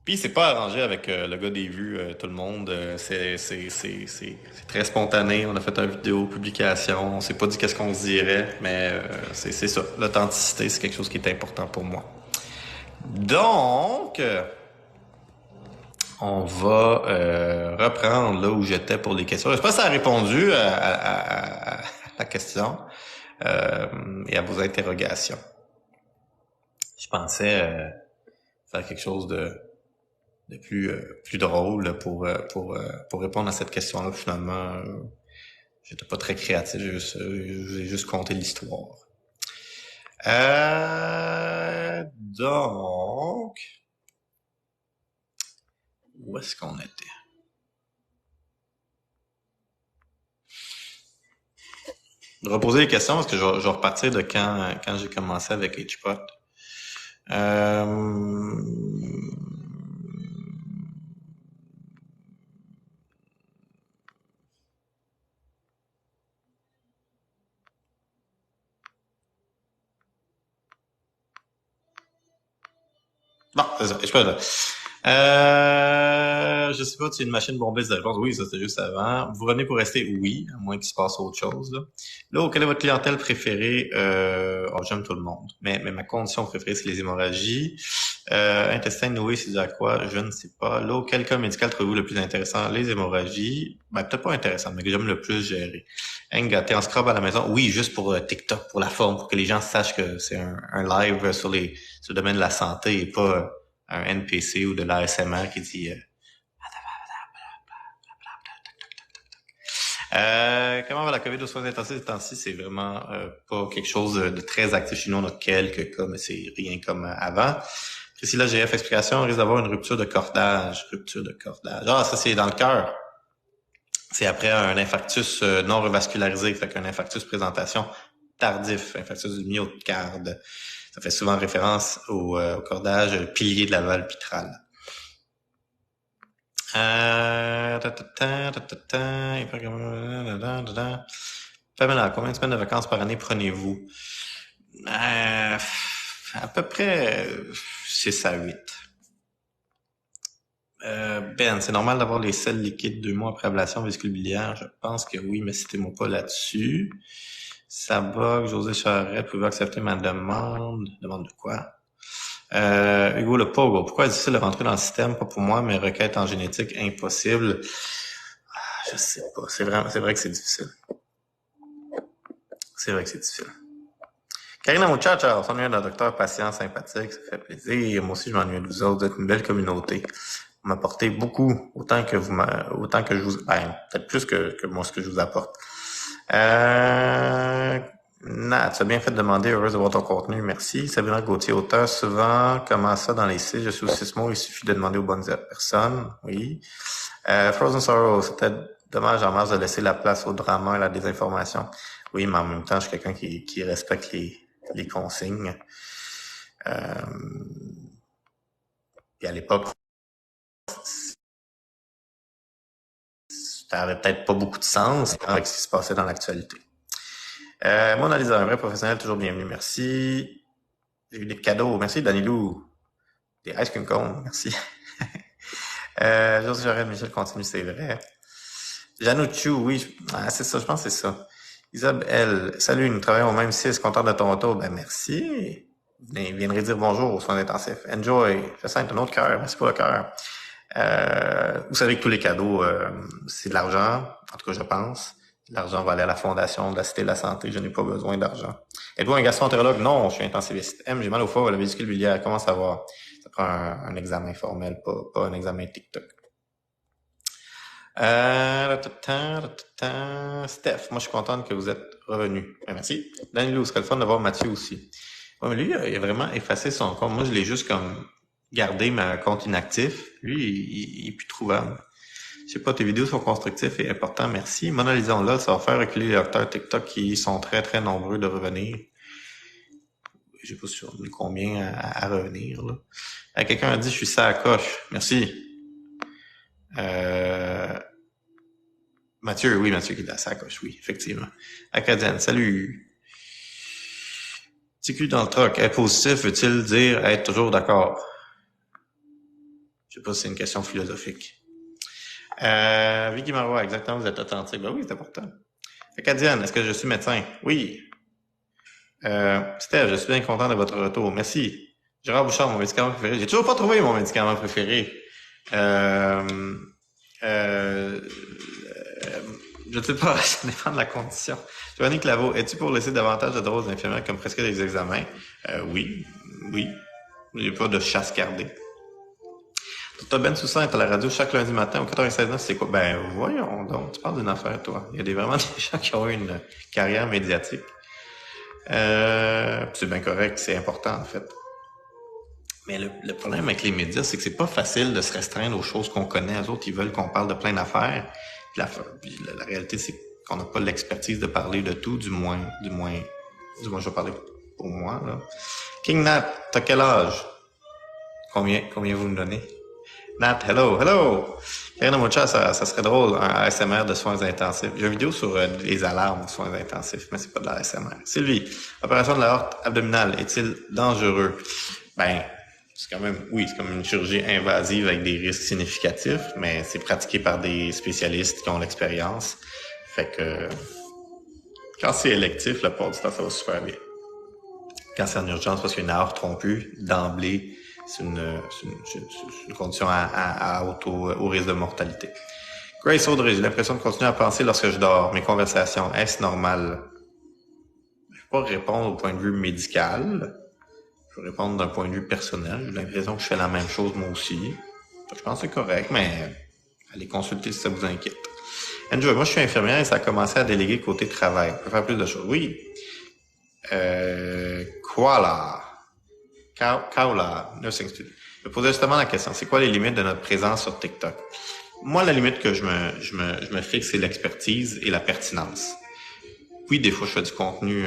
[SPEAKER 1] Puis c'est pas arrangé avec le gars des vues, tout le monde. C'est très spontané. On a fait une vidéo publication. On s'est pas dit qu'est-ce qu'on se dirait, mais c'est ça. L'authenticité, c'est quelque chose qui est important pour moi. Donc, on va reprendre là où j'étais pour les questions. Je sais pas si ça a répondu à la question et à vos interrogations. Je pensais faire quelque chose de plus drôle là, pour répondre à cette question-là. Finalement, j'étais pas très créatif, j'ai juste conté l'histoire. Donc, où est-ce qu'on était? Reposer les questions parce que je vais repartir de quand j'ai commencé avec HPOT. Euh, Bon, c'est ça, je sais pas là. Je sais pas, tu es une machine bombeuse de réponse. Oui, ça c'était juste avant. Vous revenez pour rester? Oui, à moins qu'il se passe autre chose. Là, quelle est votre clientèle préférée? Oh, j'aime tout le monde. Mais ma condition préférée, c'est les hémorragies. Intestin noué, c'est dû à quoi? Je ne sais pas. Là, quel cas médical trouvez-vous le plus intéressant? Les hémorragies. Ben, peut-être pas intéressant, mais que j'aime le plus gérer. Gâté en scrub à la maison. Oui, juste pour TikTok, pour la forme, pour que les gens sachent que c'est un live sur le domaine de la santé et pas un NPC ou de l'ASMR qui dit comment va la COVID aux soins intensifs ces temps-ci? C'est vraiment pas quelque chose de très actif chez nous. On a quelques cas, mais c'est rien comme avant. Priscilla GF, explication, on risque d'avoir une rupture de cordage. Rupture de cordage. Ah, ça, c'est dans le cœur. C'est après un infarctus non revascularisé, fait qu'un infarctus présentation tardif, infarctus du myocarde. Ça fait souvent référence au cordage pilier de la valve pitrale. Pamela, combien de semaines de vacances par année prenez-vous? À peu près 6 à 8. Ben, c'est normal d'avoir les selles liquides 2 mois après ablation vésicule biliaire. Je pense que oui, mais citez-moi pas là-dessus. Sabog, José Charret, pouvez-vous accepter ma demande? Demande de quoi? Hugo Le Pogo, pourquoi est-ce difficile de rentrer dans le système? Pas pour moi, mais requête en génétique, impossible. Je sais pas. C'est vrai que c'est difficile. C'est vrai que c'est difficile. Karina Muchacha, on s'ennuie d'un docteur patient sympathique, ça fait plaisir. Moi aussi, je m'ennuie de vous autres. Vous êtes une belle communauté. Vous m'apportez beaucoup, autant que je vous, ben, peut-être plus que moi ce que je vous apporte. Nat, tu as bien fait de demander, heureuse de voir ton contenu, merci. Sabrina Gauthier, auteur, souvent, comment ça dans les sites, je suis au 6 mots, il suffit de demander aux bonnes personnes, oui. Frozen Sorrow, c'était dommage en mars de laisser la place au drama et à la désinformation. Oui, mais en même temps, je suis quelqu'un qui respecte les consignes. Puis à l'époque, ça avait peut-être pas beaucoup de sens avec ce qui se passait dans l'actualité. Mona Lisa, un vrai professionnel, toujours bienvenu, merci. J'ai eu des cadeaux, merci Danilou. Des ice cream cones, merci. José Jarret, Michel continue, c'est vrai. Janou Chou, oui, c'est ça, je pense que c'est ça. Isabelle, salut, nous travaillons au même 6, content de ton retour. Ben, merci. Vous viendrez dire bonjour aux soins intensifs. Enjoy. Je sens un autre cœur. Merci pour le cœur. Vous savez que tous les cadeaux, c'est de l'argent. En tout cas, je pense. L'argent va aller à la fondation de la Cité de la Santé. Je n'ai pas besoin d'argent. Êtes-vous un gastroentérologue? Non, je suis intensiviste. J'ai mal au foie, la vésicule biliaire. Comment savoir? Ça prend un examen formel, pas un examen TikTok. Steph, moi je suis contente que vous êtes revenu. Merci. Danilo, ce serait le fun de voir Mathieu aussi. Ouais, mais lui, il a vraiment effacé son compte. Moi, je l'ai juste comme gardé ma compte inactif. Lui, il est plus trouvable. Je sais pas, tes vidéos sont constructives et importantes. Merci. Mona Lisa, là, ça va faire reculer les docteurs TikTok qui sont très, très nombreux de revenir. Je sais pas si on est combien à revenir, là. Quelqu'un a dit, je suis ça à coche. Merci. Mathieu qui est à sa coche, oui, effectivement. Acadienne, salut. TQ dans le troc, être positif veut-il dire être toujours d'accord? Je sais pas si c'est une question philosophique. Vicky Marois, exactement, vous êtes authentique. Ben oui, c'est important. Acadienne, est-ce que je suis médecin? Oui. Steph, je suis bien content de votre retour. Merci. Gérard Bouchard, mon médicament préféré. J'ai toujours pas trouvé mon médicament préféré. Je ne sais pas, ça dépend de la condition. Giovanni Claveau, es-tu pour laisser davantage de droits aux infirmières comme presque des examens? Oui. Il n'y a pas de chasse gardée. Dr. Ben Soussan est à la radio chaque lundi matin au 96.9, c'est quoi? Ben, voyons donc, tu parles d'une affaire, toi. Il y a vraiment des gens qui ont eu une carrière médiatique. C'est bien correct, c'est important, en fait. Mais le problème avec les médias, c'est que c'est pas facile de se restreindre aux choses qu'on connaît. Les autres, ils veulent qu'on parle de plein d'affaires. La réalité, c'est qu'on n'a pas l'expertise de parler de tout, du moins, je vais parler pour moi, là. King Nat, t'as quel âge? Combien vous me donnez? Nat, hello! Karina Mucha, ça serait drôle, un ASMR de soins intensifs. J'ai une vidéo sur les alarmes aux soins intensifs, mais c'est pas de l'ASMR. Sylvie, opération de la horte abdominale, est-il dangereux? Ben, c'est comme une chirurgie invasive avec des risques significatifs, mais c'est pratiqué par des spécialistes qui ont l'expérience. Fait que, quand c'est électif, la plupart du temps, ça va super bien. Quand c'est en urgence, parce qu'il y a une aorte rompue, d'emblée, c'est une condition au risque de mortalité. Grace Audrey, j'ai l'impression de continuer à penser lorsque je dors. Mes conversations, est-ce normal? Je vais pas répondre au point de vue médical. Je vais répondre d'un point de vue personnel. J'ai l'impression que je fais la même chose moi aussi. Je pense que c'est correct, mais allez consulter si ça vous inquiète. Enjoy, moi je suis infirmière et ça a commencé à déléguer côté travail. Je peux faire plus de choses. Oui. Kaula, Nursing Studio. Je me posais justement la question, c'est quoi les limites de notre présence sur TikTok? Moi, la limite que je me fixe, c'est l'expertise et la pertinence. Oui, des fois, je fais du contenu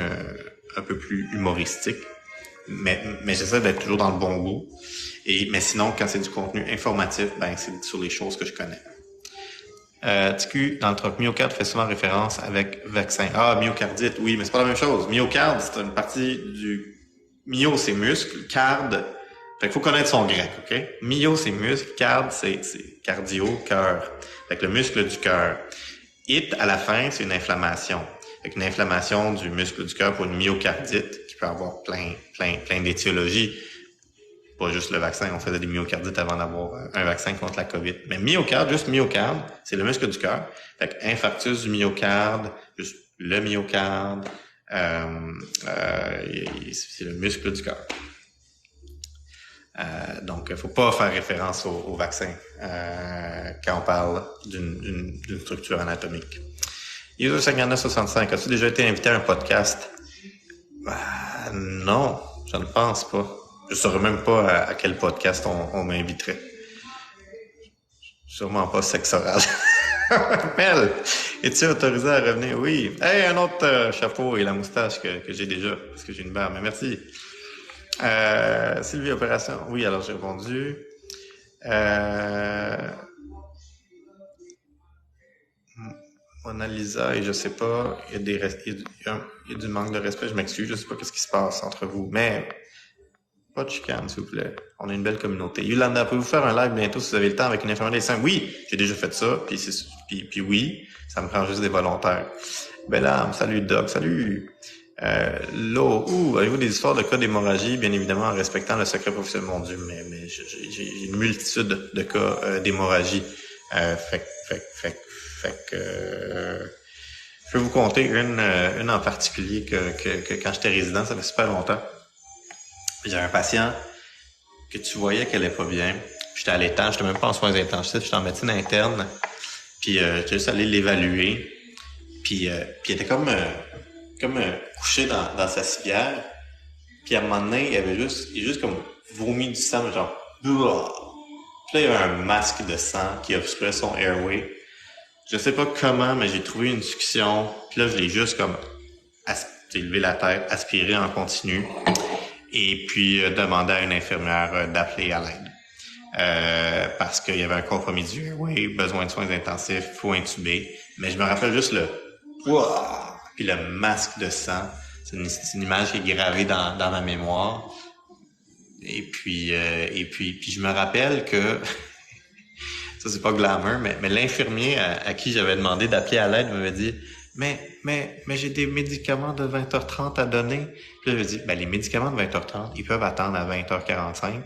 [SPEAKER 1] un peu plus humoristique, mais j'essaie d'être toujours dans le bon goût. Mais sinon, quand c'est du contenu informatif, ben c'est sur les choses que je connais. TQ, dans le truc, myocarde fait souvent référence avec vaccin. Ah, myocardite, oui, mais c'est pas la même chose. Myocarde, c'est une partie du... Myo, c'est muscle, carde... Fait qu'il faut connaître son grec, OK? Myo, c'est muscle, carde, c'est cardio, cœur. Fait que le muscle du cœur. It, à la fin, c'est une inflammation. Fait qu'une inflammation du muscle du cœur pour une myocardite, qui peut avoir plein d'étiologies. Pas juste le vaccin, on faisait des myocardites avant d'avoir un vaccin contre la COVID. Mais myocarde, juste myocarde, c'est le muscle du cœur. Fait que infarctus du myocarde, juste le myocarde, c'est le muscle du cœur. Donc, il faut pas faire référence au vaccin quand on parle d'une structure anatomique. User 5965, as-tu déjà été invité à un podcast? Non, je ne pense pas. Je ne saurais même pas à quel podcast on m'inviterait. Sûrement pas sexe oral. Mel, es-tu autorisé à revenir? Oui. Hey, un autre chapeau et la moustache que j'ai déjà, parce que j'ai une barbe. Mais merci. Sylvie, opération. Oui, alors j'ai répondu. Mona Lisa, et je sais pas, il y a du manque de respect, je m'excuse, je sais pas qu'est-ce qui se passe entre vous, mais pas de chicane, s'il vous plaît. On a une belle communauté. Yolanda, pouvez-vous faire un live bientôt si vous avez le temps avec une infirmière des seins? Oui, j'ai déjà fait ça, puis oui, ça me prend juste des volontaires. Belle âme, salut Doc, salut. Avez-vous des histoires de cas d'hémorragie, bien évidemment en respectant le secret professionnel, mon Dieu, mais j'ai une multitude de cas d'hémorragie. Fait que je peux vous conter une en particulier que quand j'étais résident, ça fait super longtemps. J'avais un patient que tu voyais qu'elle allait pas bien. J'étais à l'étage, j'étais même pas en soins intensifs, j'étais en médecine interne. Puis j'étais juste allé l'évaluer. Puis elle était comme couché dans sa civière. Puis à un moment donné, il a juste comme vomi du sang, genre... Puis là, il y avait un masque de sang qui obstruait son airway. Je sais pas comment, mais j'ai trouvé une succion. Puis là, je l'ai juste comme... J'ai levé la tête, aspiré en continu. Et puis demandé à une infirmière d'appeler à l'aide. Parce qu'il y avait un compromis du airway, besoin de soins intensifs, faut intuber. Mais je me rappelle juste puis le masque de sang. C'est une image qui est gravée dans ma mémoire. Et puis je me rappelle que ça c'est pas glamour, mais l'infirmier à qui j'avais demandé d'appeler à l'aide m'avait dit mais j'ai des médicaments de 20h30 à donner. Puis là, je dis les médicaments de 20h30, ils peuvent attendre à 20h45.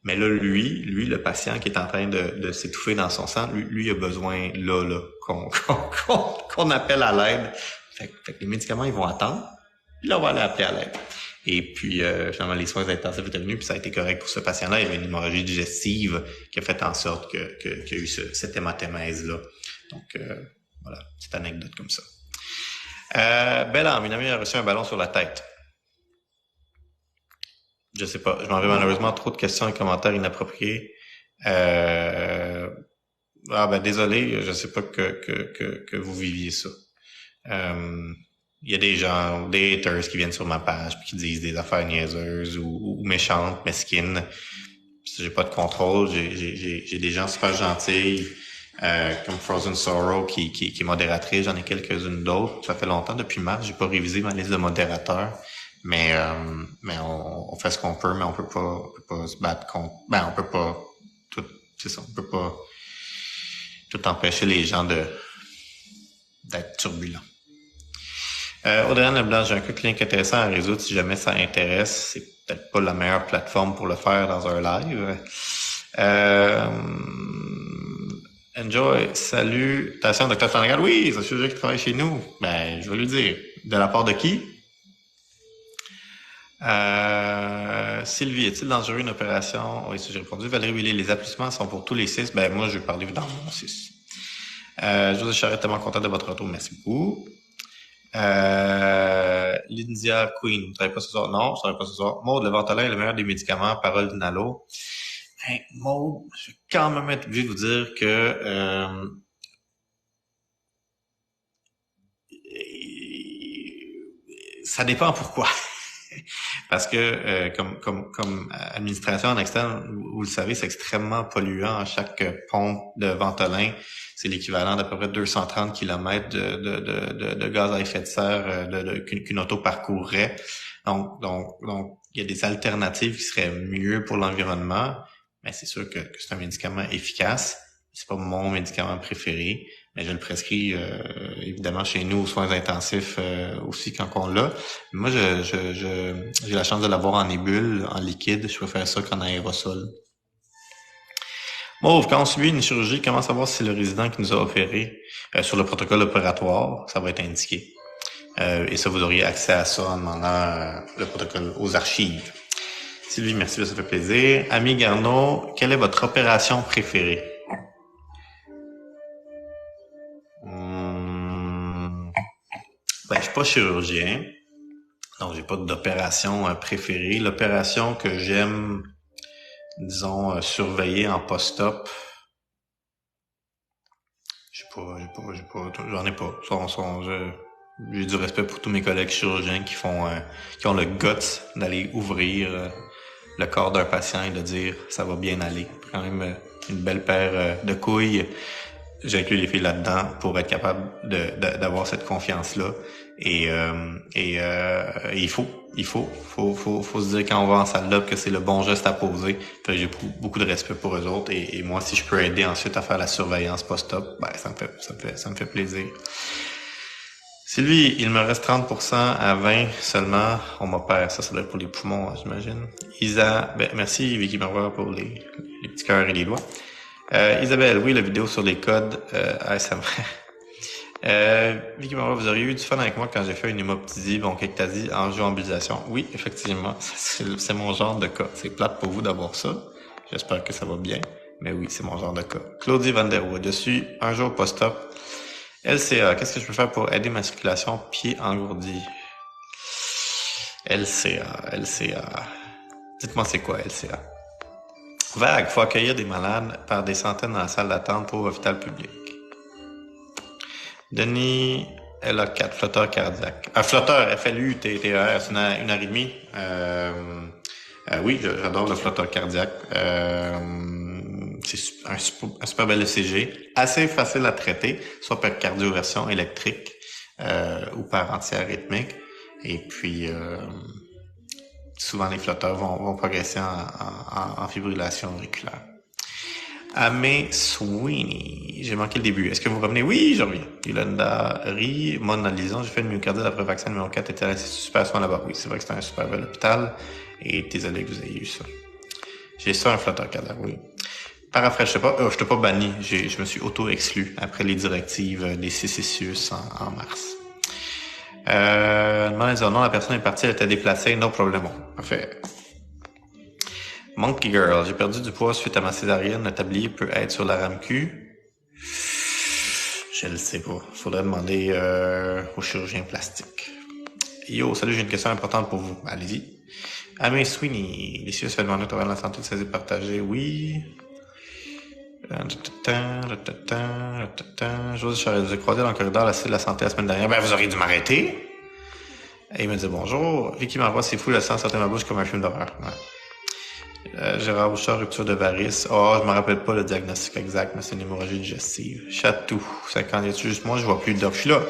[SPEAKER 1] Mais là, lui, le patient qui est en train de s'étouffer dans son sang, lui, il a besoin là qu'on appelle à l'aide. Fait que les médicaments, ils vont attendre. Puis là, on va aller appeler à l'aide. Et puis, finalement, les soins intensifs étaient venus, puis ça a été correct pour ce patient-là. Il y avait une hémorragie digestive qui a fait en sorte qu'il y a eu cette hématémèse-là. Donc, voilà, petite anecdote comme ça. Belle âme, une amie a reçu un ballon sur la tête. Je sais pas, je m'en vais malheureusement trop de questions et commentaires inappropriés. Désolé, je sais pas que vous viviez ça. Il y a des gens, des haters qui viennent sur ma page puis qui disent des affaires niaiseuses ou méchantes, mesquines. J'ai pas de contrôle. J'ai des gens super gentils, comme Frozen Sorrow qui est modératrice. J'en ai quelques-unes d'autres. Ça fait longtemps, depuis mars, j'ai pas révisé ma liste de modérateurs. Mais on fait ce qu'on peut, mais on peut pas se battre contre. On peut pas tout. C'est ça, on peut pas tout empêcher les gens d'être turbulents. Audrey-Anne Leblanc, j'ai un cas clinique intéressant à résoudre si jamais ça intéresse. C'est peut-être pas la meilleure plateforme pour le faire dans un live. Enjoy, salutations, Dr. Flanagan. Oui, c'est un sujet qui travaille chez nous. Ben, je vais lui dire. De la part de qui? Sylvie, est-il dangereux une opération? Oui, ça j'ai répondu. Valérie Willy, les applaudissements sont pour tous les 6. Ben, moi, je vais parler dans mon 6. José Charette, tellement content de votre retour. Merci beaucoup. Lydia Queen, vous ne travaillez pas ce soir? Non, je ne travaille pas ce soir. Maud, le Ventolin est le meilleur des médicaments. Parole d'Inalo. Hey, Maud, je vais quand même être obligé de vous dire que ça dépend pourquoi. Parce que comme administration en externe, vous le savez, c'est extrêmement polluant. Chaque pompe de Ventolin, c'est l'équivalent d'à peu près 230 km de gaz à effet de serre qu'une auto parcourrait. Donc, il y a des alternatives qui seraient mieux pour l'environnement, mais c'est sûr que c'est un médicament efficace. C'est pas mon médicament préféré, mais je le prescris évidemment chez nous aux soins intensifs aussi quand on l'a. Moi, j'ai la chance de l'avoir en nébule, en liquide. Je préfère ça qu'en aérosol. Mauve, quand on subit une chirurgie, comment savoir si le résident qui nous a opéré sur le protocole opératoire, ça va être indiqué. Et ça, vous auriez accès à ça en demandant le protocole aux archives. Sylvie, merci, ça fait plaisir. Ami Garneau, quelle est votre opération préférée? Ben, je suis pas chirurgien, donc j'ai pas d'opération préférée. L'opération que j'aime, disons, surveiller en post-op, j'en ai pas. J'ai du respect pour tous mes collègues chirurgiens qui ont le guts d'aller ouvrir le corps d'un patient et de dire ça va bien aller. Quand même une belle paire de couilles. J'ai inclus les filles là-dedans pour être capable d'avoir cette confiance-là. Et il faut se dire quand on va en salle d'op que c'est le bon geste à poser. J'ai beaucoup de respect pour eux autres. Et moi, si je peux aider ensuite à faire la surveillance post-op, ben, ça me fait plaisir. Sylvie, il me reste 30% à 20 seulement. On m'opère. Ça doit être pour les poumons, j'imagine. Isa, ben, merci Vicky Marvoir pour les petits cœurs et les doigts. Isabelle, oui, la vidéo sur les codes ASMR. Vicky Marvoir, vous auriez eu du fun avec moi quand j'ai fait une hémoptysie bronchiectasie en embolisation. Oui, effectivement, c'est mon genre de cas. C'est plate pour vous d'avoir ça. J'espère que ça va bien. Mais oui, c'est mon genre de cas. Claudie Van der Wood, je suis un jour post-op. LCA, qu'est-ce que je peux faire pour aider ma circulation pied engourdi? LCA. Dites-moi c'est quoi LCA? Vague, faut accueillir des malades par des centaines dans la salle d'attente pour l'hôpital public. Denis, elle a 4 flotteurs cardiaques. Un flotteur, FLU, TER, c'est une heure et demie. Oui, j'adore le flotteur cardiaque. C'est un super bel ECG, assez facile à traiter, soit par cardioversion électrique ou par antiarythmique. Et puis, souvent les flotteurs vont progresser en fibrillation auriculaire. Amé Sweeney, j'ai manqué le début. Est-ce que vous revenez? Oui, je reviens. Yolanda Rie, Mona Lison, j'ai fait une myocardite après vaccin numéro 4, était resté super soin là-bas. Oui, c'est vrai que c'était un super bel hôpital. Et désolé que vous ayez eu ça. J'ai ça, un flotteur cardiaque, oui. Paraphrase, je t'ai pas banni. Je me suis auto-exclu après les directives des Cécicius en mars. Non, la personne est partie, elle était déplacée, no problemo. Parfait. Monkey Girl, j'ai perdu du poids suite à ma césarienne. Le tablier peut être sur la RAMQ. Je le sais pas. Faudrait demander au chirurgien plastique. Yo, salut, j'ai une question importante pour vous. Allez-y. Amé Sweeney, les cieux se fait demander au travail de la santé de saisir partager. Oui. José Charest, j'ai croisé dans le corridor la de la santé la semaine dernière. Ben, vous auriez dû m'arrêter. Et il me dit bonjour. Vicky Marois, c'est fou, le sang sortait de ma bouche comme un film d'horreur. Ouais. Gérard Bouchard, rupture de varice. Oh, je me rappelle pas le diagnostic exact, mais c'est une hémorragie digestive. Chatou, 50 ans, juste moi, je vois plus de doc. Je suis là.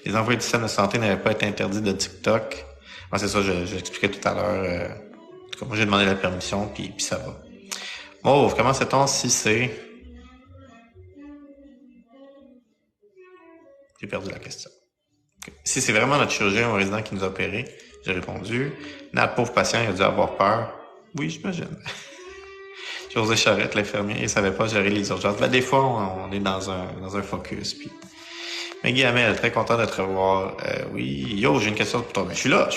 [SPEAKER 1] Les envoyés du système de santé n'avaient pas été interdits de TikTok. Moi, c'est ça, je l'expliquais tout à l'heure. En tout cas, moi, j'ai demandé la permission, puis ça va. Mauve, comment sait-on si c'est... J'ai perdu la question. Okay. Si c'est vraiment notre chirurgien ou résident qui nous a opéré, j'ai répondu. Notre pauvre patient, il a dû avoir peur. Oui, j'imagine. José Charette, l'infirmier, il savait pas gérer les urgences. Ben, des fois, on est dans un focus. Puis Maggie Hamel, très content de te revoir. Oui, yo, j'ai une question pour toi. Ben, je suis là.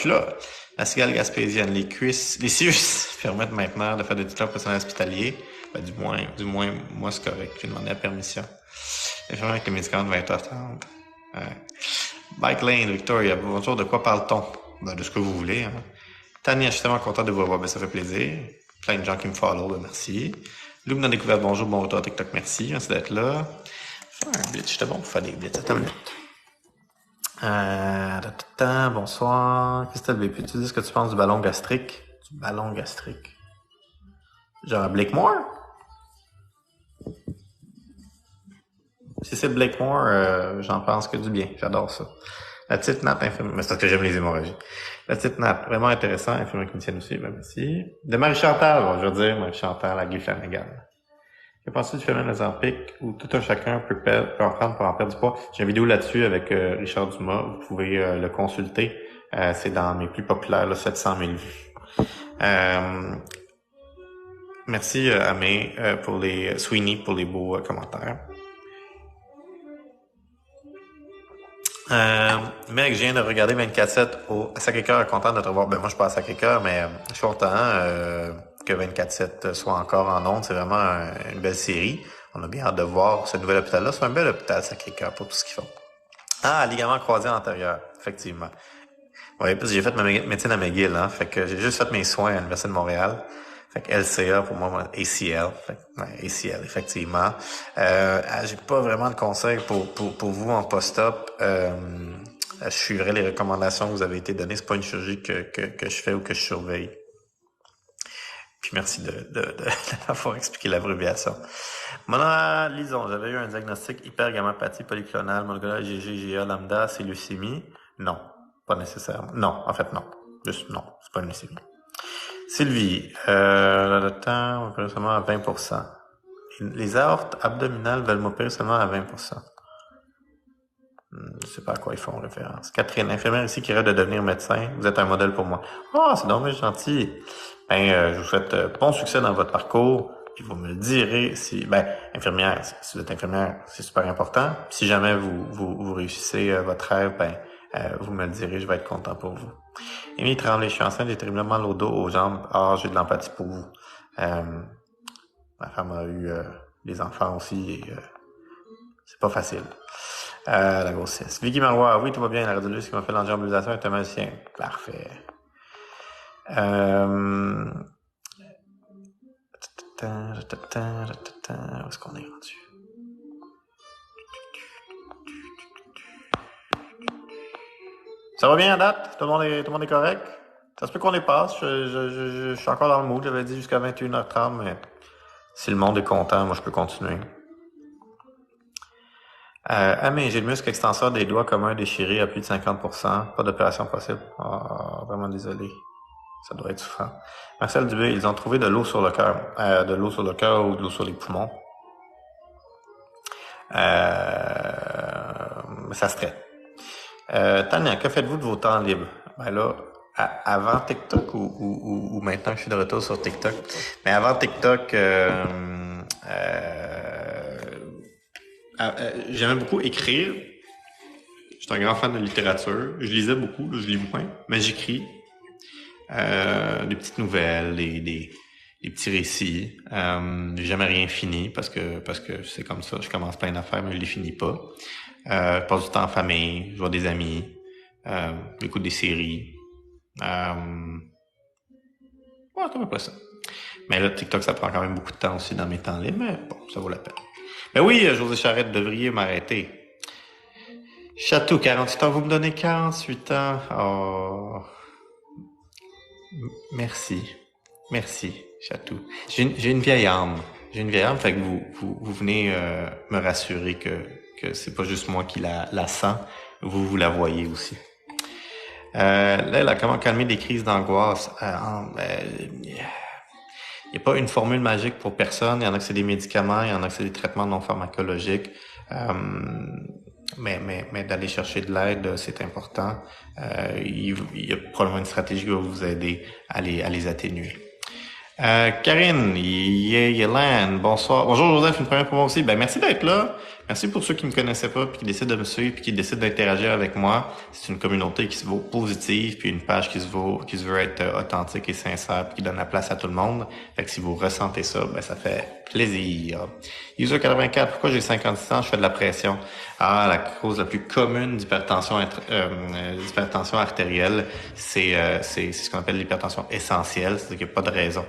[SPEAKER 1] La cigale gaspésienne, les CIUS permettent maintenant de faire des tutoirs personnels hospitaliers. Ben, du moins, moi, c'est correct. J'ai demandé la permission. L'infirmière avec les médicaments de 20h30. Bike Lane, Victoria, bonjour, de quoi parle-t-on? Ben, de ce que vous voulez, hein. Tania, je suis tellement content de vous revoir, ben, ça fait plaisir. Plein de gens qui me follow, ben, merci. Loum dans découverte, bonjour, bon retour à TikTok, merci d'être là. Faire un blitz, j'étais bon pour faire des blitz, attends une minute. Bonsoir. Christelle B, peux-tu dire ce que tu penses du ballon gastrique? Du ballon gastrique. Genre Blakemore? Si c'est Blakemore, j'en pense que du bien. J'adore ça. La petite nappe infirmière. Mais c'est parce que j'aime les hémorragies. La petite nappe, vraiment intéressant. Infirmière clinicienne aussi, ben merci. De Marie-Chantal, bon, je veux dire, Marie-Chantal, la Guy Flanagan. Que penses-tu du phénomène Ozempic où tout un chacun peut en prendre pour en perdre du poids? J'ai une vidéo là-dessus avec Richard Dumas. Vous pouvez le consulter. C'est dans mes plus populaires, là, 700 000 vues. Merci à May pour les Sweeney pour les beaux commentaires. Mec, je viens de regarder 24/7 à Sacré-Cœur, content de te revoir. Ben moi je suis pas à Sacré-Cœur, mais je suis content que 24/7 soit encore en ondes. C'est vraiment une belle série. On a bien hâte de voir ce nouvel hôpital-là. C'est un bel hôpital Sacré-Cœur pour tout ce qu'ils font. Ah, ligament croisé antérieur, effectivement. Oui, parce que j'ai fait ma médecine à McGill, hein. Fait que j'ai juste fait mes soins à l'Université de Montréal. Fait que LCA, pour moi, ACL. Fait que, ouais, ACL, effectivement. J'ai pas vraiment de conseils pour vous en post-op. Je suivrai les recommandations que vous avez été données. C'est pas une chirurgie que je fais ou que je surveille. Puis merci de m'avoir expliqué l'abréviation. Mona Lison, j'avais eu un diagnostic hypergammapathie polyclonale, moléculaire GGGA lambda, c'est leucémie? Non, pas nécessairement. Non, en fait, non. Juste non, c'est pas une leucémie. Sylvie, le temps, on opère seulement à 20%. Les aortes abdominales veulent m'opérer seulement à 20%. Je sais pas à quoi ils font référence. Catherine, infirmière ici qui rêve de devenir médecin. Vous êtes un modèle pour moi. Ah, c'est dommage gentil. Je vous souhaite bon succès dans votre parcours. Puis vous me le direz si, infirmière, si vous êtes infirmière, c'est super important. Si jamais vous réussissez votre rêve, vous me le direz, je vais être content pour vous. Émilie Tremblay, je suis enceinte, j'ai terriblement mal au dos, aux jambes. Ah, j'ai de l'empathie pour vous. Ma femme a eu des enfants aussi et c'est pas facile. La grossesse. Vicky Marois, oui, tout va bien. La radiologiste qui m'a fait l'angiombolisation est un magicien. Parfait. Où est-ce qu'on est rendu? Ça va bien à date? Tout le monde est correct? Ça se peut qu'on dépasse. Je suis encore dans le mood. J'avais dit jusqu'à 21h30, mais si le monde est content, moi je peux continuer. Mais j'ai le muscle extenseur des doigts commun déchiré à plus de 50%. Pas d'opération possible. Ah, vraiment désolé. Ça doit être souffrant. Marcel Dubé, ils ont trouvé de l'eau sur le cœur. De l'eau sur le cœur ou de l'eau sur les poumons. Ça se traite. Tania, que faites-vous de vos temps libres? Ben là, avant TikTok ou maintenant que je suis de retour sur TikTok. Mais avant TikTok, j'aimais beaucoup écrire. J'étais un grand fan de littérature. Je lisais beaucoup, là, je lis moins, mais j'écris. Des petites nouvelles, des petits récits. J'ai jamais rien fini parce que c'est comme ça. Je commence plein d'affaires, mais je les finis pas. Je passe du temps en famille, je vois des amis, j'écoute des séries. Ouais, c'est à peu près ça. Mais là, TikTok, ça prend quand même beaucoup de temps aussi dans mes temps libres, mais bon, ça vaut la peine. Mais oui, José Charette, devriez m'arrêter. Chateau, 48 ans, vous me donnez 48 ans. Oh. Merci, Chatou. J'ai une vieille âme. Fait que vous venez me rassurer que c'est pas juste moi qui la sens, vous la voyez aussi. Là, comment calmer des crises d'angoisse? Il n'y a pas une formule magique pour personne. Il y en a que c'est des médicaments, il y en a que c'est des traitements non pharmacologiques. mais d'aller chercher de l'aide, c'est important. Il y a probablement une stratégie qui va vous aider à les atténuer. Karine, Yélan, bonsoir. Bonjour Joseph, une première pour moi aussi. Ben merci d'être là. Merci pour ceux qui me connaissaient pas, puis qui décident de me suivre, puis qui décident d'interagir avec moi. C'est une communauté qui se veut positive, puis une page qui se veut être authentique et sincère, puis qui donne la place à tout le monde. Fait que si vous ressentez ça, ben ça fait plaisir. User 84, pourquoi j'ai 56 ans, je fais de la pression? Ah, la cause la plus commune d'hypertension artérielle, c'est ce qu'on appelle l'hypertension essentielle, c'est-à-dire qu'il n'y a pas de raison.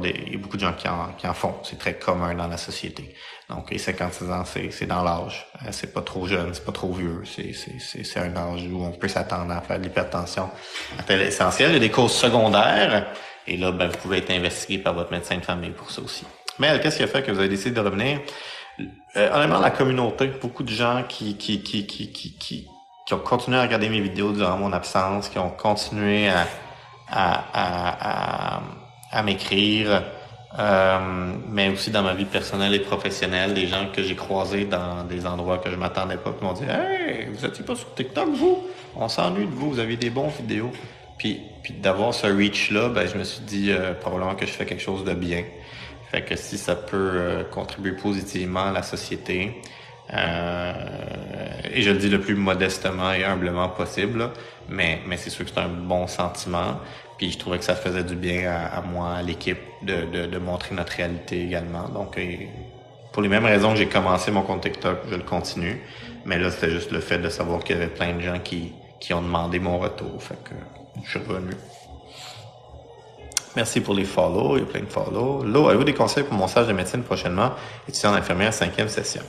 [SPEAKER 1] Il y a beaucoup de gens qui en font. C'est très commun dans la société. Donc, les 56 ans, c'est dans l'âge. C'est pas trop jeune, c'est pas trop vieux. C'est un âge où on peut s'attendre à faire de l'hypertension artérielle essentielle. Il y a des causes secondaires. Et là, ben, vous pouvez être investigué par votre médecin de famille pour ça aussi. Mais qu'est-ce qui a fait que vous avez décidé de revenir? Honnêtement, la communauté, beaucoup de gens qui ont continué à regarder mes vidéos durant mon absence, qui ont continué à m'écrire, mais aussi dans ma vie personnelle et professionnelle, des gens que j'ai croisés dans des endroits que je m'attendais pas, qui m'ont dit « Hey, vous étiez pas sur TikTok, vous? On s'ennuie de vous, vous aviez des bons vidéos. » Puis d'avoir ce reach-là, ben je me suis dit probablement que je fais quelque chose de bien. Fait que si ça peut contribuer positivement à la société, et je le dis le plus modestement et humblement possible, là, mais c'est sûr que c'est un bon sentiment. Puis je trouvais que ça faisait du bien à moi, à l'équipe, de montrer notre réalité également. Donc, pour les mêmes raisons que j'ai commencé mon compte TikTok, je le continue. Mais là, c'était juste le fait de savoir qu'il y avait plein de gens qui ont demandé mon retour. Fait que je suis revenu. Merci pour les follow, il y a plein de follow. Là, avez-vous des conseils pour mon stage de médecine prochainement, étudiant en infirmière 5e session?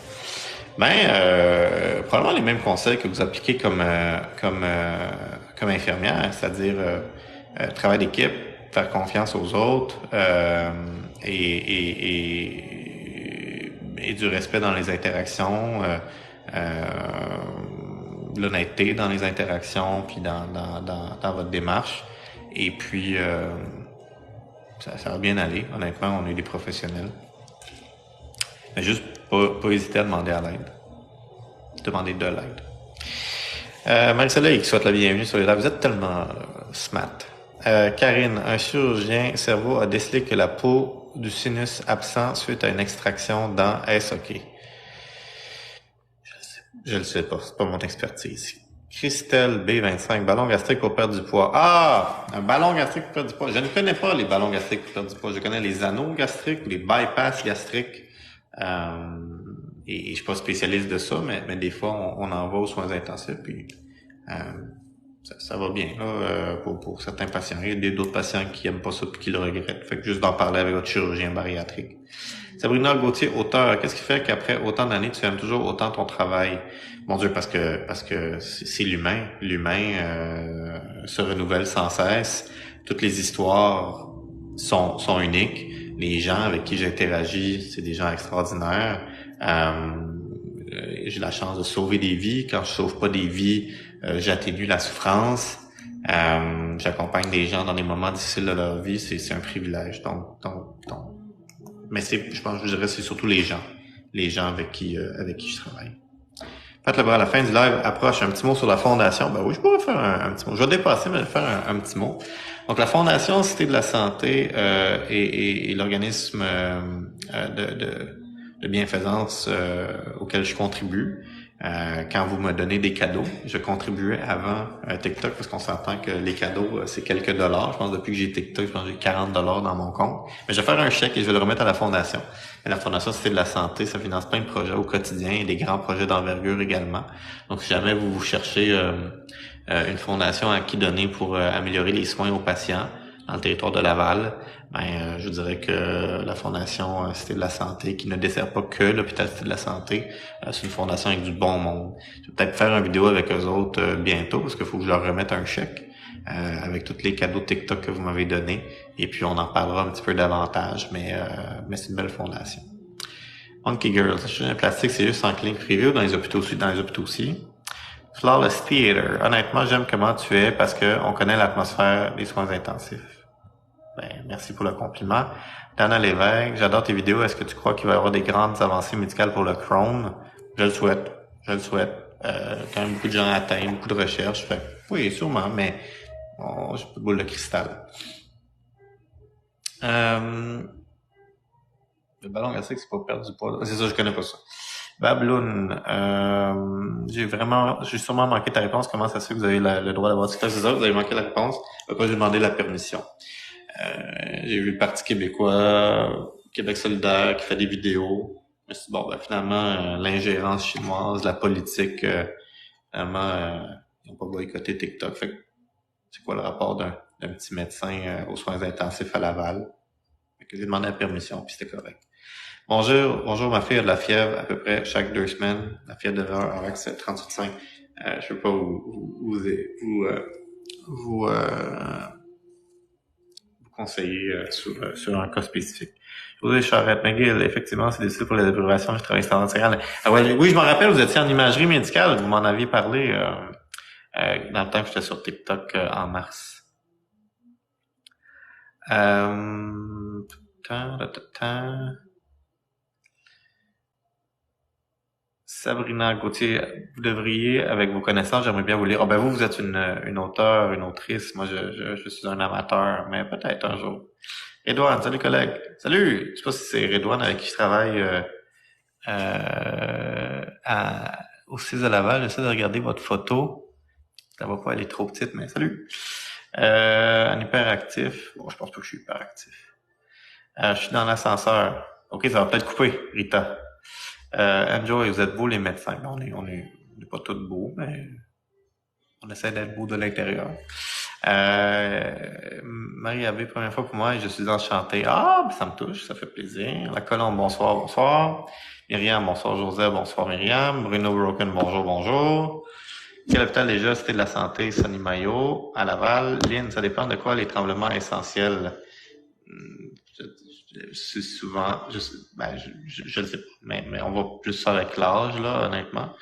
[SPEAKER 1] Probablement les mêmes conseils que vous appliquez comme infirmière, c'est-à-dire travail d'équipe, faire confiance aux autres et du respect dans les interactions, l'honnêteté dans les interactions, puis dans votre démarche. Et puis ça va bien aller. Honnêtement, on est des professionnels. Mais juste pas hésiter à demander à l'aide. Demander de l'aide. Marie-Soleil qui souhaite la bienvenue sur les lives. Vous êtes tellement smart. Karine, un chirurgien cerveau a décelé que la peau du sinus absent suite à une extraction dans est-ce OK? Je le sais pas. C'est pas mon expertise. Christelle B25, ballon gastrique pour perdre du poids. Ah! Un ballon gastrique pour perdre du poids. Je ne connais pas les ballons gastriques pour perdre du poids. Je connais les anneaux gastriques ou les bypass gastriques. Et je suis pas spécialiste de ça, mais des fois, on en va aux soins intensifs, puis ça va bien là, pour certains patients. Il y a d'autres patients qui aiment pas ça et qui le regrettent. Fait que juste d'en parler avec votre chirurgien bariatrique. Sabrina Gauthier, auteur, qu'est-ce qui fait qu'après autant d'années, tu aimes toujours autant ton travail? Mon Dieu, parce que c'est l'humain. L'humain se renouvelle sans cesse. Toutes les histoires sont uniques. Les gens avec qui j'interagis, c'est des gens extraordinaires. J'ai la chance de sauver des vies. Quand je sauve pas des vies, j'atténue la souffrance. J'accompagne des gens dans des moments difficiles de leur vie. C'est un privilège. Donc. Mais je dirais, c'est surtout les gens avec qui je travaille. Faites le bras à la fin du live approche. Un petit mot sur la fondation. Ben oui, je pourrais faire un petit mot. Je vais dépasser, mais je vais faire un petit mot. Donc, la Fondation Cité de la Santé et l'organisme de bienfaisance auquel je contribue. Quand vous me donnez des cadeaux, je contribuais avant TikTok parce qu'on s'entend que les cadeaux, c'est quelques dollars. Je pense depuis que j'ai TikTok, je pense que j'ai 40 dollars dans mon compte. Mais je vais faire un chèque et je vais le remettre à la Fondation. Et la Fondation Cité de la Santé, ça finance plein de projets au quotidien et des grands projets d'envergure également. Donc, si jamais vous cherchez une fondation à qui donner pour améliorer les soins aux patients dans le territoire de Laval, je dirais que la Fondation Cité de la Santé, qui ne dessert pas que l'hôpital Cité de la Santé, c'est une fondation avec du bon monde. Je vais peut-être faire une vidéo avec eux autres bientôt, parce qu'il faut que je leur remette un chèque avec tous les cadeaux TikTok que vous m'avez donnés. Et puis on en parlera un petit peu davantage, mais c'est une belle fondation. Monkey Girls, la chirurgie plastique, c'est juste en clinique privée ou dans les hôpitaux aussi? Flawless Theater. Honnêtement, j'aime comment tu es parce que on connaît l'atmosphère des soins intensifs. Merci pour le compliment. Dana Lévesque, j'adore tes vidéos. Est-ce que tu crois qu'il va y avoir des grandes avancées médicales pour le Crohn? Je le souhaite. quand même beaucoup de gens atteints, beaucoup de recherches. Fait oui, sûrement, mais j'ai pas de boule de cristal. Le ballon gastrique, c'est pas perdre du poids. C'est ça, je connais pas ça. Babloun, j'ai sûrement manqué ta réponse. Comment ça se fait que vous avez le droit d'avoir TikTok? C'est ça, vous avez manqué la réponse. Pourquoi j'ai demandé la permission? J'ai vu le Parti québécois, Québec solidaire, qui fait des vidéos. Je me suis dit, bon, ben, finalement, l'ingérence chinoise, la politique, finalement, ils n'ont pas boycotté TikTok. Fait que, c'est quoi le rapport d'un petit médecin aux soins intensifs à Laval? Fait que j'ai demandé la permission, puis c'était correct. Bonjour, ma fille a de la fièvre à peu près chaque 2 semaines. La fièvre de RX 38,5. Je sais pas vous conseiller sur un cas spécifique. José Charette McGill, effectivement, c'est difficile pour la déprivation, je travaille en intégral. Oui, je me rappelle, vous étiez en imagerie médicale, vous m'en aviez parlé dans le temps que j'étais sur TikTok en mars. Sabrina Gauthier, vous devriez, avec vos connaissances, j'aimerais bien vous lire. Vous êtes une auteure, une autrice. Moi, je suis un amateur, mais peut-être un jour. Redouane, salut collègue. Salut! Je sais pas si c'est Redouane avec qui je travaille au CIS de Laval. J'essaie de regarder votre photo. Ça va pas aller trop petite, mais salut! Un hyperactif. Bon, je pense pas que je suis hyperactif. Je suis dans l'ascenseur. Ok, ça va peut-être couper, Rita. Enjoy, vous êtes beaux les médecins. On est pas tous beaux, mais on essaie d'être beaux de l'intérieur. Marie-Abbé, première fois pour moi, et je suis enchanté. Ah, ça me touche, ça fait plaisir. La Colombe, bonsoir. Myriam, bonsoir Joseph, bonsoir Myriam. Bruno Broken, bonjour. Quel hôpital déjà, Cité de la Santé, Sonny Mayo, à Laval. Lynn, ça dépend de quoi les tremblements essentiels. C'est souvent, je ne sais pas, mais on va plus ça avec l'âge, là, honnêtement.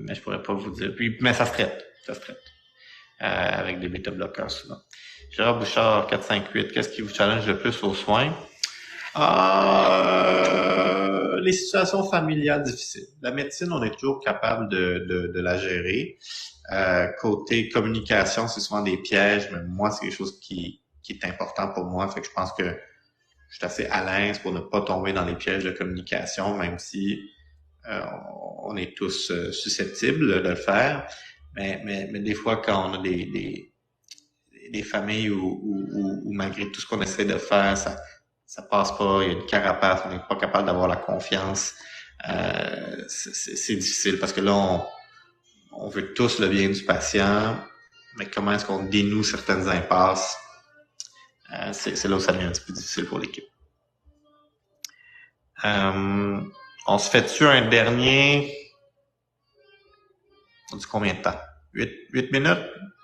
[SPEAKER 1] Mais je pourrais pas vous dire. Mais ça se traite. Avec des bêta-bloqueurs souvent. Gérard Bouchard, 458, qu'est-ce qui vous challenge le plus aux soins? Les situations familiales difficiles. La médecine, on est toujours capable de la gérer. Côté communication, c'est souvent des pièges, mais moi, c'est quelque chose qui est important pour moi. Fait que je pense que je suis assez à l'aise pour ne pas tomber dans les pièges de communication, même si on est tous susceptibles de le faire. Mais des fois, quand on a des familles où malgré tout ce qu'on essaie de faire, ça passe pas, il y a une carapace, on n'est pas capable d'avoir la confiance. C'est difficile parce que là, on veut tous le bien du patient, mais comment est-ce qu'on dénoue certaines impasses? C'est là où ça devient un petit peu difficile pour l'équipe. On se fait-tu un dernier? On dit combien de temps? 8 minutes?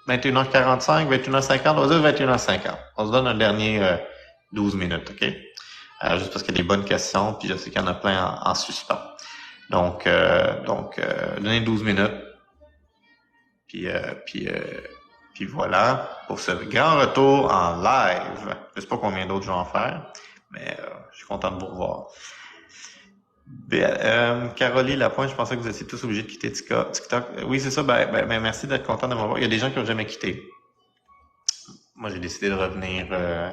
[SPEAKER 1] 21h45, 21h50? On va dire 21h50. On se donne un dernier 12 minutes, OK? Juste parce qu'il y a des bonnes questions, puis je sais qu'il y en a plein en suspens. Donc, donnez 12 minutes. Puis voilà, pour ce grand retour en live. Je sais pas combien d'autres je vais en faire, mais je suis content de vous revoir. Caroline Lapointe, je pensais que vous étiez tous obligés de quitter TikTok. Oui, c'est ça. Merci d'être content de me voir. Il y a des gens qui n'ont jamais quitté. Moi, j'ai décidé de revenir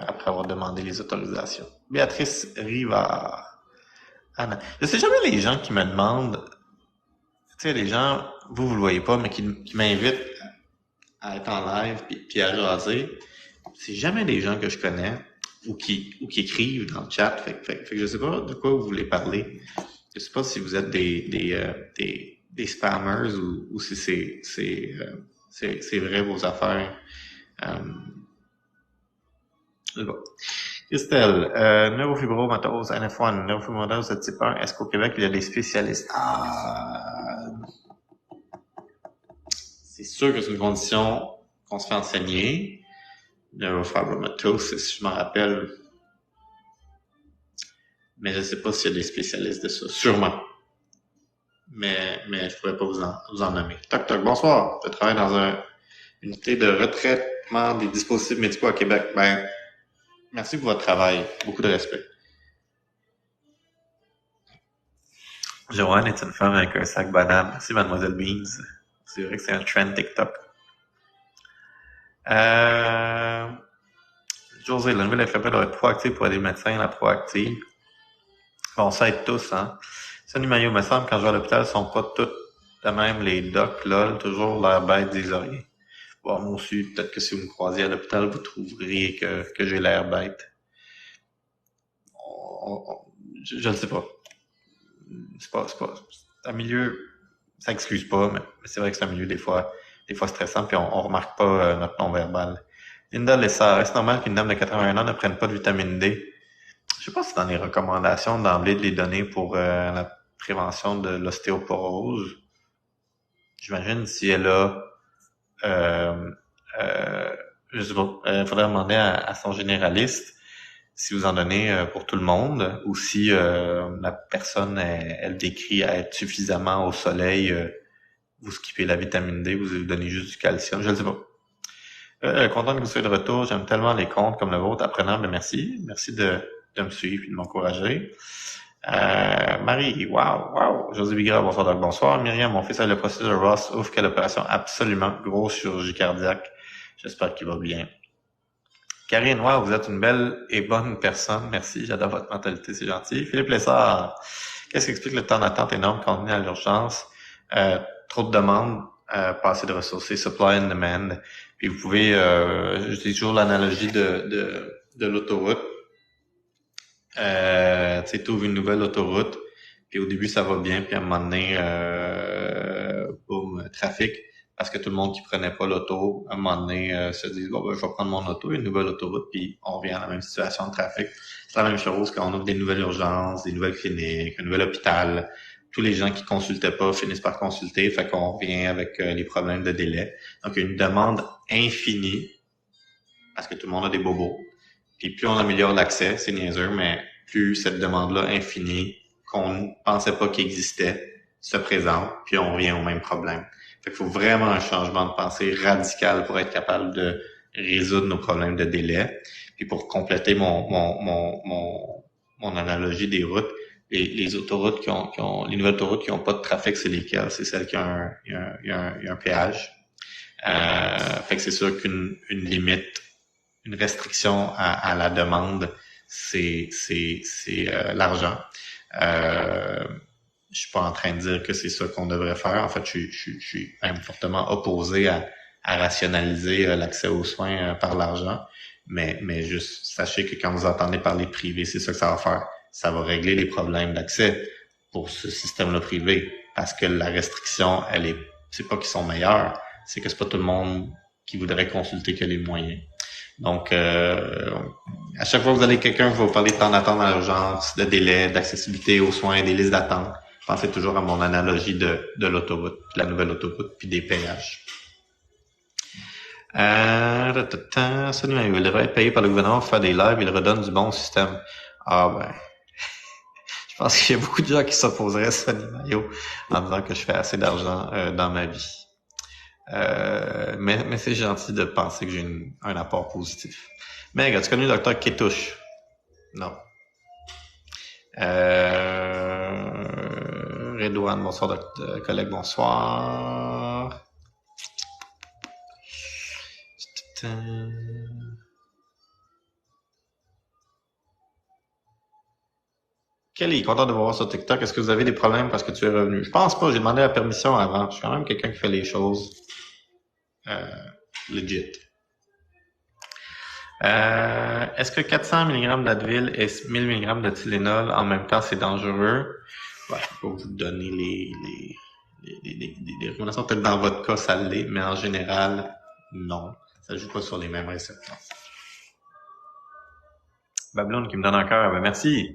[SPEAKER 1] après avoir demandé les autorisations. Béatrice Rivard. Anna. Je sais jamais les gens qui me demandent. Tu sais, les gens, vous le voyez pas, mais qui m'invitent à être en live puis à jaser. C'est jamais des gens que je connais ou qui écrivent dans le chat. Fait que je sais pas de quoi vous voulez parler. Je sais pas si vous êtes des spammers ou si c'est vrai vos affaires. Bon. Christelle, neurofibromatose, NF1, neurofibromatose de type 1, est-ce qu'au Québec il y a des spécialistes? C'est sûr que c'est une condition qu'on se fait enseigner. Neurofibromatose, si je m'en rappelle. Mais je ne sais pas s'il y a des spécialistes de ça. Sûrement. Mais je ne pourrais pas vous en nommer. Toc, bonsoir. Je travaille dans une unité de retraitement des dispositifs médicaux à Québec. Merci pour votre travail. Beaucoup de respect. Joanne est une femme avec un sac banane. Merci, Mademoiselle Beans. C'est vrai que c'est un trend TikTok. Euh, José, la nouvelle FFP doit être proactive pour aider le médecin, la proactive. Bon, ça aide tous, hein. Sonny Maillot, me semble, quand je vais à l'hôpital, ils sont pas tous de même, les docs, lol, toujours l'air bête des oreilles. Bon, moi aussi, peut-être que si vous me croisez à l'hôpital, vous trouveriez que j'ai l'air bête. Je ne sais pas. C'est pas, c'est un milieu, ça excuse pas, mais c'est vrai que c'est un milieu des fois stressant, puis on remarque pas notre non-verbal. Linda Lessard, est-ce normal qu'une dame de 81 ans ne prenne pas de vitamine D? Je sais pas si dans les recommandations d'emblée de les donner pour la prévention de l'ostéoporose. J'imagine si elle a euh, euh, je sais pas, faudrait demander à son généraliste si vous en donnez pour tout le monde ou si la personne elle décrit à être suffisamment au soleil, vous skippez la vitamine D, vous donnez juste du calcium, je ne sais pas. Content que vous soyez de retour, j'aime tellement les comptes comme le vôtre, apprenant, ben merci. Merci de me suivre et de m'encourager. Marie, wow. José Bigra, bonsoir Doc, bonsoir. Myriam, mon fils a le processus de Ross, ouf, quelle opération, absolument, grosse chirurgie cardiaque. J'espère qu'il va bien. Karine, wow, vous êtes une belle et bonne personne, merci, j'adore votre mentalité, c'est gentil. Philippe Lessard, qu'est-ce qui explique le temps d'attente énorme quand on est à l'urgence? Trop de demandes, pas assez de ressources, c'est supply and demand. Puis vous pouvez, j'utilise toujours l'analogie de l'autoroute. Tu sais, tu ouvres une nouvelle autoroute, puis au début ça va bien, puis à un moment donné, boum, trafic, parce que tout le monde qui prenait pas l'auto, à un moment donné, se dit bon ben je vais prendre mon auto, une nouvelle autoroute, puis on revient à la même situation de trafic. C'est la même chose quand on ouvre des nouvelles urgences, des nouvelles cliniques, un nouvel hôpital. Tous les gens qui consultaient pas finissent par consulter, fait qu'on revient avec les problèmes de délai. Donc il y a une demande infinie, parce que tout le monde a des bobos. Puis plus on améliore l'accès, c'est niaiseux, mais plus cette demande-là infinie, qu'on ne pensait pas qu'il existait, se présente, puis on revient au même problème. Fait qu'il faut vraiment un changement de pensée radical pour être capable de résoudre nos problèmes de délai. Puis pour compléter mon analogie des routes, les autoroutes les nouvelles autoroutes qui ont pas de trafic, c'est lesquelles? C'est celles qui ont il y a un péage. Fait que c'est sûr qu'une limite, une restriction à la demande, c'est l'argent. Je suis pas en train de dire que c'est ça qu'on devrait faire. En fait, je suis même fortement opposé à rationaliser l'accès aux soins par l'argent. Mais juste sachez que quand vous entendez parler privé, c'est ça que ça va faire. Ça va régler les problèmes d'accès pour ce système-là privé. Parce que la restriction, c'est pas qu'ils sont meilleurs, c'est que c'est pas tout le monde qui voudrait consulter que les moyens. Donc, à chaque fois que vous allez quelqu'un qui va vous parler de temps d'attente à l'urgence, de délai, d'accessibilité aux soins, des listes d'attente, pensez toujours à mon analogie de l'autoroute, la nouvelle autoroute, puis des péages. Sony Mayo, il devrait être payé par le gouvernement pour faire des lives, il redonne du bon système. Ah ben, je pense qu'il y a beaucoup de gens qui s'opposeraient à Sony Mayo en disant que je fais assez d'argent dans ma vie. Mais c'est gentil de penser que j'ai un apport positif. Meg, as-tu connu le Dr Kétouche? Non. Redouane, bonsoir, collègue, bonsoir. Kelly, content de vous voir sur TikTok. Est-ce que vous avez des problèmes parce que tu es revenu? Je pense pas, j'ai demandé la permission avant. Je suis quand même quelqu'un qui fait les choses legit. Est-ce que 400 mg d'Advil et 1000 mg de Tylenol en même temps, c'est dangereux? Ouais, je peux pas vous donner les recommandations. Peut-être dans votre cas, ça l'est, mais en général, non. Ça joue pas sur les mêmes récepteurs. Babylone qui me donne un cœur. Ben merci.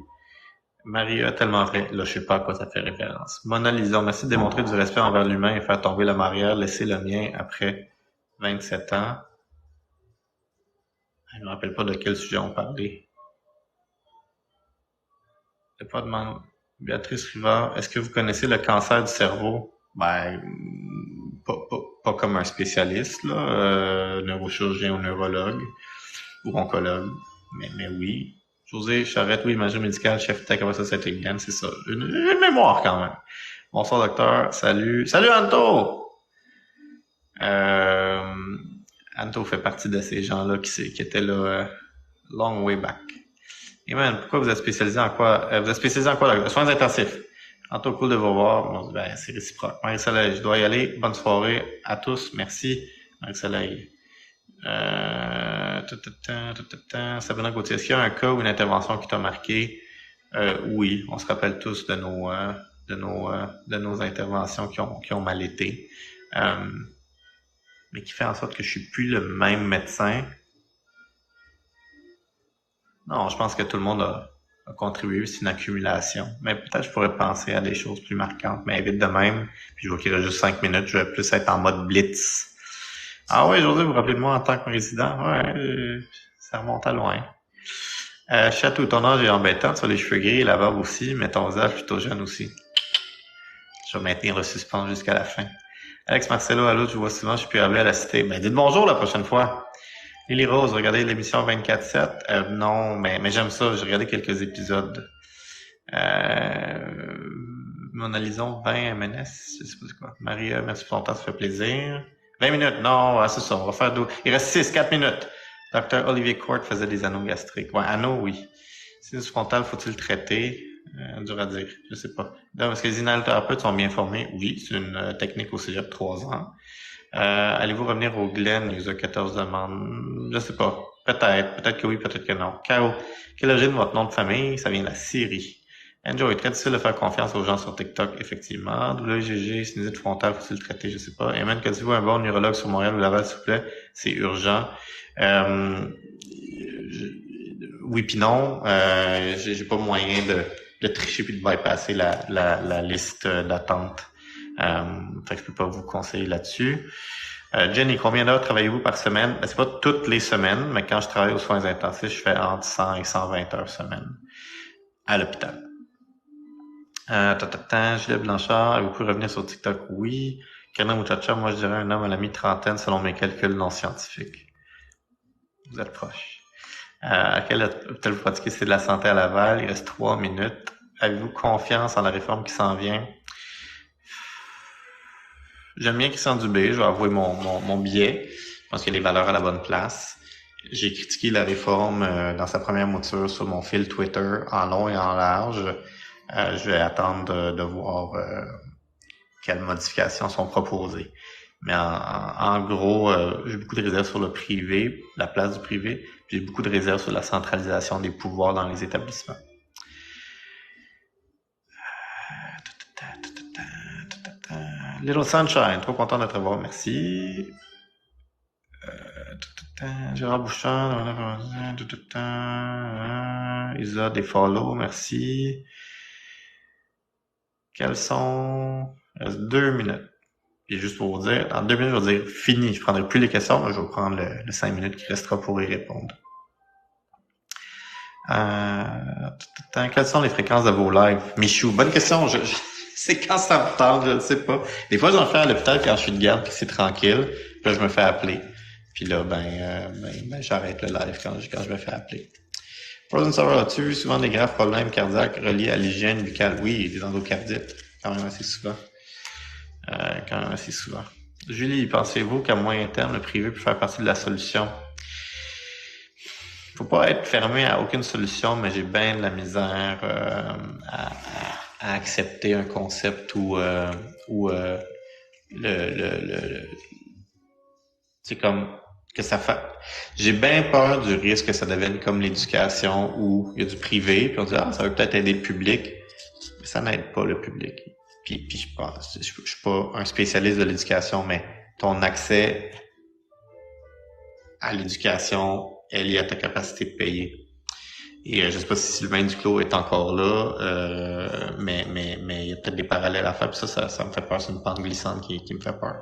[SPEAKER 1] Maria, tellement vrai. Là, je sais pas à quoi ça fait référence. Mona Lisa, merci de démontrer du respect envers l'humain et faire tomber le mariage, laisser le mien après 27 ans. Je ne me rappelle pas de quel sujet on parlait. Je pas demander. Béatrice Rivard, est-ce que vous connaissez le cancer du cerveau? Ben, pas comme un spécialiste, là, neurochirurgien ou neurologue ou oncologue, mais oui, José Charette, oui, imagerie médicale, chef tech, après ça, c'était Glenn, c'est ça. Une mémoire quand même. Bonsoir docteur, salut. Salut Anto! Anto fait partie de ces gens-là qui étaient là long way back. Et man, pourquoi vous êtes spécialisé en quoi? Vous êtes spécialisé en quoi? Soins intensifs. Anto, cool de vous voir. Bon, ben, c'est réciproque. Marie-Soleil, je dois y aller. Bonne soirée à tous. Merci. Marie-Soleil. Sabrina Gauthier, est-ce qu'il y a un cas ou une intervention qui t'a marqué? Oui, on se rappelle tous de nos interventions qui ont mal été. Mais qui fait en sorte que je suis plus le même médecin. Non, je pense que tout le monde a contribué, c'est une accumulation. Mais peut-être je pourrais penser à des choses plus marquantes, mais vite de même. Puis je vois qu'il reste juste 5 minutes, je vais plus être en mode blitz. Ah oui, José, vous vous rappelez de moi en tant que résident? Ouais, ça remonte à loin. Chatou, ton âge est embêtant, tu as les cheveux gris et la barbe aussi, mais ton visage plutôt jeune aussi. Je vais maintenir le suspense jusqu'à la fin. Alex Marcelo, allô, je vous vois souvent, je suis plus arrivé à la cité. Ben, dites bonjour la prochaine fois. Lily Rose, regardez l'émission 24/7. Non, mais j'aime ça, j'ai regardé quelques épisodes. Mona Lison, 20 MNS, je sais pas c'est quoi. Maria, merci pour ton temps, ça fait plaisir. 20 minutes, non, c'est ça, on va faire 12. Il reste 4 minutes. Dr. Olivier Court faisait des anneaux gastriques. Ouais, anneaux, oui. Sinus frontal, faut-il le traiter? Dur à dire, je sais pas. Non, est-ce que les inhalothérapeutes sont bien formés? Oui, c'est une technique au cégep 3 ans. Allez-vous revenir au Glen? Il y a 14 demandes. Je sais pas. Peut-être que oui, peut-être que non. Caro, quelle est l'origine de votre nom de famille? Ça vient de la Syrie. Enjoy, très difficile de faire confiance aux gens sur TikTok, effectivement. WGG, sinusite frontale, faut-il le traiter? Je sais pas. Eman, que dites-vous un bon neurologue sur Montréal ou Laval, s'il vous plaît? C'est urgent. Oui pis non. J'ai pas moyen de tricher puis de bypasser la liste d'attente. Fait que je peux pas vous conseiller là-dessus. Jenny, combien d'heures travaillez-vous par semaine? Ben, c'est pas toutes les semaines, mais quand je travaille aux soins intensifs, je fais entre 100 et 120 heures semaine à l'hôpital. Juliette Blanchard, avez-vous pu revenir sur TikTok? Oui. Karina Muchacha, moi je dirais un homme à la mi-trentaine selon mes calculs non scientifiques. Vous êtes proche. À quel hôpital vous pratiquez? C'est de la santé à Laval. Il reste 3 minutes. Avez-vous confiance en la réforme qui s'en vient? J'aime bien Christian Dubé. Je vais avouer mon biais. Je pense qu'il y a les valeurs à la bonne place. J'ai critiqué la réforme dans sa première mouture sur mon fil Twitter en long et en large. Je vais attendre de voir quelles modifications sont proposées. Mais en gros, j'ai beaucoup de réserves sur le privé, la place du privé. J'ai beaucoup de réserves sur la centralisation des pouvoirs dans les établissements. Little Sunshine, trop content de te revoir, merci. Gérard Bouchard, Isa, des follow, merci. Quels sont... Il reste 2 minutes. Et juste pour vous dire, dans 2 minutes, je vais dire fini. Je prendrai plus les questions, mais je vais prendre le 5 minutes qui restera pour y répondre. Quelles sont les fréquences de vos lives? Michou, bonne question. C'est quand ça me tente, je ne sais pas. Des fois, j'en fais à l'hôpital quand je suis de garde, puis c'est tranquille. Puis là, je me fais appeler. Puis là, j'arrête le live quand je me fais appeler. Frozen Sour, as-tu vu souvent des graves problèmes cardiaques reliés à l'hygiène buccale? Oui, des endocardites, quand même assez souvent. Julie, pensez-vous qu'à moyen terme, le privé peut faire partie de la solution? Faut pas être fermé à aucune solution, mais j'ai bien de la misère à accepter un concept où c'est comme que ça fait. J'ai bien peur du risque que ça devienne comme l'éducation où il y a du privé, puis on dit ça va peut-être aider le public, mais ça n'aide pas le public. Puis je suis pas un spécialiste de l'éducation, mais ton accès à l'éducation est lié à ta capacité de payer. Et je sais pas si Sylvain Duclos est encore là, mais il y a peut-être des parallèles à faire, puis ça me fait peur, c'est une pente glissante qui me fait peur.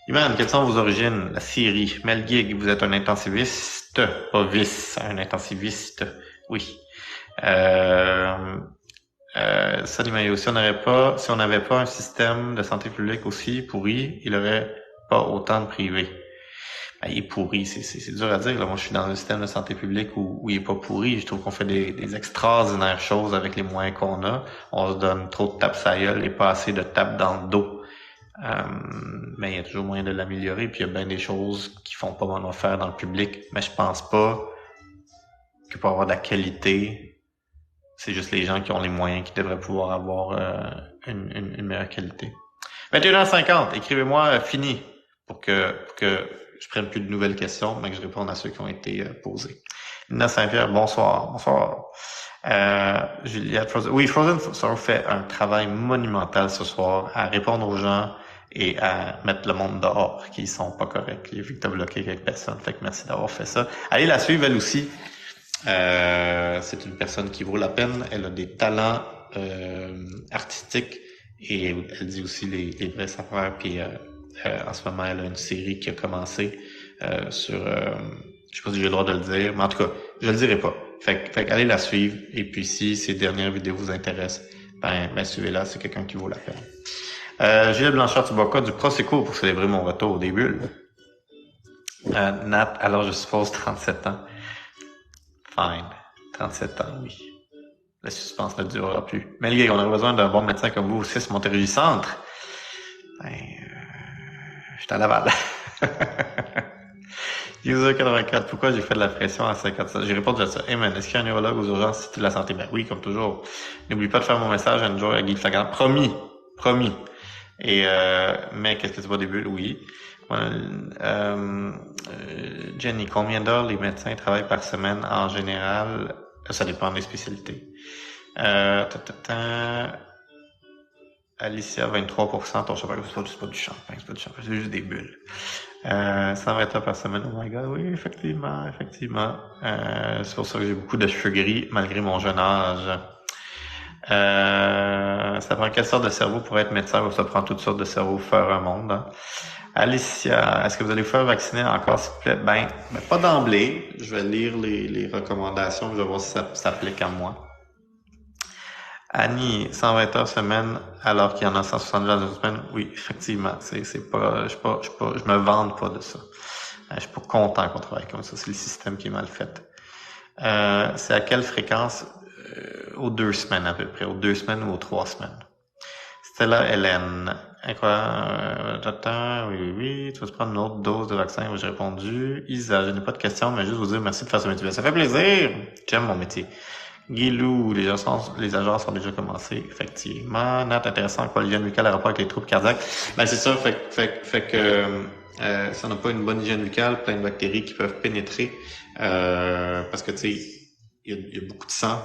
[SPEAKER 1] Iman, quelles sont vos origines? La Syrie. Mel Gig, vous êtes un intensiviste, pas vice, un intensiviste, oui. Sonny Mayo, si on n'avait pas un système de santé publique aussi pourri, il n'y aurait pas autant de privés. il est pourri. C'est dur à dire. Là. Moi, je suis dans un système de santé publique où il est pas pourri. Je trouve qu'on fait des extraordinaires choses avec les moyens qu'on a. On se donne trop de tapes à gueule et pas assez de tapes dans le dos. Mais il y a toujours moyen de l'améliorer. Puis il y a bien des choses qui font pas bonne affaire dans le public. Mais je pense pas que pour avoir de la qualité, c'est juste les gens qui ont les moyens qui devraient pouvoir avoir une meilleure qualité. 21h50, écrivez-moi fini pour que je prenne plus de nouvelles questions, mais que je réponde à ceux qui ont été posés. Lina Saint-Pierre, bonsoir. Bonsoir. Juliette Frozen. Oui, Frozen Sorrow fait un travail monumental ce soir à répondre aux gens et à mettre le monde dehors qui sont pas corrects. J'ai vu que t'as bloqué quelques personnes, fait que merci d'avoir fait ça. Allez la suivre, elle aussi. C'est une personne qui vaut la peine. Elle a des talents artistiques et elle dit aussi les vraies affaires. Puis en ce moment, elle a une série qui a commencé sur... je sais pas si j'ai le droit de le dire, mais en tout cas, je le dirai pas. Fait que allez la suivre. Et puis si ces dernières vidéos vous intéressent, ben suivez-la, c'est quelqu'un qui vaut la peine. Gilles Blanchard-Tuboca du Prosecco pour célébrer mon retour au début. Nat, alors je suppose 37 ans. Fine. 37 ans, oui. Le suspense ne durera plus. Mais les gars, on a besoin d'un bon médecin comme vous aussi, Montérégie Centre. Je suis à Laval. User 84, pourquoi j'ai fait de la pression à 57? J'ai répondu à ça. Hey man, est-ce qu'il y a un neurologue aux urgences si tu de la santé? Ben oui, comme toujours. N'oublie pas de faire mon message un jour à Guy Flagrant. Promis. Promis. Et, mais qu'est-ce que c'est pas des bulles? Oui. Jenny, combien d'heures les médecins travaillent par semaine en général? Ça dépend des spécialités. Alicia, 23%, ton champagne, c'est pas du champagne, c'est juste des bulles. 120 heures par semaine, oh my god, oui, effectivement. C'est pour ça que j'ai beaucoup de cheveux gris, malgré mon jeune âge. Ça prend quelle sorte de cerveau pour être médecin ou ça prend toutes sortes de cerveaux pour faire un monde? Hein? Alicia, est-ce que vous allez vous faire vacciner encore, s'il vous plaît? Ben pas d'emblée. Je vais lire les recommandations, je vais voir si ça s'applique à moi. Annie, 120 heures semaine, alors qu'il y en a 170 heures de semaine. Oui, effectivement, c'est pas, je me vante pas de ça. Je suis pas content qu'on travaille comme ça. C'est le système qui est mal fait. C'est à quelle fréquence? Aux 2 semaines à peu près, aux 2 semaines ou aux 3 semaines. Stella Hélène. Oui, tu vas te prendre une autre dose de vaccin? J'ai répondu. Isa, je n'ai pas de questions, mais juste vous dire merci de faire ce métier. Ça fait plaisir! J'aime mon métier. Guilou, les agences ont déjà commencé, effectivement. Nat, intéressant, quoi, l'hygiène buccale a rapport avec les troubles cardiaques. Ben, c'est ça, fait que, si on n'a pas une bonne hygiène buccale, plein de bactéries qui peuvent pénétrer, parce que, tu sais, il y a beaucoup de sang,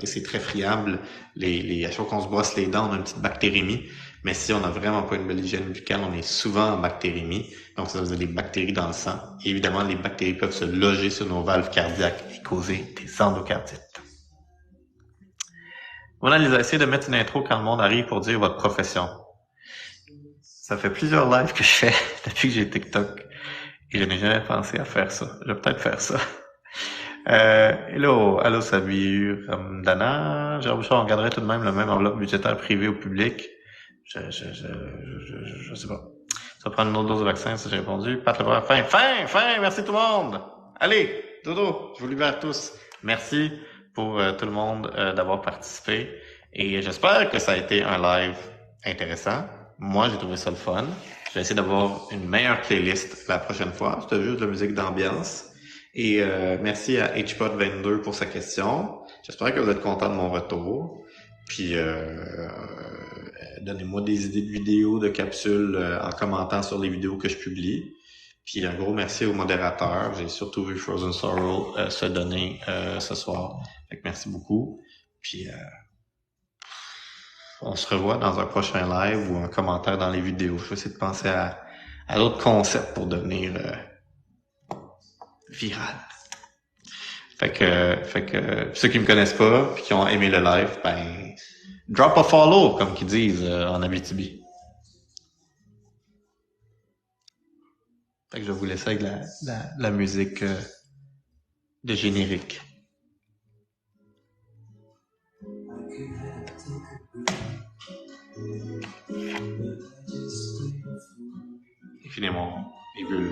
[SPEAKER 1] et c'est très friable. À chaque fois qu'on se brosse les dents, on a une petite bactérémie. Mais si on n'a vraiment pas une belle hygiène buccale, on est souvent en bactérémie. Donc, ça veut dire des bactéries dans le sang. Et évidemment, les bactéries peuvent se loger sur nos valves cardiaques et causer des endocardites. Voilà, Lisa, essayez de mettre une intro quand le monde arrive pour dire votre profession. Ça fait plusieurs lives que je fais depuis que j'ai TikTok. Et je n'ai jamais pensé à faire ça. Je vais peut-être faire ça. Allô, salut, Dana. Jérôme Bouchard, on garderait tout de même le même enveloppe budgétaire privé au public. Je sais pas. Ça va prendre une autre dose de vaccin, ça j'ai répondu. Pat le bras, fin, merci tout le monde. Allez, dodo, je vous libère tous. Merci pour tout le monde d'avoir participé. Et j'espère que ça a été un live intéressant. Moi, j'ai trouvé ça le fun. Je vais essayer d'avoir une meilleure playlist la prochaine fois. C'était juste de la musique d'ambiance. Et merci à HPod22 pour sa question. J'espère que vous êtes content de mon retour. Puis donnez-moi des idées de vidéos, de capsules en commentant sur les vidéos que je publie. Puis un gros merci aux modérateurs. J'ai surtout vu Frozen Sorrow se donner ce soir. Fait que merci beaucoup. Puis on se revoit dans un prochain live ou un commentaire dans les vidéos. Je vais essayer de penser à d'autres concepts pour devenir viral. Fait que ceux qui me connaissent pas puis qui ont aimé le live, ben drop a follow comme qu'ils disent en Abitibi. Fait que je vais vous laisser avec la musique de générique. Infiniment. Les bulles.